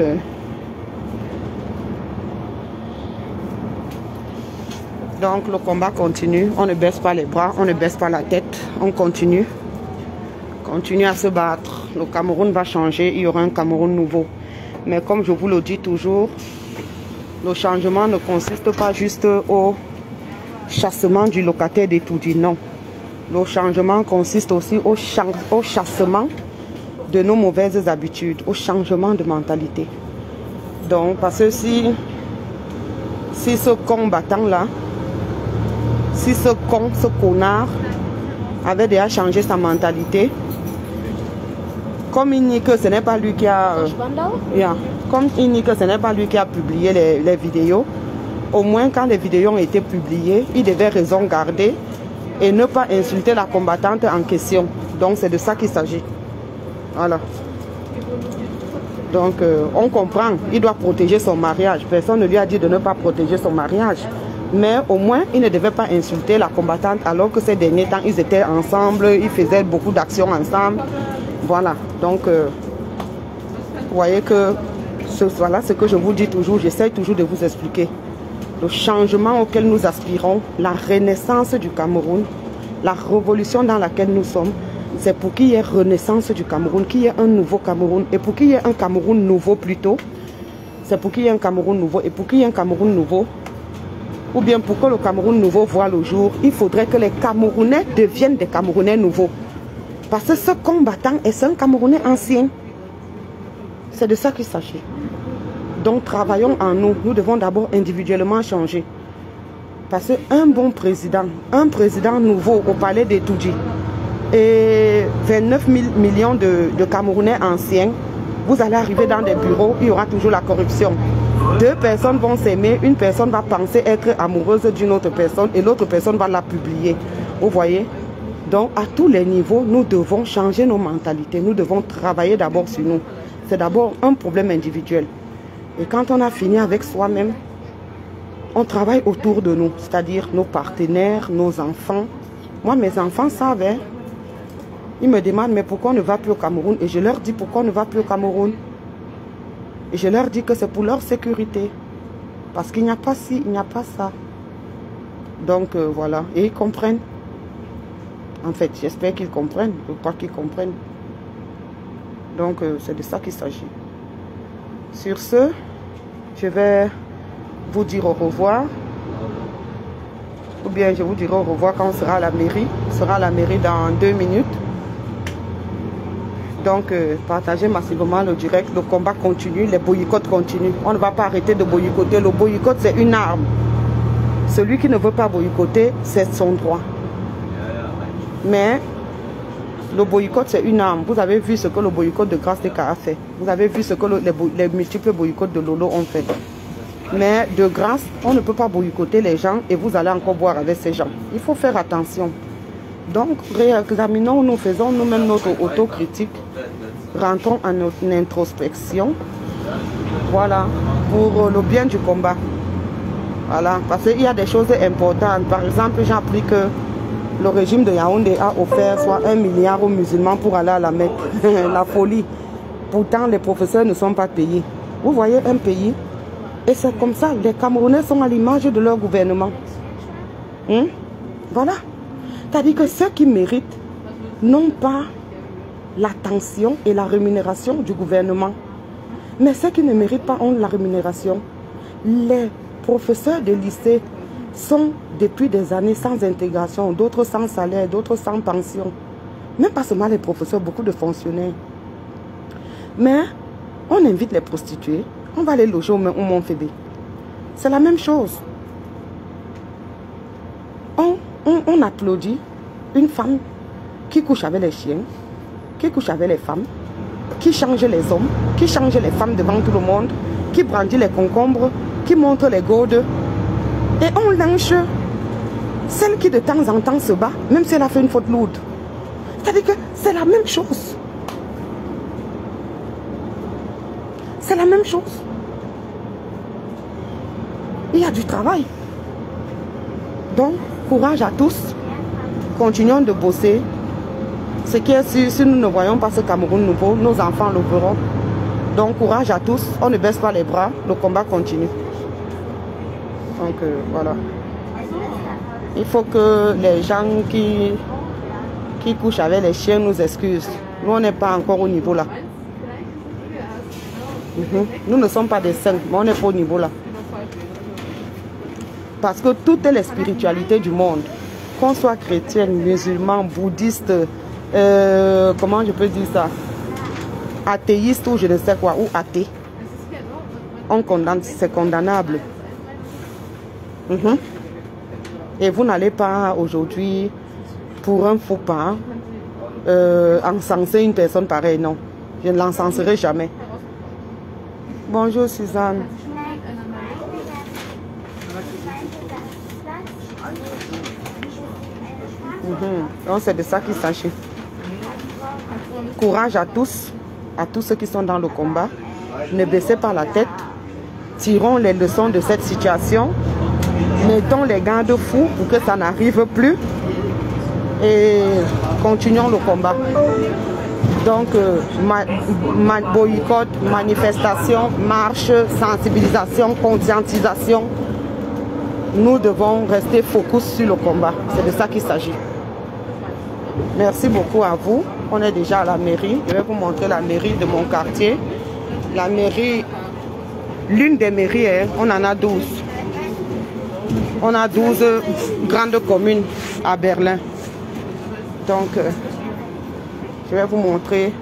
le combat continue. On ne baisse pas les bras, on ne baisse pas la tête. On continue. Continue à se battre. Le Cameroun va changer. Il y aura un Cameroun nouveau. Mais comme je vous le dis toujours, le changement ne consiste pas juste au chassement du locataire d'Etoudi, non. Le changement consiste aussi au chassement de nos mauvaises habitudes, au changement de mentalité. Donc, parce que si ce combattant-là, si ce connard avait déjà changé sa mentalité, comme il nie que ce n'est pas lui qui a... comme il nie que ce n'est pas lui qui a publié les vidéos, au moins quand les vidéos ont été publiées, il devait raison garder et ne pas insulter la combattante en question. Donc c'est de ça qu'il s'agit. Voilà. Donc on comprend, il doit protéger son mariage. Personne ne lui a dit de ne pas protéger son mariage. Mais au moins, il ne devait pas insulter la combattante alors que ces derniers temps, ils étaient ensemble, ils faisaient beaucoup d'actions ensemble. Voilà, donc vous voyez que voilà ce que je vous dis toujours, j'essaie toujours de vous expliquer. Le changement auquel nous aspirons, la renaissance du Cameroun, la révolution dans laquelle nous sommes, c'est pour qu'il y ait renaissance du Cameroun, qu'il y ait un nouveau Cameroun. Et pour qu'il y ait un Cameroun nouveau plutôt, c'est pour qu'il y ait un Cameroun nouveau. Et pour qu'il y ait un Cameroun nouveau, ou bien pour que le Cameroun nouveau voit le jour, il faudrait que les Camerounais deviennent des Camerounais nouveaux. Parce que ce combattant est un Camerounais ancien. C'est de ça qu'il s'agit. Donc travaillons en nous. Nous devons d'abord individuellement changer. Parce qu'un bon président, un président nouveau au palais d'Etoudi et 29 000 millions de Camerounais anciens, Vous allez arriver dans des bureaux, il y aura toujours la corruption. Deux personnes vont s'aimer, une personne va penser être amoureuse d'une autre personne et l'autre personne va la publier. Vous voyez? Donc, à tous les niveaux, nous devons changer nos mentalités. Nous devons travailler d'abord sur nous. C'est d'abord un problème individuel. Et quand on a fini avec soi-même, on travaille autour de nous, c'est-à-dire nos partenaires, nos enfants. Moi, mes enfants savent, hein? Ils me demandent, mais pourquoi on ne va plus au Cameroun? Et je leur dis, pourquoi on ne va plus au Cameroun? Et je leur dis que c'est pour leur sécurité. Parce qu'il n'y a pas ci, il n'y a pas ça. Donc, voilà. Et ils comprennent. En fait, j'espère qu'ils comprennent. Je crois qu'ils comprennent. Donc, c'est de ça qu'il s'agit. Sur ce, je vais vous dire au revoir. Ou bien, je vous dirai au revoir quand on sera à la mairie. On sera à la mairie dans 2 minutes. Donc, partagez massivement le direct. Le combat continue, les boycotts continuent. On ne va pas arrêter de boycotter. Le boycott, c'est une arme. Celui qui ne veut pas boycotter, c'est son droit. Mais le boycott, c'est une arme. Vous avez vu ce que le boycott de Grâce Teka a fait. Vous avez vu ce que les multiples boycotts de Lolo ont fait. Mais de grâce, on ne peut pas boycotter les gens et vous allez encore boire avec ces gens. Il faut faire attention. Donc, réexaminons, nous faisons nous-mêmes notre autocritique. Rentrons en notre introspection. Voilà, pour le bien du combat. Voilà, parce qu'il y a des choses importantes. Par exemple, j'ai appris que le régime de Yaoundé a offert soit 1 milliard aux musulmans pour aller à la Mecque. La folie. Pourtant, les professeurs ne sont pas payés. Vous voyez un pays, et c'est comme ça, les Camerounais sont à l'image de leur gouvernement. Voilà. C'est-à-dire que ceux qui méritent n'ont pas l'attention et la rémunération du gouvernement. Mais ceux qui ne méritent pas ont la rémunération. Les professeurs de lycée sont depuis des années sans intégration, d'autres sans salaire, d'autres sans pension. Même pas seulement les professeurs, beaucoup de fonctionnaires. Mais on invite les prostituées, on va les loger au Mont-Fébé. C'est la même chose. On applaudit une femme qui couche avec les chiens, qui couche avec les femmes, qui change les hommes, qui change les femmes devant tout le monde, qui brandit les concombres, qui montre les gourdes. Et on lynche celle qui de temps en temps se bat, même si elle a fait une faute lourde. C'est-à-dire que c'est la même chose. C'est la même chose. Il y a du travail. Donc, courage à tous. Continuons de bosser. Ce qui est sûr, si nous ne voyons pas ce Cameroun nouveau, nos enfants le verront. Donc, courage à tous. On ne baisse pas les bras. Le combat continue. Donc, voilà. Il faut que les gens qui couchent avec les chiens nous excusent. Nous, on n'est pas encore au niveau là. Nous ne sommes pas des saints, mais on n'est pas au niveau là. Parce que toutes les spiritualités du monde, qu'on soit chrétien, musulman, bouddhiste, comment je peux dire ça, athéiste ou je ne sais quoi, ou athée, on condamne, c'est condamnable. Et vous n'allez pas aujourd'hui, pour un faux pas, encenser une personne pareille, non. Je ne l'encenserai jamais. Bonjour Suzanne. Donc c'est de ça qu'il s'agit. Courage à tous ceux qui sont dans le combat. Ne baissez pas la tête. Tirons les leçons de cette situation. Mettons les garde-fous pour que ça n'arrive plus. Et continuons le combat. Donc, boycott, manifestation, marche, sensibilisation, conscientisation. Nous devons rester focus sur le combat. C'est de ça qu'il s'agit. Merci beaucoup à vous. On est déjà à la mairie. Je vais vous montrer la mairie de mon quartier. La mairie, l'une des mairies, hein, on en a 12. On a 12 grandes communes à Berlin. Donc, je vais vous montrer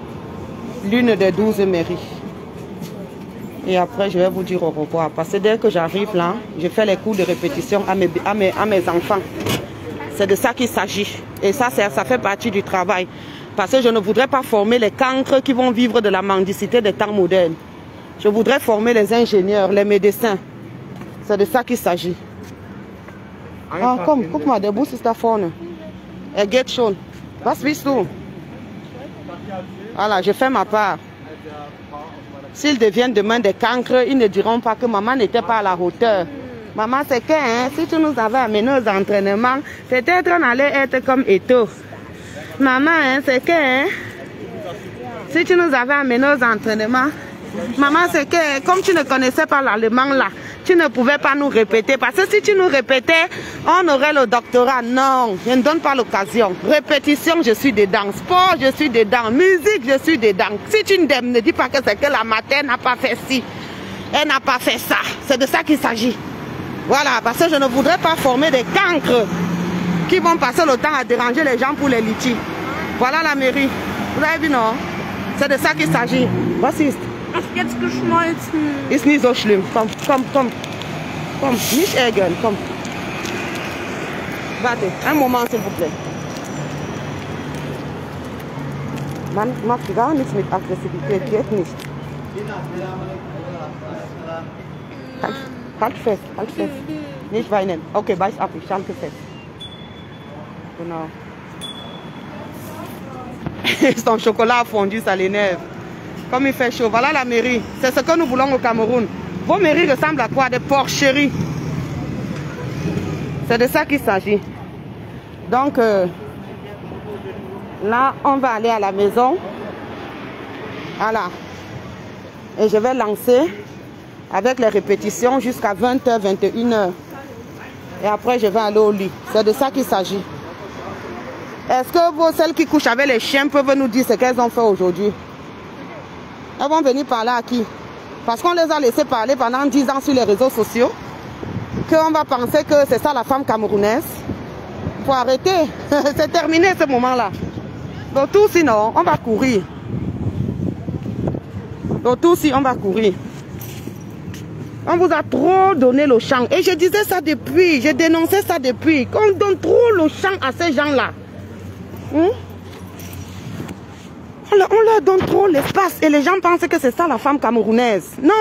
l'une des 12 mairies. Et après, je vais vous dire au revoir. Parce que dès que j'arrive là, je fais les cours de répétition à mes enfants. C'est de ça qu'il s'agit. Et ça fait partie du travail. Parce que je ne voudrais pas former les cancres qui vont vivre de la mendicité des temps modernes. Je voudrais former les ingénieurs, les médecins. C'est de ça qu'il s'agit. Ah, komm, guck mal, der Bus ist da vorne. Er geht schon. Was willst du? Voilà, je fais ma part. S'ils deviennent demain des cancres, ils ne diront pas que maman n'était pas à la hauteur. Maman, c'est que hein, si tu nous avais amené aux entraînements, peut-être on allait être comme Eto. Maman, hein, c'est que hein, si tu nous avais amené aux entraînements, maman, c'est que comme tu ne connaissais pas l'allemand là, tu ne pouvais pas nous répéter. Parce que si tu nous répétais, on aurait le doctorat. Non, je ne donne pas l'occasion. Répétition, je suis dedans. Sport, je suis dedans. Musique, je suis dedans. Si tu ne dis pas que c'est que la matin n'a pas fait ci, elle n'a pas fait ça. C'est de ça qu'il s'agit. Voilà, parce que je ne voudrais pas former des cancres qui vont passer le temps à déranger les gens pour les litiges. Voilà la mairie. Vous avez vu, non? C'est de ça qu'il s'agit. Voici. Ach, jetzt geschmolzen. Ist nicht so schlimm. Komm, komm, komm. Komm, nicht ärgern, komm. Warte, un moment, s'il vous plaît. Man macht gar nichts mit Aggressivität, geht nicht. Halt fest, halt fest. Nicht weinen. Okay, beiß ab, ich halte fest. Genau. Son chocolat fondu, ça l'énerve. Comme il fait chaud. Voilà la mairie. C'est ce que nous voulons au Cameroun. Vos mairies ressemblent à quoi? Des porcheries. C'est de ça qu'il s'agit. Donc, là, on va aller à la maison. Voilà. Et je vais lancer avec les répétitions jusqu'à 20h, 21h. Et après, je vais aller au lit. C'est de ça qu'il s'agit. Est-ce que celles qui couchent avec les chiens peuvent nous dire ce qu'elles ont fait aujourd'hui? Elles vont venir parler à qui? Parce qu'on les a laissés parler pendant 10 ans sur les réseaux sociaux. Qu'on va penser que c'est ça la femme camerounaise. Il faut arrêter. C'est terminé ce moment-là. Donc tout sinon, on va courir. Donc tout si on va courir. On vous a trop donné le champ. Et je disais ça depuis, je dénonçais ça depuis. Qu'on donne trop le champ à ces gens-là. On leur donne trop l'espace et les gens pensent que c'est ça la femme camerounaise. Non.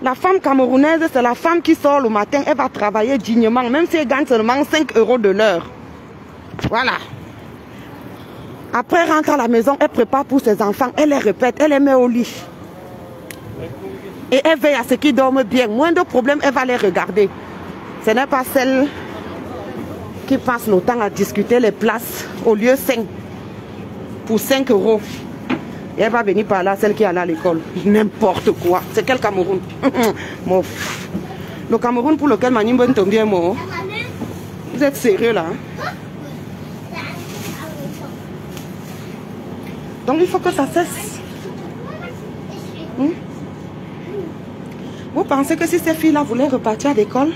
La femme camerounaise, c'est la femme qui sort le matin, elle va travailler dignement, même si elle gagne seulement 5 € de l'heure. Voilà. Après, elle rentre à la maison, elle prépare pour ses enfants, elle les répète, elle les met au lit. Et elle veille à ce qu'ils dorment bien. Moins de problèmes, elle va les regarder. Ce n'est pas celle qui passe le temps à discuter les places au lieu 5. Pour 5 €. Et elle va venir par là, celle qui est allée à l'école. N'importe quoi. C'est quel Cameroun? Le Cameroun pour lequel Manimben tombe bien mort. Vous êtes sérieux là? Donc il faut que ça cesse. Vous pensez que si ces filles-là voulaient repartir à l'école,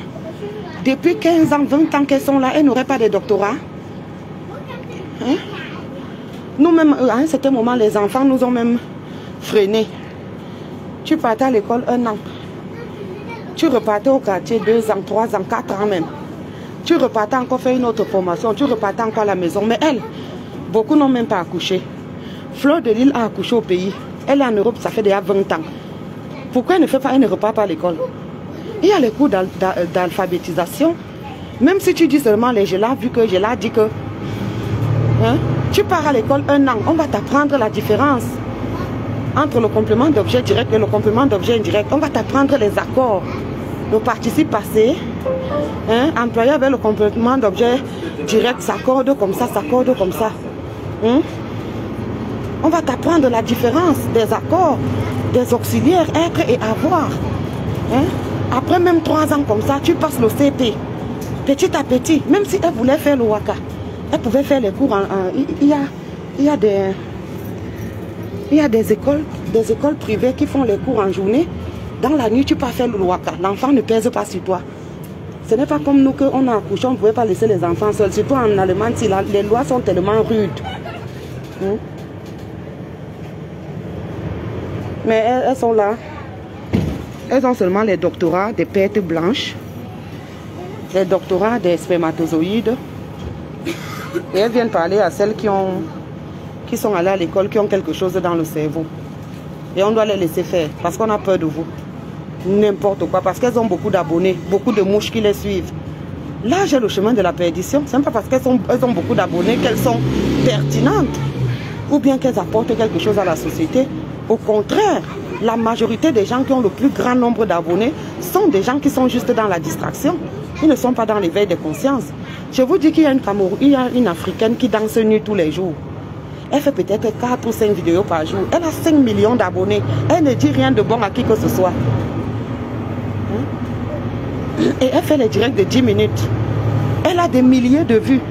depuis 15 ans, 20 ans qu'elles sont là, elles n'auraient pas de doctorat? Nous-mêmes, à un certain moment, les enfants nous ont même freinés. Tu partais à l'école 1 an. Tu repartais au quartier 2 ans, 3 ans, 4 ans même. Tu repartais encore faire une autre formation. Tu repartais encore à la maison. Mais elle, beaucoup n'ont même pas accouché. Fleur de Lille a accouché au pays. Elle est en Europe, ça fait déjà 20 ans. Pourquoi elle ne repart pas à l'école? Il y a les cours d'alphabétisation. Même si tu dis seulement les je l'ai vu que je l'ai dit que... tu pars à l'école 1 an, on va t'apprendre la différence entre le complément d'objet direct et le complément d'objet indirect. On va t'apprendre les accords, le participe passé, employé avec le complément d'objet direct s'accorde comme ça, s'accorde comme ça. On va t'apprendre la différence des accords, des auxiliaires, être et avoir. Après même 3 ans comme ça, tu passes le CP. Petit à petit, même si elle voulait faire le waka, elle pouvait faire les cours il y a des écoles privées qui font les cours en journée. Dans la nuit, tu peux faire le waka. L'enfant ne pèse pas sur toi. Ce n'est pas comme nous qu'on a accouché, on ne pouvait pas laisser les enfants seuls. Surtout en Allemagne, si les lois sont tellement rudes. Mais elles sont là. Elles ont seulement les doctorats des pertes blanches, les doctorats des spermatozoïdes. Et elles viennent parler à celles qui ont qui sont allés à l'école, qui ont quelque chose dans le cerveau. Et on doit les laisser faire parce qu'on a peur de vous. N'importe quoi, parce qu'elles ont beaucoup d'abonnés, beaucoup de mouches qui les suivent. Là, j'ai le chemin de la perdition. Ce n'est pas parce qu'elles ont beaucoup d'abonnés qu'elles sont pertinentes ou bien qu'elles apportent quelque chose à la société. Au contraire, la majorité des gens qui ont le plus grand nombre d'abonnés sont des gens qui sont juste dans la distraction. Ils ne sont pas dans l'éveil de conscience. Je vous dis qu'il y a une Africaine qui danse nue tous les jours. Elle fait peut-être 4 ou 5 vidéos par jour. Elle a 5 millions d'abonnés. Elle ne dit rien de bon à qui que ce soit. Et elle fait les directs de 10 minutes. Elle a des milliers de vues.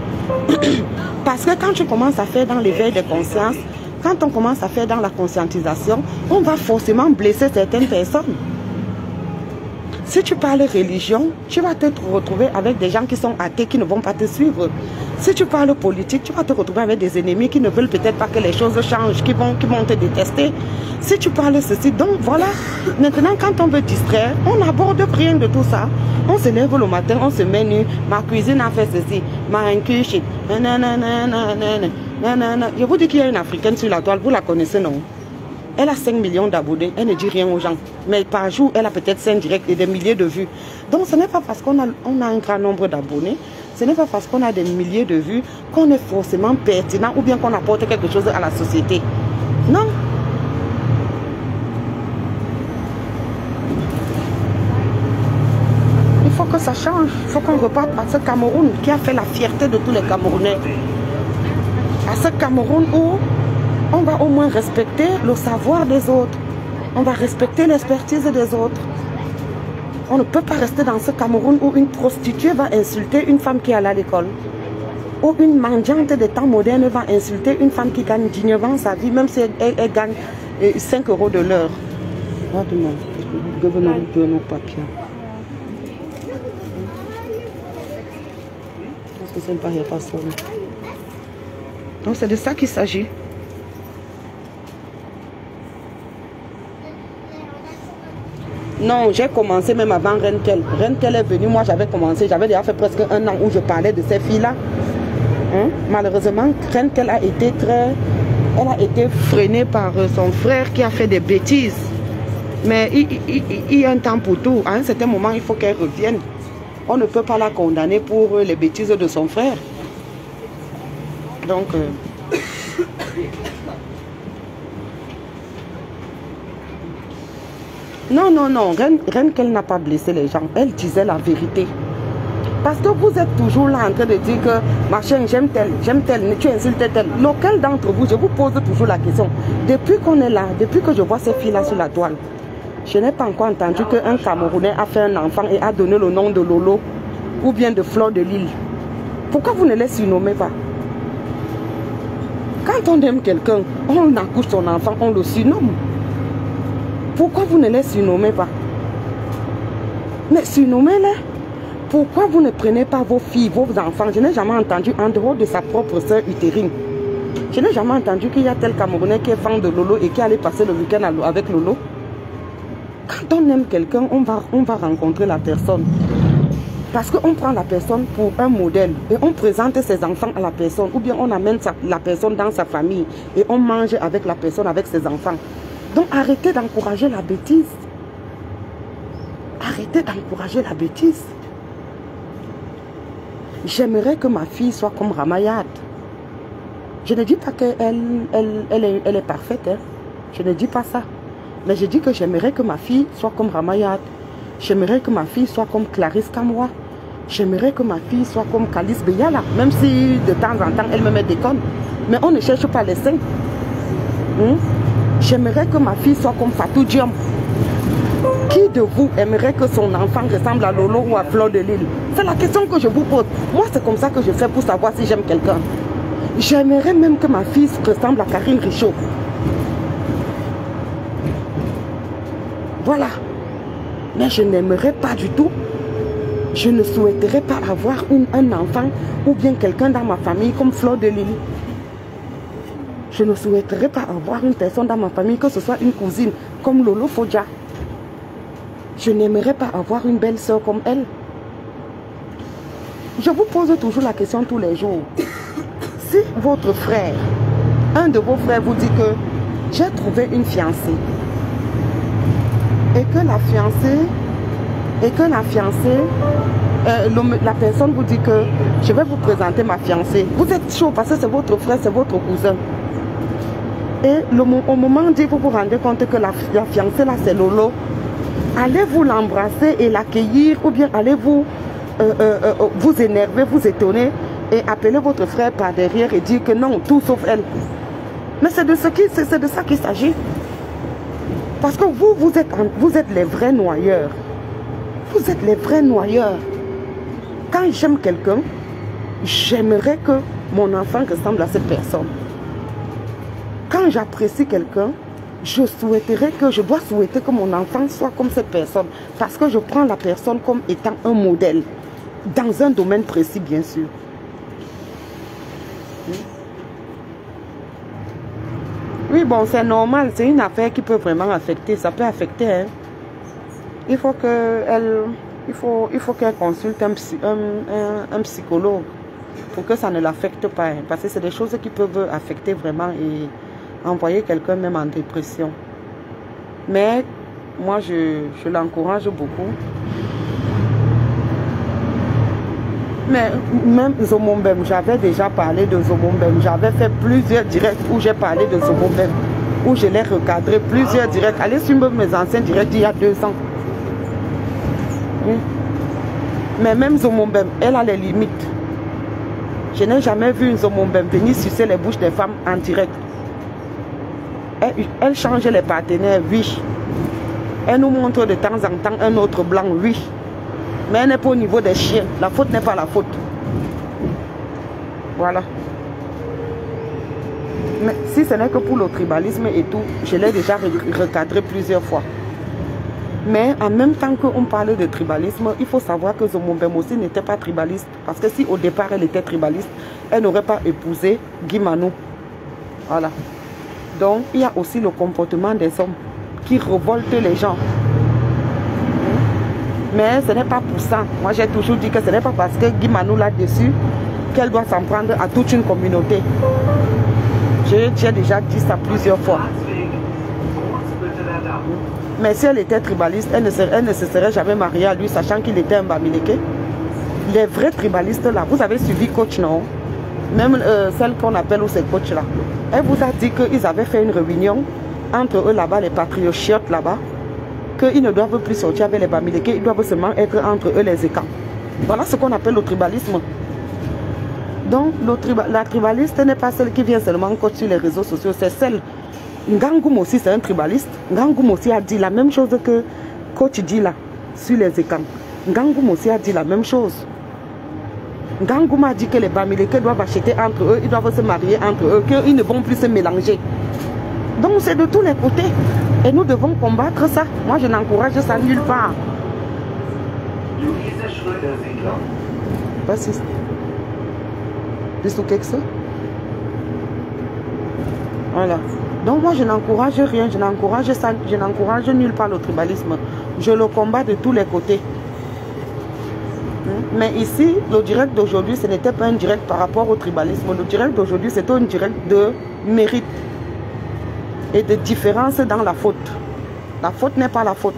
Parce que quand tu commences à faire dans l'éveil de conscience, quand on commence à faire dans la conscientisation, on va forcément blesser certaines personnes. Si tu parles religion, tu vas te retrouver avec des gens qui sont athées, qui ne vont pas te suivre. Si tu parles politique, tu vas te retrouver avec des ennemis qui ne veulent peut-être pas que les choses changent, qui vont te détester. Si tu parles ceci, donc voilà. Maintenant, quand on veut distraire, on n'aborde rien de tout ça. On se lève le matin, on se met nu. Ma cuisine a fait ceci, ma cuisine. Je vous dis qu'il y a une Africaine sur la toile, vous la connaissez, non? Elle a 5 millions d'abonnés, elle ne dit rien aux gens. Mais par jour, elle a peut-être 5 directs et des milliers de vues. Donc ce n'est pas parce qu'on a un grand nombre d'abonnés, ce n'est pas parce qu'on a des milliers de vues qu'on est forcément pertinent ou bien qu'on apporte quelque chose à la société. Non. Il faut que ça change. Il faut qu'on reparte à ce Cameroun qui a fait la fierté de tous les Camerounais. À ce Cameroun où on va au moins respecter le savoir des autres. On va respecter l'expertise des autres. On ne peut pas rester dans ce Cameroun où une prostituée va insulter une femme qui est allée à l'école. Ou une mendiante des temps modernes va insulter une femme qui gagne dignement sa vie, même si elle gagne 5 € de l'heure. Donc c'est de ça qu'il s'agit. Non, j'ai commencé même avant Renkel. Renkel est venu, moi j'avais commencé, j'avais déjà fait presque 1 an où je parlais de ces filles-là. Malheureusement, Renkel a été elle a été freinée par son frère qui a fait des bêtises. Mais il y a un temps pour tout. À un certain moment, il faut qu'elle revienne. On ne peut pas la condamner pour les bêtises de son frère. Donc... Non, non, non, Renkel n'a pas blessé les gens. Elle disait la vérité. Parce que vous êtes toujours là en train de dire que machin, j'aime tel, tu insultes tel. Lequel d'entre vous, je vous pose toujours la question. Depuis qu'on est là, depuis que je vois ces filles-là sur la toile, je n'ai pas encore entendu qu'un Camerounais a fait un enfant et a donné le nom de Lolo ou bien de Fleur de Lille. Pourquoi vous ne les surnommez pas? Quand on aime quelqu'un, on accouche son enfant, on le surnomme. Pourquoi vous ne les surnommez pas? Mais surnommez-les. Pourquoi vous ne prenez pas vos filles, vos enfants? Je n'ai jamais entendu, en dehors de sa propre soeur utérine, je n'ai jamais entendu qu'il y a tel Camerounais qui est fan de Lolo et qui allait passer le week-end avec Lolo. Quand on aime quelqu'un, on va rencontrer la personne. Parce qu'on prend la personne pour un modèle et on présente ses enfants à la personne ou bien on amène la personne dans sa famille et on mange avec la personne, avec ses enfants. Donc arrêtez d'encourager la bêtise. Arrêtez d'encourager la bêtise. J'aimerais que ma fille soit comme Ramayad. Je ne dis pas qu'elle est parfaite. Hein. Je ne dis pas ça. Mais je dis que j'aimerais que ma fille soit comme Ramayad. J'aimerais que ma fille soit comme Clarisse Kamwa. J'aimerais que ma fille soit comme Calice Beyala. Même si de temps en temps elle me met des connes. Mais on ne cherche pas les seins. J'aimerais que ma fille soit comme Fatou Diom. Qui de vous aimerait que son enfant ressemble à Lolo ou à Fleur de Lille? C'est la question que je vous pose. Moi, c'est comme ça que je fais pour savoir si j'aime quelqu'un. J'aimerais même que ma fille ressemble à Karine Richaud. Voilà. Mais je n'aimerais pas du tout. Je ne souhaiterais pas avoir un enfant ou bien quelqu'un dans ma famille comme Fleur de Lille. Je ne souhaiterais pas avoir une personne dans ma famille, que ce soit une cousine comme Lolo Fodja. Je n'aimerais pas avoir une belle soeur comme elle. Je vous pose toujours la question tous les jours. Si votre frère un de vos frères vous dit que j'ai trouvé une fiancée et que la fiancée, la personne vous dit que je vais vous présenter ma fiancée. Vous êtes chaud parce que c'est votre frère, c'est votre cousin. Et au moment où vous vous rendez compte que la fiancée là c'est Lolo, allez-vous l'embrasser et l'accueillir ou bien allez-vous vous énerver, vous étonner et appeler votre frère par derrière et dire que non, tout sauf elle. Mais c'est de ça qu'il s'agit. Parce que vous êtes les vrais noyeurs. Vous êtes les vrais noyeurs. Quand j'aime quelqu'un, j'aimerais que mon enfant ressemble à cette personne. Quand j'apprécie quelqu'un, je dois souhaiter que mon enfant soit comme cette personne. Parce que je prends la personne comme étant un modèle. Dans un domaine précis, bien sûr. Oui, bon, c'est normal. C'est une affaire qui peut vraiment affecter. Ça peut affecter, hein. Il faut qu'elle consulte un psychologue pour que ça ne l'affecte pas. Hein, parce que c'est des choses qui peuvent affecter vraiment et envoyer quelqu'un même en dépression. Mais moi, je l'encourage beaucoup. Mais même Zomombem, j'avais déjà parlé de Zomombem. J'avais fait plusieurs directs où j'ai parlé de Zomombem. Où je l'ai recadré, plusieurs directs. Allez suivre mes anciens directs il y a 2 ans. Oui. Mais même Zomombem, elle a les limites. Je n'ai jamais vu une Zomombem venir sucer les bouches des femmes en direct. Elle change les partenaires, oui. Elle nous montre de temps en temps un autre blanc, oui. Mais elle n'est pas au niveau des chiens. La faute n'est pas la faute. Voilà. Mais si ce n'est que pour le tribalisme et tout, je l'ai déjà recadré plusieurs fois. Mais en même temps qu'on parle de tribalisme, il faut savoir que Zomombem aussi n'était pas tribaliste. Parce que si au départ elle était tribaliste, elle n'aurait pas épousé Guy Manou. Voilà. Donc il y a aussi le comportement des hommes qui révoltent les gens. Mais ce n'est pas pour ça. Moi j'ai toujours dit que ce n'est pas parce que Guy Manou là-dessus qu'elle doit s'en prendre à toute une communauté. J'ai déjà dit ça plusieurs fois. Mais si elle était tribaliste, elle ne se serait jamais mariée à lui, sachant qu'il était un Bamileke. Les vrais tribalistes là, vous avez suivi coach, non? Même celle qu'on appelle où c'est coach là. Elle vous a dit qu'ils avaient fait une réunion entre eux là-bas, les patriotes là-bas, qu'ils ne doivent plus sortir avec les Bamileke, ils doivent seulement être entre eux les écans. Voilà ce qu'on appelle le tribalisme. Donc la tribaliste n'est pas celle qui vient seulement coach sur les réseaux sociaux, c'est celle. Ngangoum aussi c'est un tribaliste. Ngangoum aussi a dit la même chose que coach dit là sur les écrans. Ngangoum aussi a dit la même chose. Ngangoum a dit que les Bamileke doivent acheter entre eux, ils doivent se marier entre eux, qu'ils ne vont plus se mélanger. Donc c'est de tous les côtés. Et nous devons combattre ça. Moi je n'encourage ça nulle part. Was ist? Bist du Kekse? Voilà. Donc moi je n'encourage rien, je n'encourage ça, je n'encourage nulle part le tribalisme. Je le combats de tous les côtés. Mais ici, le direct d'aujourd'hui, ce n'était pas un direct par rapport au tribalisme. Le direct d'aujourd'hui, c'était un direct de mérite et de différence dans la faute. La faute n'est pas la faute.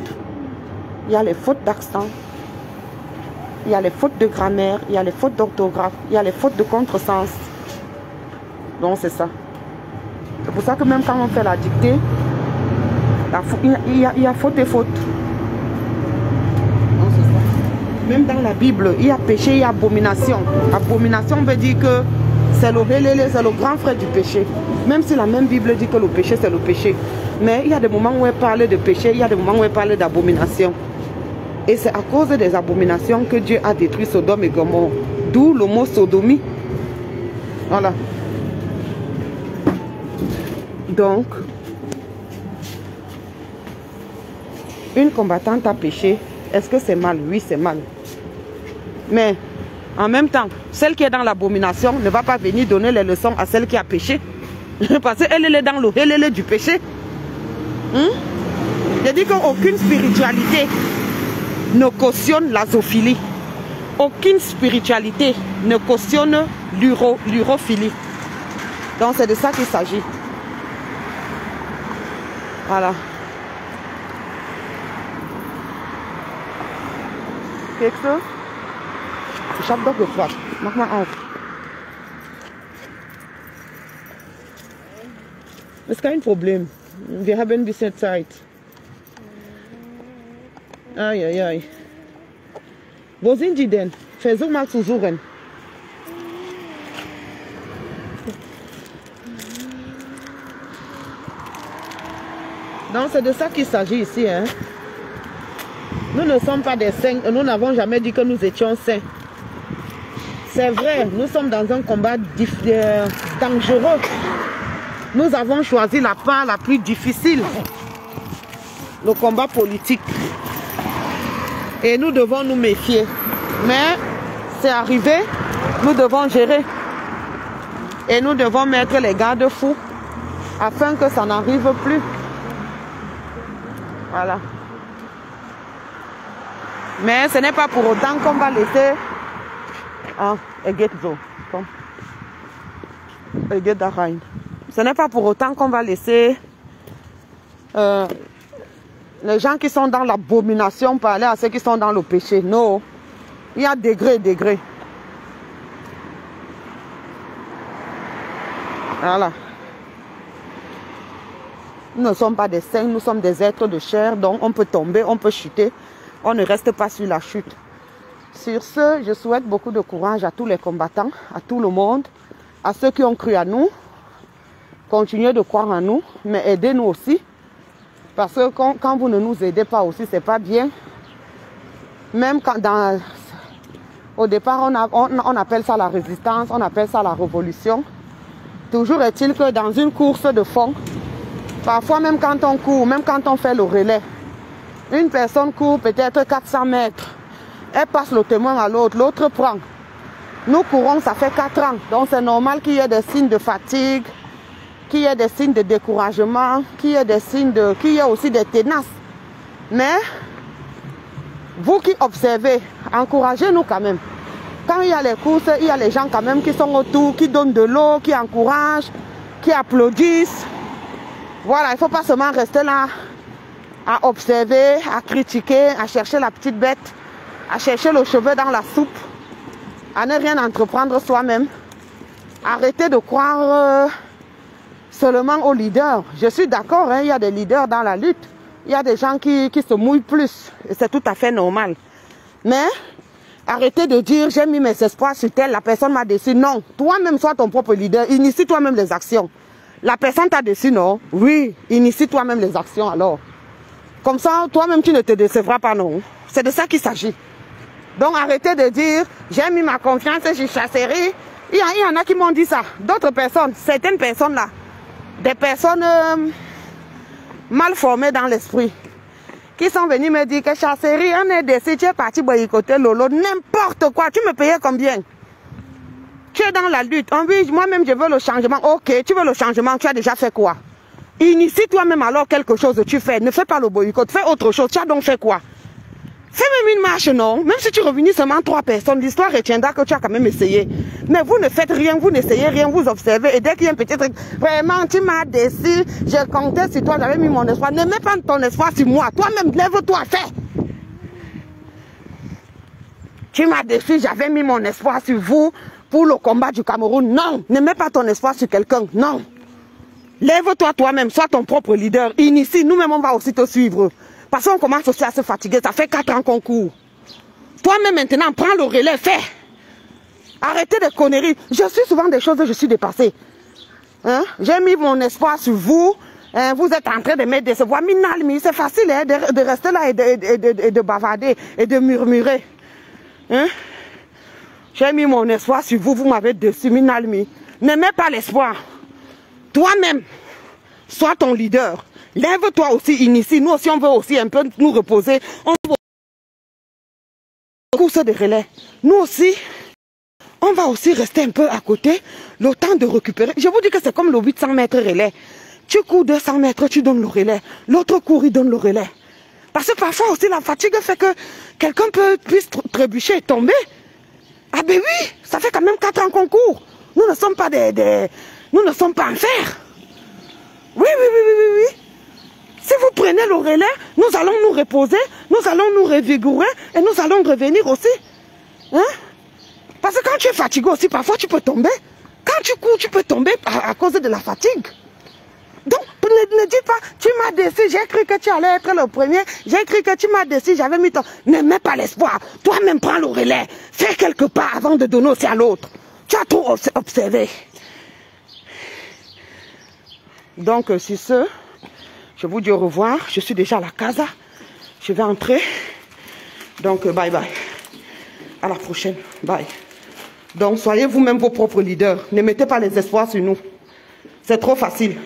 Il y a les fautes d'accent, il y a les fautes de grammaire, il y a les fautes d'orthographe, il y a les fautes de contresens. Donc c'est ça. C'est pour ça que même quand on fait la dictée, il y a faute et faute. Donc c'est ça. Même dans la Bible, il y a péché, il y a abomination. Abomination veut dire que c'est le Hélélé, c'est le grand frère du péché. Même si la même Bible dit que le péché c'est le péché. Mais il y a des moments où elle parle de péché, il y a des moments où elle parle d'abomination. Et c'est à cause des abominations que Dieu a détruit Sodome et Gomorrhe. D'où le mot sodomie. Voilà. Donc, une combattante a péché. Est-ce que c'est mal? Oui, c'est mal. Mais, en même temps, celle qui est dans l'abomination ne va pas venir donner les leçons à celle qui a péché. Parce qu'elle est dans le du péché. Je dis qu'aucune spiritualité ne cautionne la zoophilie. Aucune spiritualité ne cautionne l'urophilie. Donc c'est de ça qu'il s'agit. Voilà. Quelque chose? Ich hab doch gefragt. Mach mal auf. Ist kein Problem. Wir haben ein bisschen Zeit. Ai, ai, ai. Wo sind die denn? Versuch mal zu suchen. Donc c'est de ça qu'il s'agit ici. Hein? Nous ne sommes pas des saints. Nous n'avons jamais dit que nous étions saints. C'est vrai, nous sommes dans un combat dangereux. Nous avons choisi la part la plus difficile. Le combat politique. Et nous devons nous méfier. Mais c'est arrivé, nous devons gérer. Et nous devons mettre les garde-fous afin que ça n'arrive plus. Voilà. Mais ce n'est pas pour autant qu'on va laisser... Ah, comme. Ce n'est pas pour autant qu'on va laisser les gens qui sont dans l'abomination parler à ceux qui sont dans le péché. Non. Il y a degré, degré. Voilà. Nous ne sommes pas des saints, nous sommes des êtres de chair, donc on peut tomber, on peut chuter. On ne reste pas sur la chute. Sur ce, je souhaite beaucoup de courage à tous les combattants, à tout le monde, à ceux qui ont cru à nous. Continuez de croire en nous, mais aidez-nous aussi. Parce que quand vous ne nous aidez pas aussi, c'est pas bien. Même quand au départ, on appelle ça la résistance, on appelle ça la révolution. Toujours est-il que dans une course de fond, parfois même quand on court, même quand on fait le relais, une personne court peut-être 400 mètres. Elle passe le témoin à l'autre, l'autre prend. Nous courons, ça fait 4 ans. Donc c'est normal qu'il y ait des signes de fatigue, qu'il y ait des signes de découragement, qu'il y ait des signes qu'il y ait aussi des ténaces. Mais, vous qui observez, encouragez-nous quand même. Quand il y a les courses, il y a les gens quand même qui sont autour, qui donnent de l'eau, qui encouragent, qui applaudissent. Voilà, il ne faut pas seulement rester là à observer, à critiquer, à chercher la petite bête, à chercher le cheveu dans la soupe, à ne rien entreprendre soi-même. Arrêtez de croire seulement aux leaders. Je suis d'accord, hein, il y a des leaders dans la lutte. Il y a des gens qui se mouillent plus. Et c'est tout à fait normal. Mais arrêtez de dire j'ai mis mes espoirs sur tel, la personne m'a déçu. Non, toi-même sois ton propre leader. Initie toi-même les actions. La personne t'a déçu, non? Oui, initie toi-même les actions alors. Comme ça, toi-même tu ne te décevras pas, non. C'est de ça qu'il s'agit. Donc arrêtez de dire j'ai mis ma confiance sur Chasserie. Il y en a qui m'ont dit ça. D'autres personnes, certaines personnes là, des personnes mal formées dans l'esprit, qui sont venus me dire que Chasserie, on est décidé, tu es parti boycotter Lolo, n'importe quoi. Tu me payais combien? Tu es dans la lutte. Oui, moi-même je veux le changement. Ok, tu veux le changement, tu as déjà fait quoi? Initie toi-même alors quelque chose, tu fais. Ne fais pas le boycott, fais autre chose. Tu as donc fait quoi? Fais même une marche, non? Même si tu revenus seulement 3 personnes, l'histoire retiendra que tu as quand même essayé. Mais vous ne faites rien, vous n'essayez rien, vous observez. Et dès qu'il y a un petit truc, vraiment, tu m'as déçu, j'ai compté sur toi, j'avais mis mon espoir. Ne mets pas ton espoir sur moi. Toi-même, lève-toi, fais. Tu m'as déçu, j'avais mis mon espoir sur vous pour le combat du Cameroun. Non, ne mets pas ton espoir sur quelqu'un. Non. Lève-toi toi-même, sois ton propre leader. Initie, nous-mêmes, on va aussi te suivre. Parce qu'on commence aussi à se fatiguer. Ça fait 4 ans qu'on court. Toi-même maintenant, prends le relais, fais. Arrêtez de conneries. Je suis souvent des choses, je suis dépassée. Hein? J'ai mis mon espoir sur vous. Hein? Vous êtes en train de me décevoir. Minalmi, c'est facile hein, de rester là et de bavarder et de murmurer. Hein? J'ai mis mon espoir sur vous, vous m'avez déçu. Minalmi, ne mets pas l'espoir. Toi-même, sois ton leader. Lève-toi aussi, initie. Nous aussi, on veut aussi un peu nous reposer. On veut course de relais. Nous aussi, on va aussi rester un peu à côté, le temps de récupérer. Je vous dis que c'est comme le 800 mètres relais. Tu cours 200 mètres, tu donnes le relais. L'autre court, il donne le relais. Parce que parfois aussi, la fatigue fait que quelqu'un puisse trébucher et tomber. Ah ben oui, ça fait quand même 4 ans qu'on court. Nous ne sommes pas nous ne sommes pas en fer. Oui, oui, oui, oui, oui, oui. Si vous prenez le relais, nous allons nous reposer, nous allons nous revigorer et nous allons revenir aussi. Hein? Parce que quand tu es fatigué aussi, parfois tu peux tomber. Quand tu cours, tu peux tomber à cause de la fatigue. Donc, ne dis pas, tu m'as déçu, j'ai cru que tu allais être le premier, j'ai cru que tu m'as déçu, j'avais mis ton... Ne mets pas l'espoir. Toi-même, prends le relais. Fais quelque part avant de donner aussi à l'autre. Tu as trop observé. Donc, sur ce, je vous dis au revoir. Je suis déjà à la casa. Je vais entrer. Donc, bye bye. À la prochaine. Bye. Donc, soyez vous-même vos propres leaders. Ne mettez pas les espoirs sur nous. C'est trop facile.